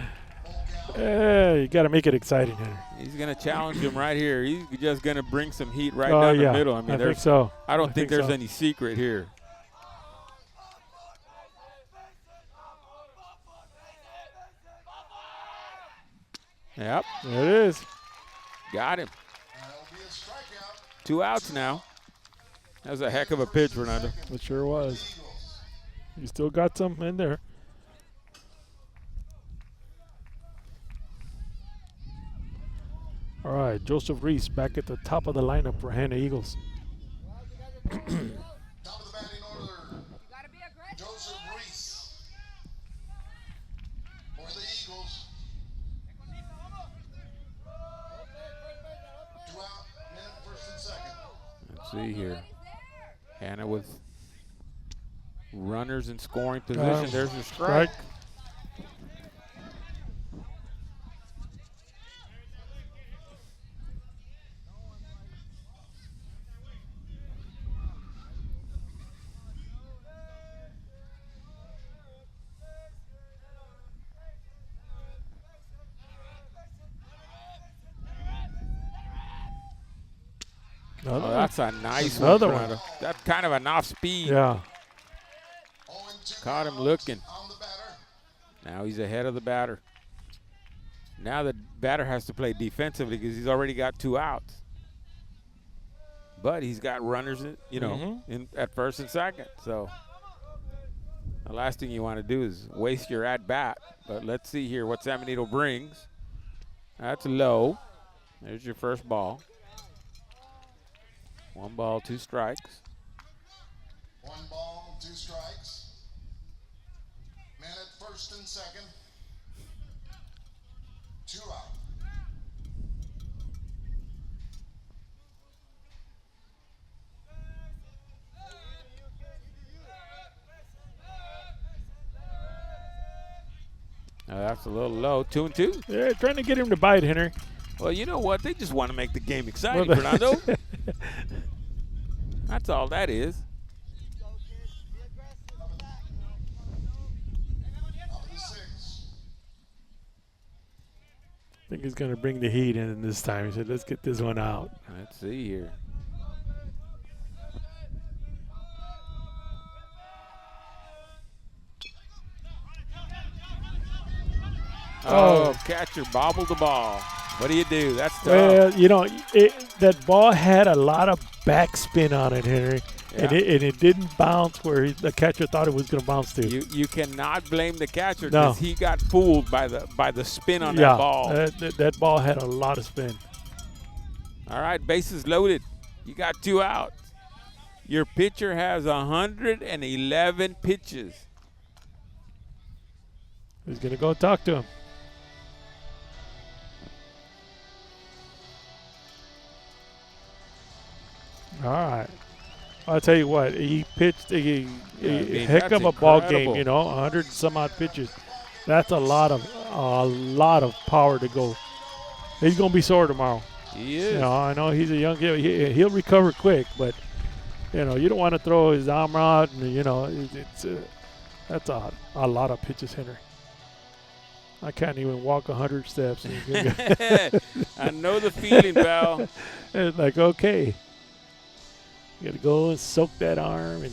You got to make it exciting here. He's going to challenge him right here. He's just going to bring some heat right Oh, down yeah. the middle. I mean, I think so. I don't think there's so. any secret here. Yep. There it is. Got him. That'll be a strikeout. 2 outs now. That was a heck of a pitch, Fernando. It sure was. Eagles. You still got some in there. All right, Joseph Reese back at the top of the lineup for Hanna Eagles. Top of the batting order, You gotta be aggressive. Joseph Reese. For the Eagles. 2 out, men at first and second. Let's see here. He's there. Hanna with runners in scoring position. There's a Strike. strike. Oh, that's a nice Another one. one. Fernando. That's kind of an off speed. Yeah. 0-2 Caught him looking. on the batter. Now he's ahead of the batter. Now the batter has to play defensively because he's already got 2 outs. But he's got runners, in at first and second. So the last thing you want to do is waste your at bat. But let's see here what San Benito brings. That's low. There's your first ball. 1 ball, 2 strikes. 1 ball, 2 strikes. Man at first and second. 2 out. Now that's a little low. 2 and 2. They're trying to get him to bite, Henry. Well, you know what? They just want to make the game exciting, Well, Fernando. That's all that is. Top of the 6. I think he's going to bring the heat in this time. He said, let's get this one out. Let's see here. Oh, catcher bobbled the ball. What do? That's tough. Well, that ball had a lot of backspin on it, Henry. Yeah. And it didn't bounce where the catcher thought it was going to bounce to. You cannot blame the catcher No. because he got fooled by the spin on yeah, that ball. that ball had a lot of spin. All right, bases loaded. You got 2 outs. Your pitcher has 111 pitches. He's going to go talk to him. All right. I'll tell you what, he pitched a heck that's of a ball game, incredible. 100 and some odd pitches. That's a lot of power to go. He's going to be sore tomorrow. He is. I know he's a young kid. He'll recover quick, but you don't want to throw his arm out, and that's a lot of pitches, Henry. I can't even walk 100 steps. I know the feeling, pal. It's like, okay, you got to go and soak that arm and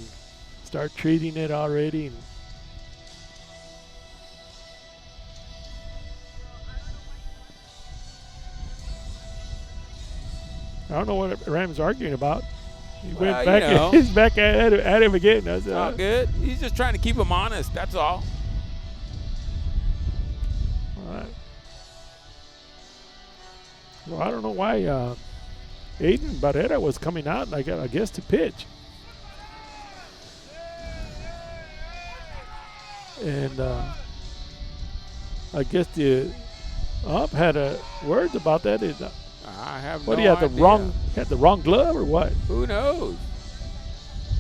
start treating it already. And I don't know what Ram's arguing about. He Well, went back. He's back at him again. That's All good. He's just trying to keep him honest. That's all. All right. Well, I don't know why Aiden Barrera was coming out, I guess, to pitch. And I guess the ump had words about that. I have What no do you have idea. had the wrong glove or what? Who knows?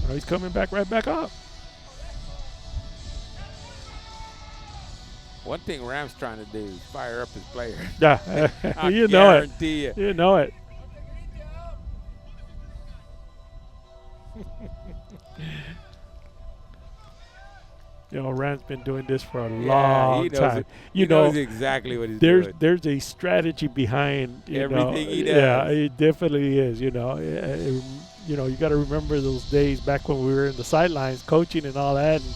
Oh, he's coming right back up. One thing Ram's trying to do is fire up his player. Yeah, I you know it. guarantee you. You know it. Rand's been doing this for a Yeah, long he knows time. it. You He know, knows exactly what he's there's doing. there's a strategy behind Everything he Yeah, does. it definitely is. You got to remember those days back when we were in the sidelines coaching and all that, and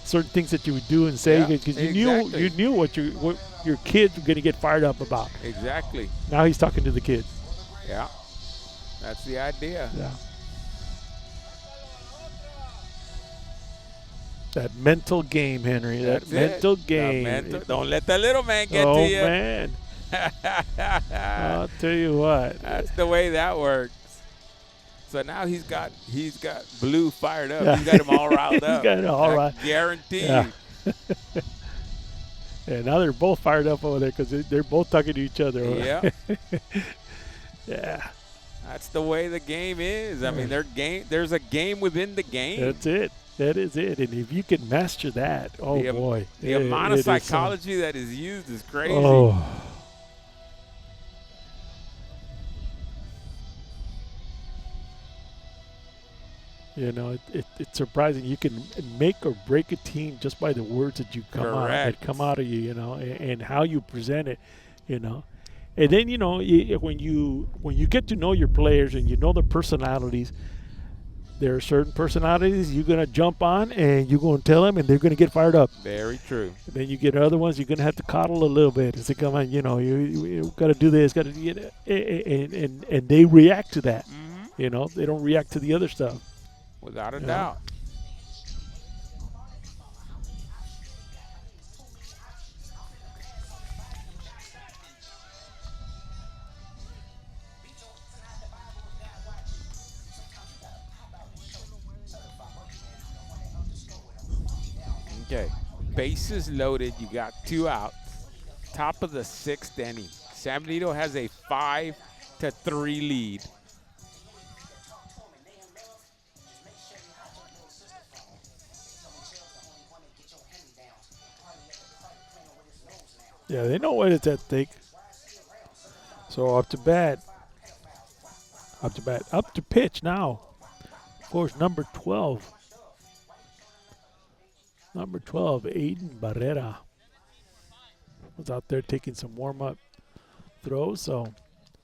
certain things that you would do and say Yeah, because exactly. you knew what your kids were going to get fired up about. Exactly. Now he's talking to the kids. Yeah. That's the idea. Yeah. That mental game, Henry. That's that mental it. game. Don't let the little man get oh to you. man! I'll tell you what. That's the way that works. So now he's got Blue fired up. Yeah. He's got him all riled He's up. got it all I right. guarantee Yeah. you. Yeah, now they're both fired up over there because they're both talking to each other. Yeah. Yeah. That's the way the game is. I mean, there's a game within the game. That's it. That is it. And if you can master that, oh boy. The amount it of is psychology that is used is crazy. Oh. It's surprising. You can make or break a team just by the words that you come out of you, and how you present it, And then when you get to know your players and you know their personalities, there are certain personalities you're gonna jump on and you're gonna tell them, and they're gonna get fired up. Very true. And then you get other ones you're gonna have to coddle a little bit and say, "Come on, you got to do this, got to do it," and they react to that. Mm-hmm. They don't react to the other stuff. Without a doubt. Okay. Bases loaded. You got 2 outs. Top of the 6th inning. San Benito has a 5-3 lead. Yeah, they know what it's at stake. So up to bat. Up to pitch now. Of course, number 12. Number 12, Aiden Barrera was out there taking some warm-up throws. So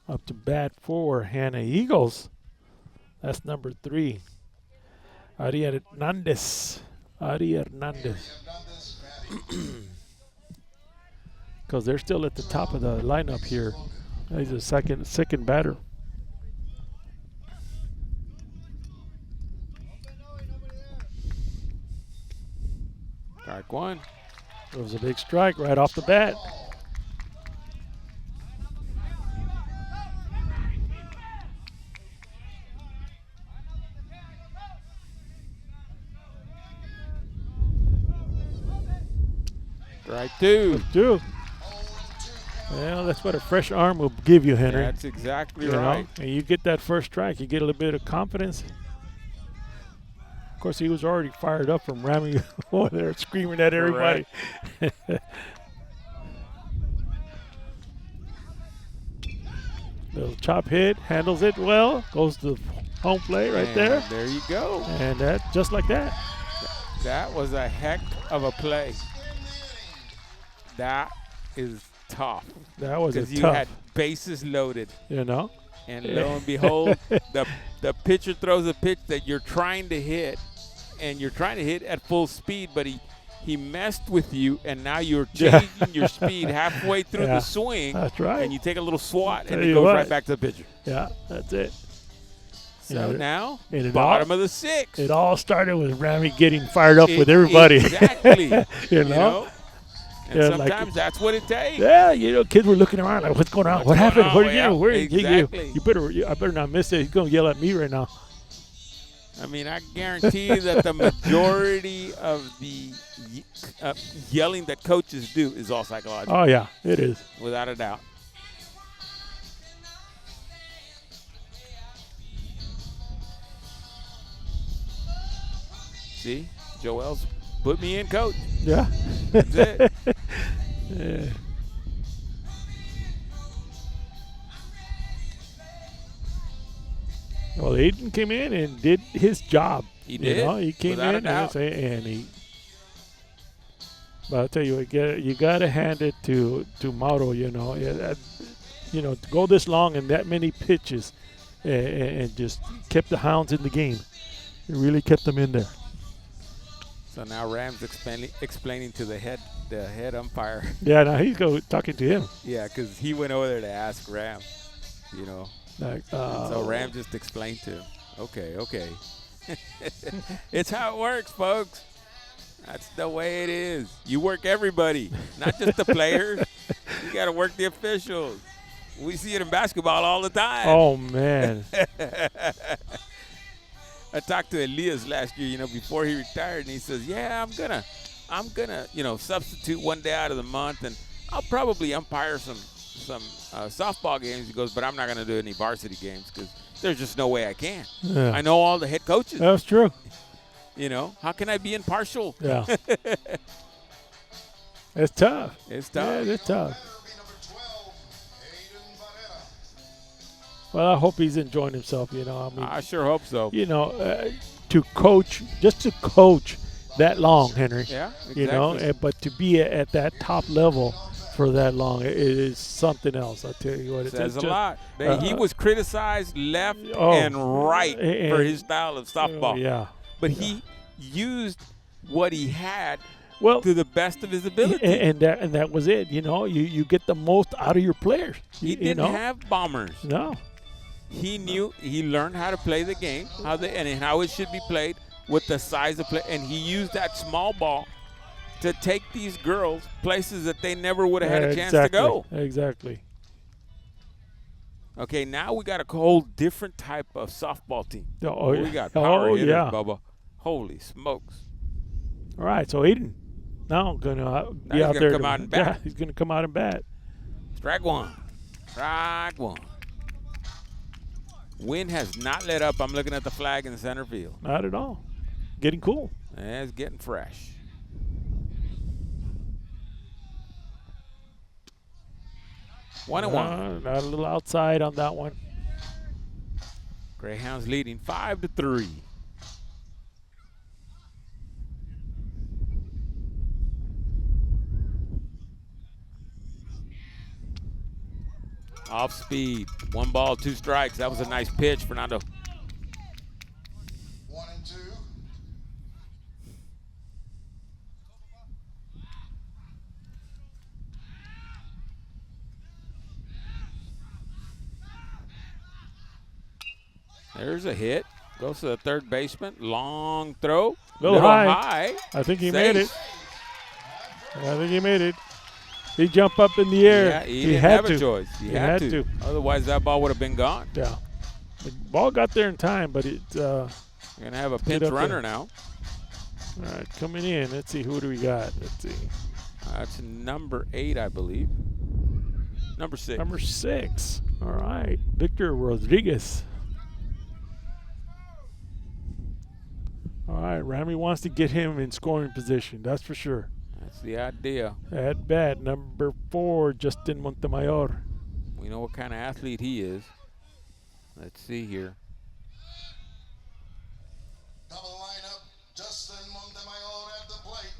up to bat for Hanna Eagles. That's number 3. Ari Hernandez. Because they're still at the top of the lineup here. He's a second batter. Strike 1. It was a big strike right off the bat. Strike 2. Well, that's what a fresh arm will give you, Henry. That's exactly right. And you get that first strike, you get a little bit of confidence. Of course, he was already fired up from ramming over there, screaming at everybody. Little chop hit, handles it well, goes to home plate right there. There you go. And that, just like that. That was a heck of a play. That is tough. That was because you tough. had bases loaded. You know? And lo and behold, the pitcher throws a pitch that you're trying to hit, and you're trying to hit at full speed, but he messed with you, and now you're changing your speed halfway through the swing. That's right. And you take a little swat, and it goes right back to the pitcher. Yeah, that's it. So now, and bottom of the 6th. It all started with Rami getting fired up with everybody. Exactly. you know? And sometimes that's what it takes. Yeah, kids were looking around like, what's going on? What happened? Exactly. I better not miss it. He's going to yell at me right now. I mean, I guarantee you that the majority of the yelling that coaches do is all psychological. Oh, yeah, it is. Without a doubt. See, Joel's put me in, coach. Yeah. That's it. Yeah. Well, Aiden came in and did his job. He did. He came Without in and he But I'll tell you, you gotta hand it to Mauro. To go this long and that many pitches, and just kept the Hounds in the game. It really kept them in there. So now Ram's explaining to the head umpire. Yeah, now he's talking to him. Yeah, because he went over there to ask Ram. Like, And so Ram just explained to him. Okay. It's how it works, folks. That's the way it is. You work everybody, not just the players. You got to work the officials. We see it in basketball all the time. Oh, man. I talked to Elias last year, before he retired, and he says, "Yeah, I'm gonna, substitute one day out of the month, and I'll probably umpire some softball games." He goes, "But I'm not gonna do any varsity games because there's just no way I can. Yeah. I know all the head coaches. That's true. How can I be impartial?" Yeah. It's tough. It's tough. Yeah, it's tough. That'll be number 12, Aiden Barrera. Well, I hope he's enjoying himself. I sure hope so. To coach that long, Henry. Yeah, exactly. But to be at that top level for that long, it is something else. I tell you what, It says a lot. He was criticized left and right for his style of softball. Yeah. But he used what he had Well, to the best of his ability. and that was it. You get the most out of your players. He didn't have bombers. No. He learned how to play the game, and how it should be played with the size of play. And he used that small ball to take these girls places that they never would have had a chance to go. Exactly. Okay, now we got a whole different type of softball team. Oh, We got power hitters, yeah. Bubba. Holy smokes. All right, so Aiden now going to be out there. Come out and bat. Yeah, he's going to come out and bat. Strike one. Wind has not let up. I'm looking at the flag in the center field. Not at all. Getting cool. Yeah, it's getting fresh. One and one. Not a little outside on that one. Greyhounds leading 5-3. Off speed. 1 ball, 2 strikes. That was a nice pitch, Fernando. 1 and 2. There's a hit. Goes to the third baseman. Long throw. Little high. high. I think he Safe. made it. I think he made it. He jumped up in the air. Yeah, he didn't had have to. a choice. He had to. Otherwise, that ball would have been gone. Yeah. The ball got there in time, but it. You're going to have a pinch up runner there. now. All right, coming in. Let's see. Who do we got? Let's see. That's number 8, I believe. Number 6. Number 6. All right. Victor Rodriguez. All right. Rami wants to get him in scoring position. That's for sure. That's the idea. At bat, number 4, Justin Montemayor. We know what kind of athlete he is. Let's see here. Double lineup. Justin Montemayor at the plate.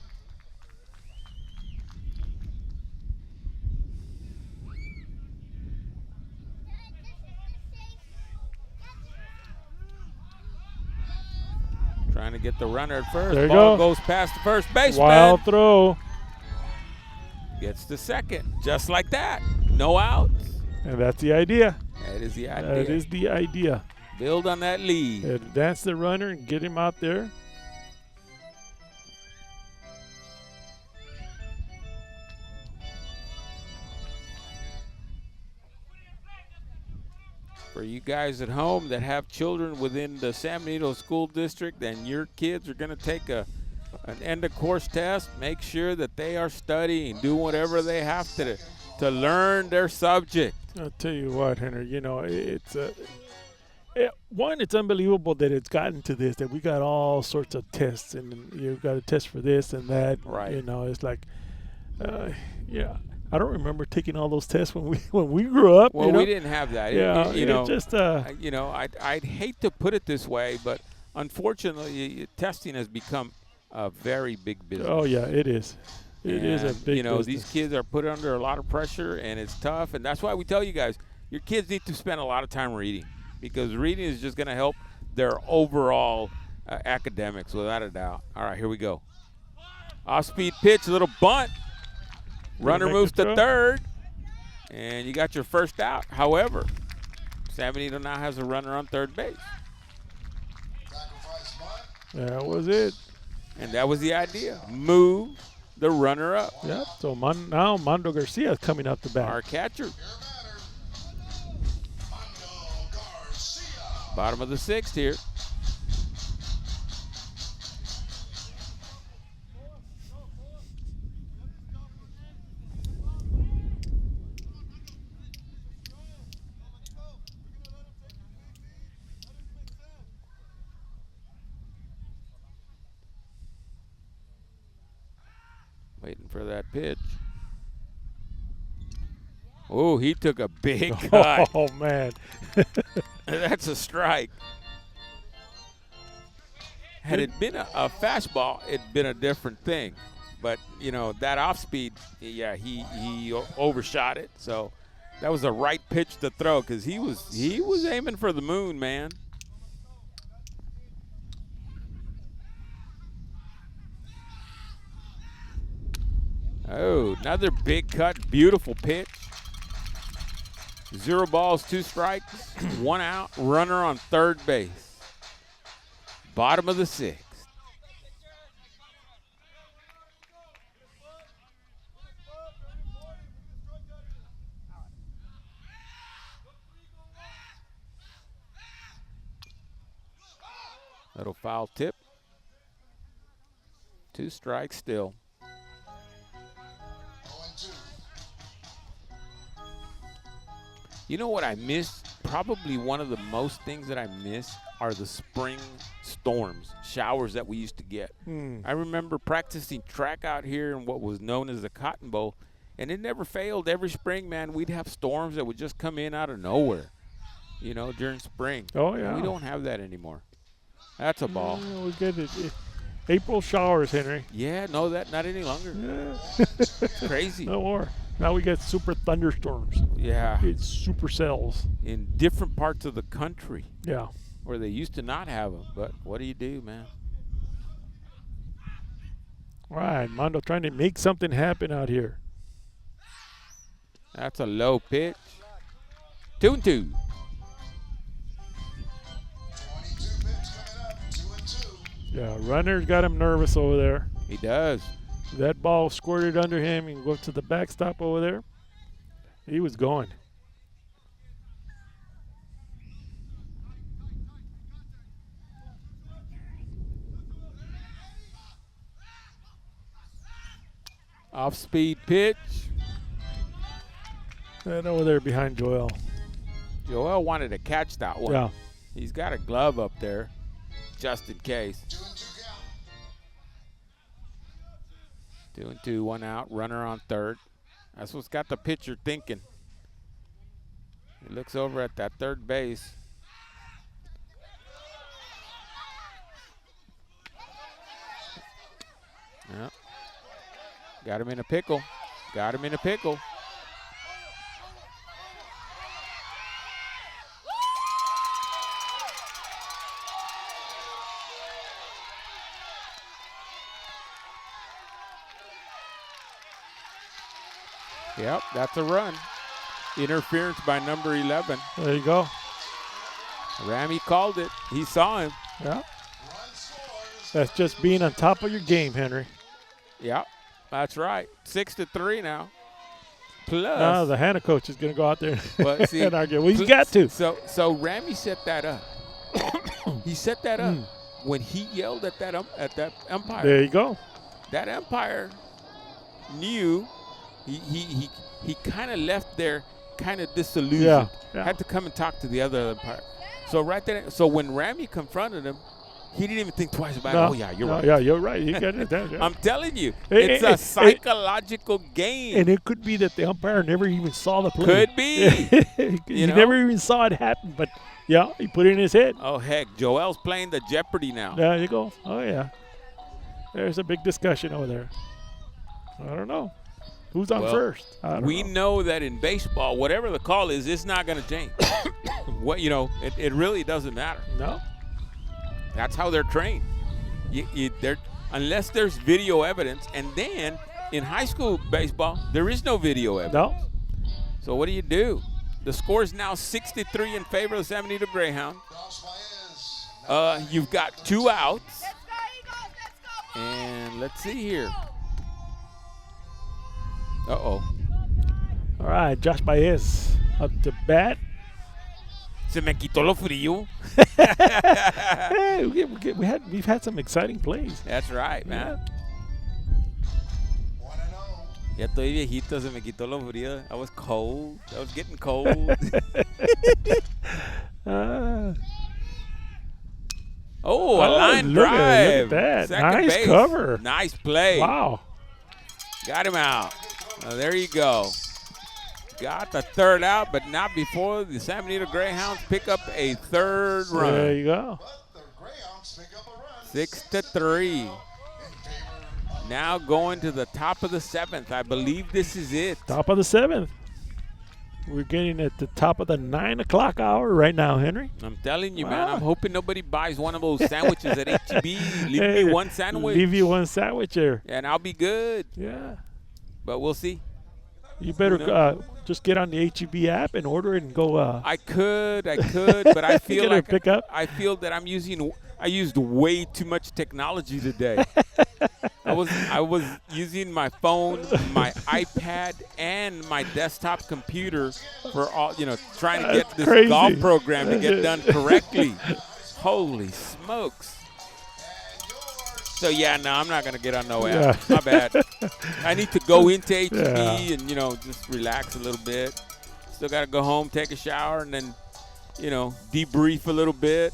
Trying to get the runner at first. There you Ball go. goes past the first baseman. Wild throw. Gets to second. Just like that. No outs. And that's the idea. That is the idea. That is the idea. Build on that lead. Advance the runner and get him out there. For you guys at home that have children within the San Benito School District and your kids are going to take an end-of-course test, make sure that they are studying, do whatever they have to learn their subject. I'll tell you what, Henry, it's one, it's unbelievable that it's gotten to this, that we got all sorts of tests, and you've got a test for this and that. Right. It's like, yeah. I don't remember taking all those tests when we grew up. Well, we didn't have that. Yeah, I'd hate to put it this way, but unfortunately, testing has become a very big business. Oh yeah, it is. It is a big You know, business. these kids are put under a lot of pressure, and it's tough. And that's why we tell you guys, your kids need to spend a lot of time reading, because reading is just going to help their overall academics, without a doubt. All right, here we go. Off-speed pitch, a little bunt. Runner make moves the to throw. third, and you got your first out. However, San Benito now has a runner on third base. Sacrifice bunt. That was it. And that was the idea. Move the runner up. Yep. So now Mondo Garcia is coming up the bat. Our catcher. Your batter. Mondo Garcia. Bottom of the sixth here. Waiting for that pitch. Oh, he took a big cut. Oh, man. That's a strike. Had it been a fastball, it'd been a different thing. But, you know, that off speed, yeah, he overshot it. So that was the right pitch to throw, because he was aiming for the moon, man. Oh, another big cut, beautiful pitch. 0 balls, 2 strikes, 1 out, runner on third base. Bottom of the sixth. Little foul tip. 2 strikes still. 0-2. You know what I miss? Probably one of the most things that I miss are the spring storms, showers that we used to get. I remember practicing track out here in what was known as the Cotton Bowl, and it never failed. Every spring, man, we'd have storms that would just come in out of nowhere, you know, during spring. Oh, yeah. We don't have that anymore. That's a ball. Yeah, we get it. April showers, Henry. Yeah, no, that not any longer. Yeah. It's crazy. No more. Now we get super thunderstorms. Yeah, It's supercells. in different parts of the country Yeah. where they used to not have them. But what do, man? Right. Mondo trying to make something happen out here. That's a low pitch. 2-2. 22 pitch coming up. 2-2. Yeah, runner's got him nervous over there. He does. That ball squirted under him and go to the backstop over there. He was going. Off-speed pitch. And over there behind Joel. Joel wanted to catch that one. Yeah. He's got a glove up there, just in case. 2-2 count. 2-2, 1 out, runner on third. That's what's got the pitcher thinking. He looks over at that third base. Yep. Got him in a pickle. Got him in a pickle. Yep, that's a run. Interference by number 11. There you go. Ramey called it. He saw him. Yeah. Run scores. That's just being on top of your game, Henry. Yep, that's right. 6-3 now. Plus, Now the Hanna coach is going to go out there but see, and argue. Well, he's got to. So Ramey set that up. He set that up when he yelled at that umpire. There you go. That umpire knew. He kind of left there, kind of disillusioned. Yeah. Had to come and talk to the other umpire. So right there, so when Ramey confronted him, he didn't even think twice about it. Oh yeah, you're right. Yeah, you're right. You got it. Yeah. I'm telling you, Hey, it's hey, a psychological game. And it could be that the umpire never even saw the play. Could be. He know? never even saw it happen, but yeah, he put it in his head. Oh heck, Joel's playing the Jeopardy now. There you go. Oh, yeah. There's a big discussion over there. I don't know. Who's on Well, first? I don't We know. know that in baseball, whatever the call is, it's not going to change. It really doesn't matter. No? That's how they're trained. Unless there's video evidence, and then in high school baseball, there is no video evidence. No? So what do? The score is now 63 in favor of the San Benito Greyhound. You've got 2 outs, Let's go, Eagles. Let's go, boys. and let's see here. Uh-oh. All right, Josh Baez up to bat. Se me quitó lo frío. Hey, we've had some exciting plays. That's right, man. 1-0. Ya estoy viejito, se me quitó lo frío. I was cold. I was getting cold. Oh, a line look drive. at that. Second Nice base. cover. Nice play. Wow. Got him out. There you go. Got the third out, but not before the San Benito Greyhounds pick up a third run. There you go. But the Greyhounds pick up a run. 6-3. In favor of Now going to the top of the 7th. I believe this is it. Top of the 7th. We're getting at the top of the 9 o'clock hour right now, Henry. I'm telling you, man. Wow. I'm hoping nobody buys one of those sandwiches at HEB. Leave Hey, me one sandwich, Leave you one sandwich there. and I'll be good. Yeah. But we'll see. You better No. just get on the HEB app and order it and go. I could, but I feel Get her like pick up. I feel that I used way too much technology today. I was using my phone, my iPad, and my desktop computer for all, trying to get That's this crazy. golf program to get done correctly. Holy smokes. So yeah, no, I'm not gonna get on no app. Yeah. My bad. I need to go into HEB Yeah. and just relax a little bit. Still gotta go home, take a shower, and then debrief a little bit.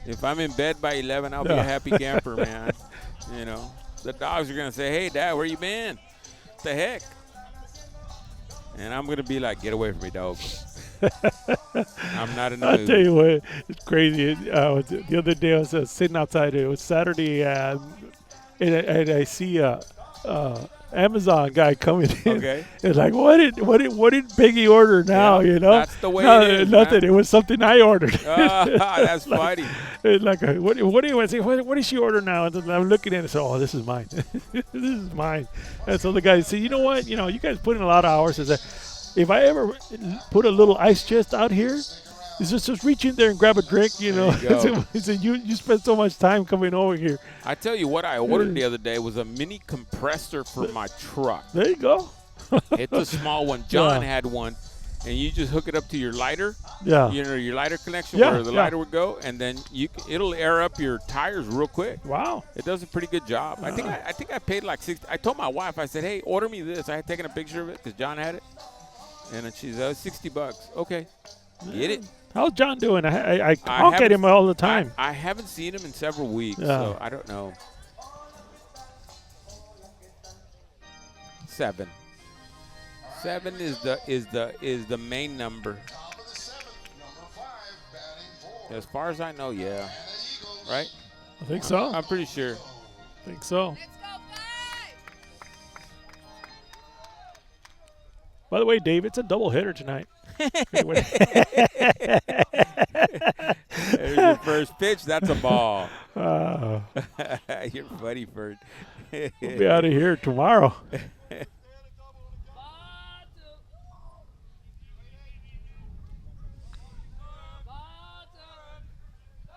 If I'm in bed by 11, I'll be a Yeah. happy camper, man. The dogs are gonna say, "Hey, Dad, where you been? What the heck?" And I'm gonna be like, "Get away from me, dog." I'm not in the I'll mood. tell you what, it's crazy. The other day I was sitting outside. It was Saturday, and I see a Amazon guy coming in. Okay. It's like, what did Biggie order now? Yeah, that's the way no, it is, nothing. man. It was something I ordered. That's funny. It's like, what do you want to say? What did she order now? And I'm looking at it and say, oh, this is mine. This is mine. And so the guy said, you know what? You guys put in a lot of hours. He said, if I ever put a little ice chest out here, it's just reach in there and grab a drink, you go. He said, you spend so much time coming over here. I tell you what I ordered the other day was a mini compressor for my truck. There you go. It's a small one. John Yeah. had one, and you just hook it up to your lighter. Yeah. Your lighter connection Yeah, where the yeah. lighter would go, and then it'll air up your tires real quick. Wow. It does a pretty good job. I think I paid like $60. I told my wife, I said, "Hey, order me this." I had taken a picture of it because John had it, and then she said, $60. Okay, get it. How's John doing? I honk at haven't- him all the time. I haven't seen him in several weeks, Yeah. so I don't know. 7. 7 is the main number. top of the 7th, number 5, batting 4. As far as I know, yeah. And the Eagles. Right? I think so. I'm pretty sure. I think so. Let's go, five. By the way, Dave, it's a double hitter tonight. There's your first pitch. That's a ball. Uh, You're funny, Ferd. we'll be out of here tomorrow. Ball two. Ball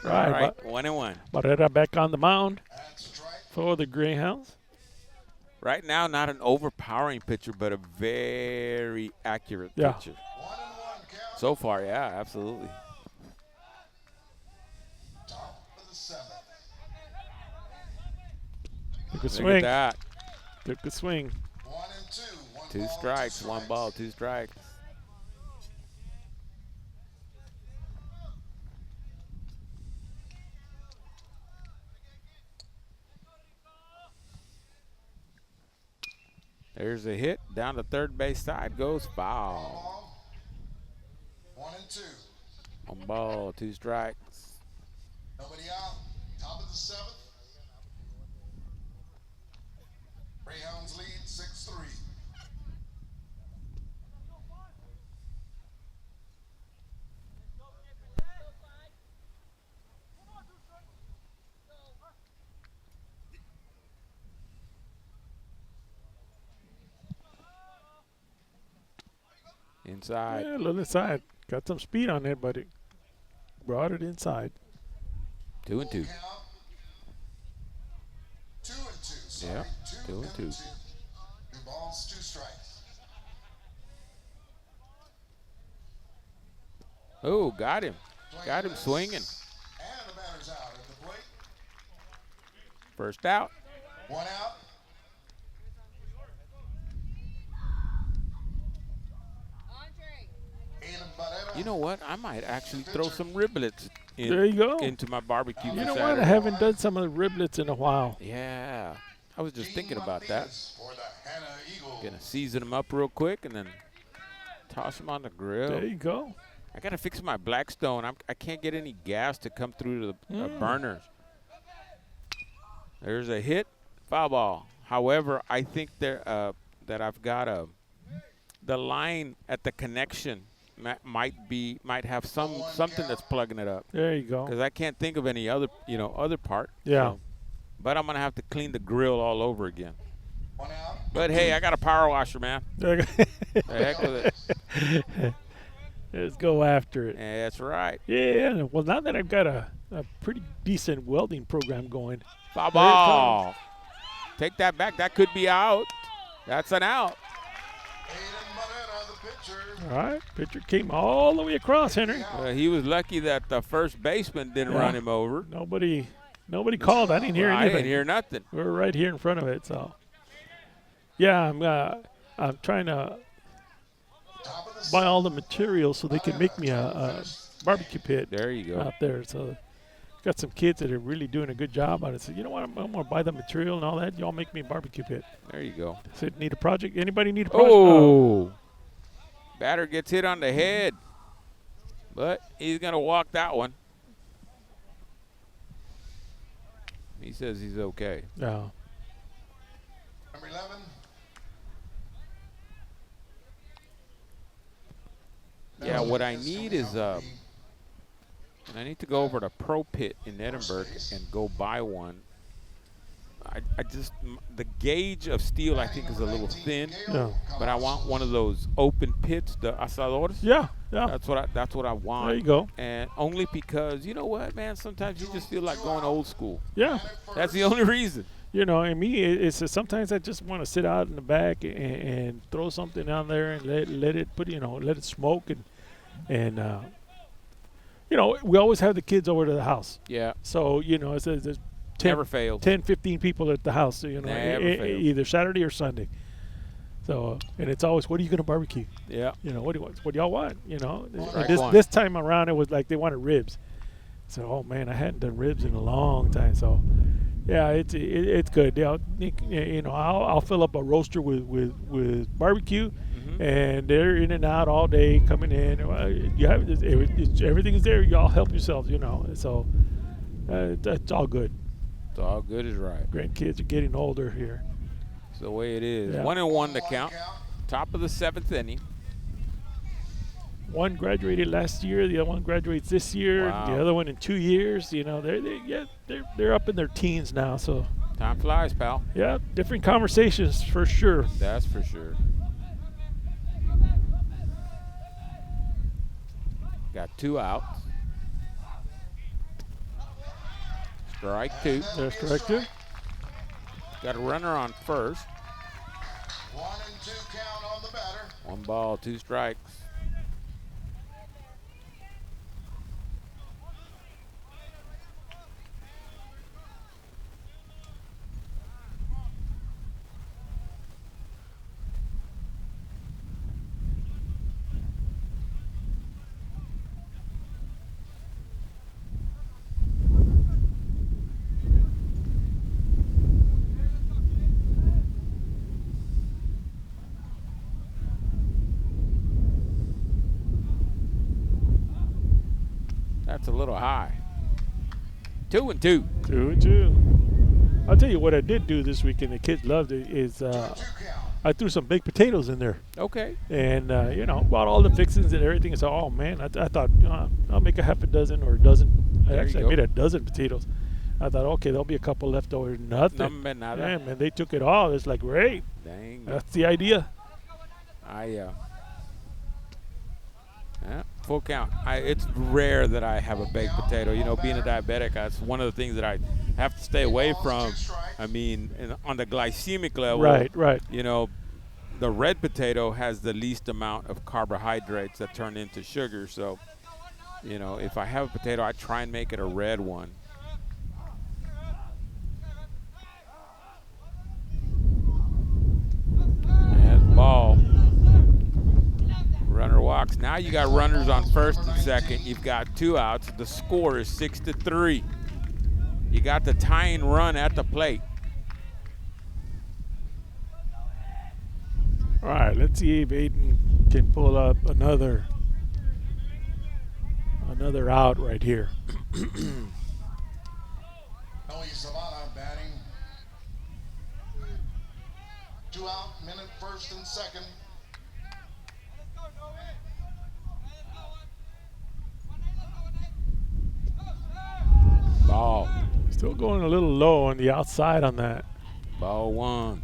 two. All right, 1-1. Barrera back on the mound That's a strike. for the Greyhounds. Right now, not an overpowering pitcher, but a very accurate Yeah. pitcher. 1-1 count. So far, yeah, absolutely. Top of the 7th. Took a Look swing. at that. Took the swing. 1-2. 2 strikes, 1 ball, 2 strikes. There's a hit. Down the third base side goes foul. Ball. 1-2. 1 ball, 2 strikes. Nobody out. Top of the Inside. Yeah, a little inside. Got some speed on it, but it brought it inside. 2 and 2. Count. 2 and 2. Sorry. Yeah, 2 and 2. 2 balls, 2 strikes. Oh, got him. Got him swinging. And the batter's out at the plate. First out. 1 out. Andre. Aiden Barrera. You know what? I might actually throw some riblets There you go. into my barbecue. You for know what? Saturday. I haven't done some of the riblets in a while. Yeah. I was just thinking about that. For the Hanna Eagles. Gonna season them up real quick and then toss them on the grill. There you go. I gotta fix my Blackstone. I can't get any gas to come through to the burners. There's a hit, foul ball. However, I think there that I've got the line at the connection might have something that's plugging it up, There you go. because I can't think of any other other part. Yeah. So, but I'm gonna have to clean the grill all over again. 1 out. But hey, I got a power washer, man. There you The heck with it. go. Let's go after it. Yeah, that's right. Yeah. Well, now that I've got a pretty decent welding program going. Foul There it ball. Take that back. That could be out. That's an out. Aiden Barrera, the pitcher. All right. Pitcher came all the way across, Henry. He was lucky that the first baseman didn't Yeah. run him over. Nobody called. I didn't hear I anything. didn't hear nothing. We were right here in front of it. So, yeah, I'm trying to Top of the buy all the materials so they can make me a barbecue pit There you go. out there. So, got some kids that are really doing a good job on it. So, you know what? I'm gonna buy the material and all that. Y'all make me a barbecue pit. There you go. So, need a project? Anybody need a project? Oh. Batter gets hit on the head. But he's going to walk that one. He says he's okay. No. number 11. Yeah, what I need is I need to go over to Pro Pit in Edinburgh and go buy one. I just the gauge of steel I think is a little thin, No. but I want one of those open pits, the asadores. Yeah. Yeah. That's what I want. There you go. And only because you know what, man, sometimes you just feel like going old school. Yeah. That's the only reason. You know, and me, it's sometimes I just want to sit out in the back and throw something down there and let it let it smoke and we always have the kids over to the house. Yeah, So it's there's 10, never fails. 10, 15 people at the house. Never fails. Either Saturday or Sunday. So and it's always, what are you gonna barbecue? Yeah, What do you want? What do y'all want? Strike And one. this time around it was like they wanted ribs. So oh man, I hadn't done ribs in a long time. So yeah, it's good. Yeah, I'll fill up a roaster with barbecue, and they're in and out all day coming in. You have everything is there. Y'all help yourselves. So that's all good. it's all good as right. Grandkids are getting older here. It's the way it is. Yeah. 1-1 to count. Top of the 7th inning. One graduated last year. The other one graduates this year. Wow. The other one in 2 years. They're up in their teens now. So Time flies, pal. yeah, different conversations for sure. That's for sure. Got 2 outs. Strike 2. There's strike two. Got a runner on first. 1 and 2 count on the batter. 1 ball, 2 strikes. That's a little high. 2 and 2. 2 and 2. I'll tell you what I did do this weekend. The kids loved it. Is 2 count. I threw some baked potatoes in there, Okay. and bought all the fixings and everything. And so, oh man, I thought I'll make a half a dozen or a dozen. There you I go. made a dozen potatoes. I thought, okay, there'll be a couple left over. Nothing. Number nada. Yeah, man, they took it all. It's like, great. Dang. That's the idea. I Full count. It's rare that I have a baked potato. You know, being a diabetic, that's one of the things that I have to stay away from. I mean, on the glycemic level, Right. you know, the red potato has the least amount of carbohydrates that turn into sugar. So, you know, if I have a potato, I try and make it a red one. And ball. Runner walks. Now you got runners on first and second. You've got 2 outs. The score is 6-3. You got the tying run at the plate. All right, let's see if Aiden can pull up another out right here. Noe Savannah batting. 2 out, minute first and second. Ball. Still going a little low on the outside on that. Ball 1.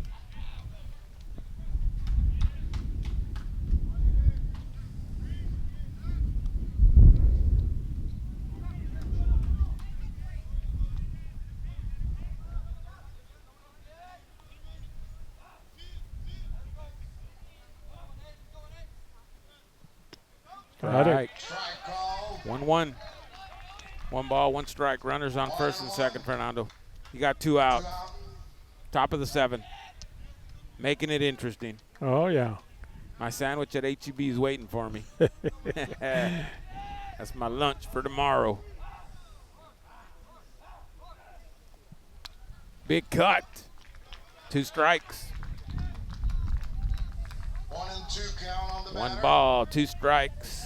Got it. Strike call. 1-1. 1 ball, 1 strike. Runners on first and second, Fernando. You got 2 out. 2 out. Top of the 7. Making it interesting. Oh, yeah. My sandwich at HEB is waiting for me. That's my lunch for tomorrow. Big cut. 2 strikes. 1 and 2 count on the 1 batter. ball, 2 strikes.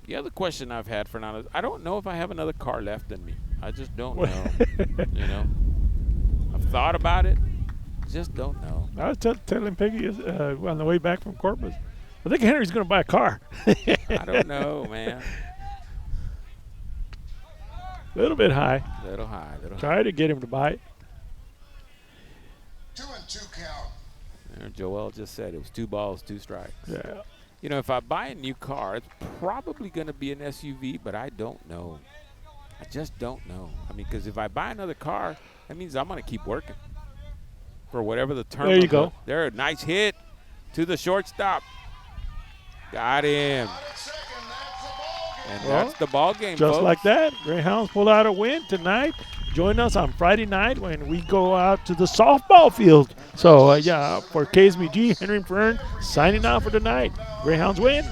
The other question I've had, Fernando, is I don't know if I have another car left in me. I just don't know. You know, I've thought about it. Just don't know. I was telling Peggy on the way back from Corpus, I think Henry's going to buy a car. I don't know, man. A little bit high. Little high, little high. Try to get him to buy it. 2 and 2 count. There, Joel just said it was 2 balls, 2 strikes. Yeah. You know, if I buy a new car, it's probably going to be an SUV, but I don't know. I just don't know. I mean, because if I buy another car, that means I'm going to keep working for whatever the term. There you go. There, nice hit to the shortstop. Got him. Out at second, that's the ball game. And Well, that's the ball game, Just folks. like that, Greyhounds pulled out a win tonight. Join us on Friday night when we go out to the softball field. So, yeah, for KSBG, Henry and Fern signing off for tonight. Greyhounds win.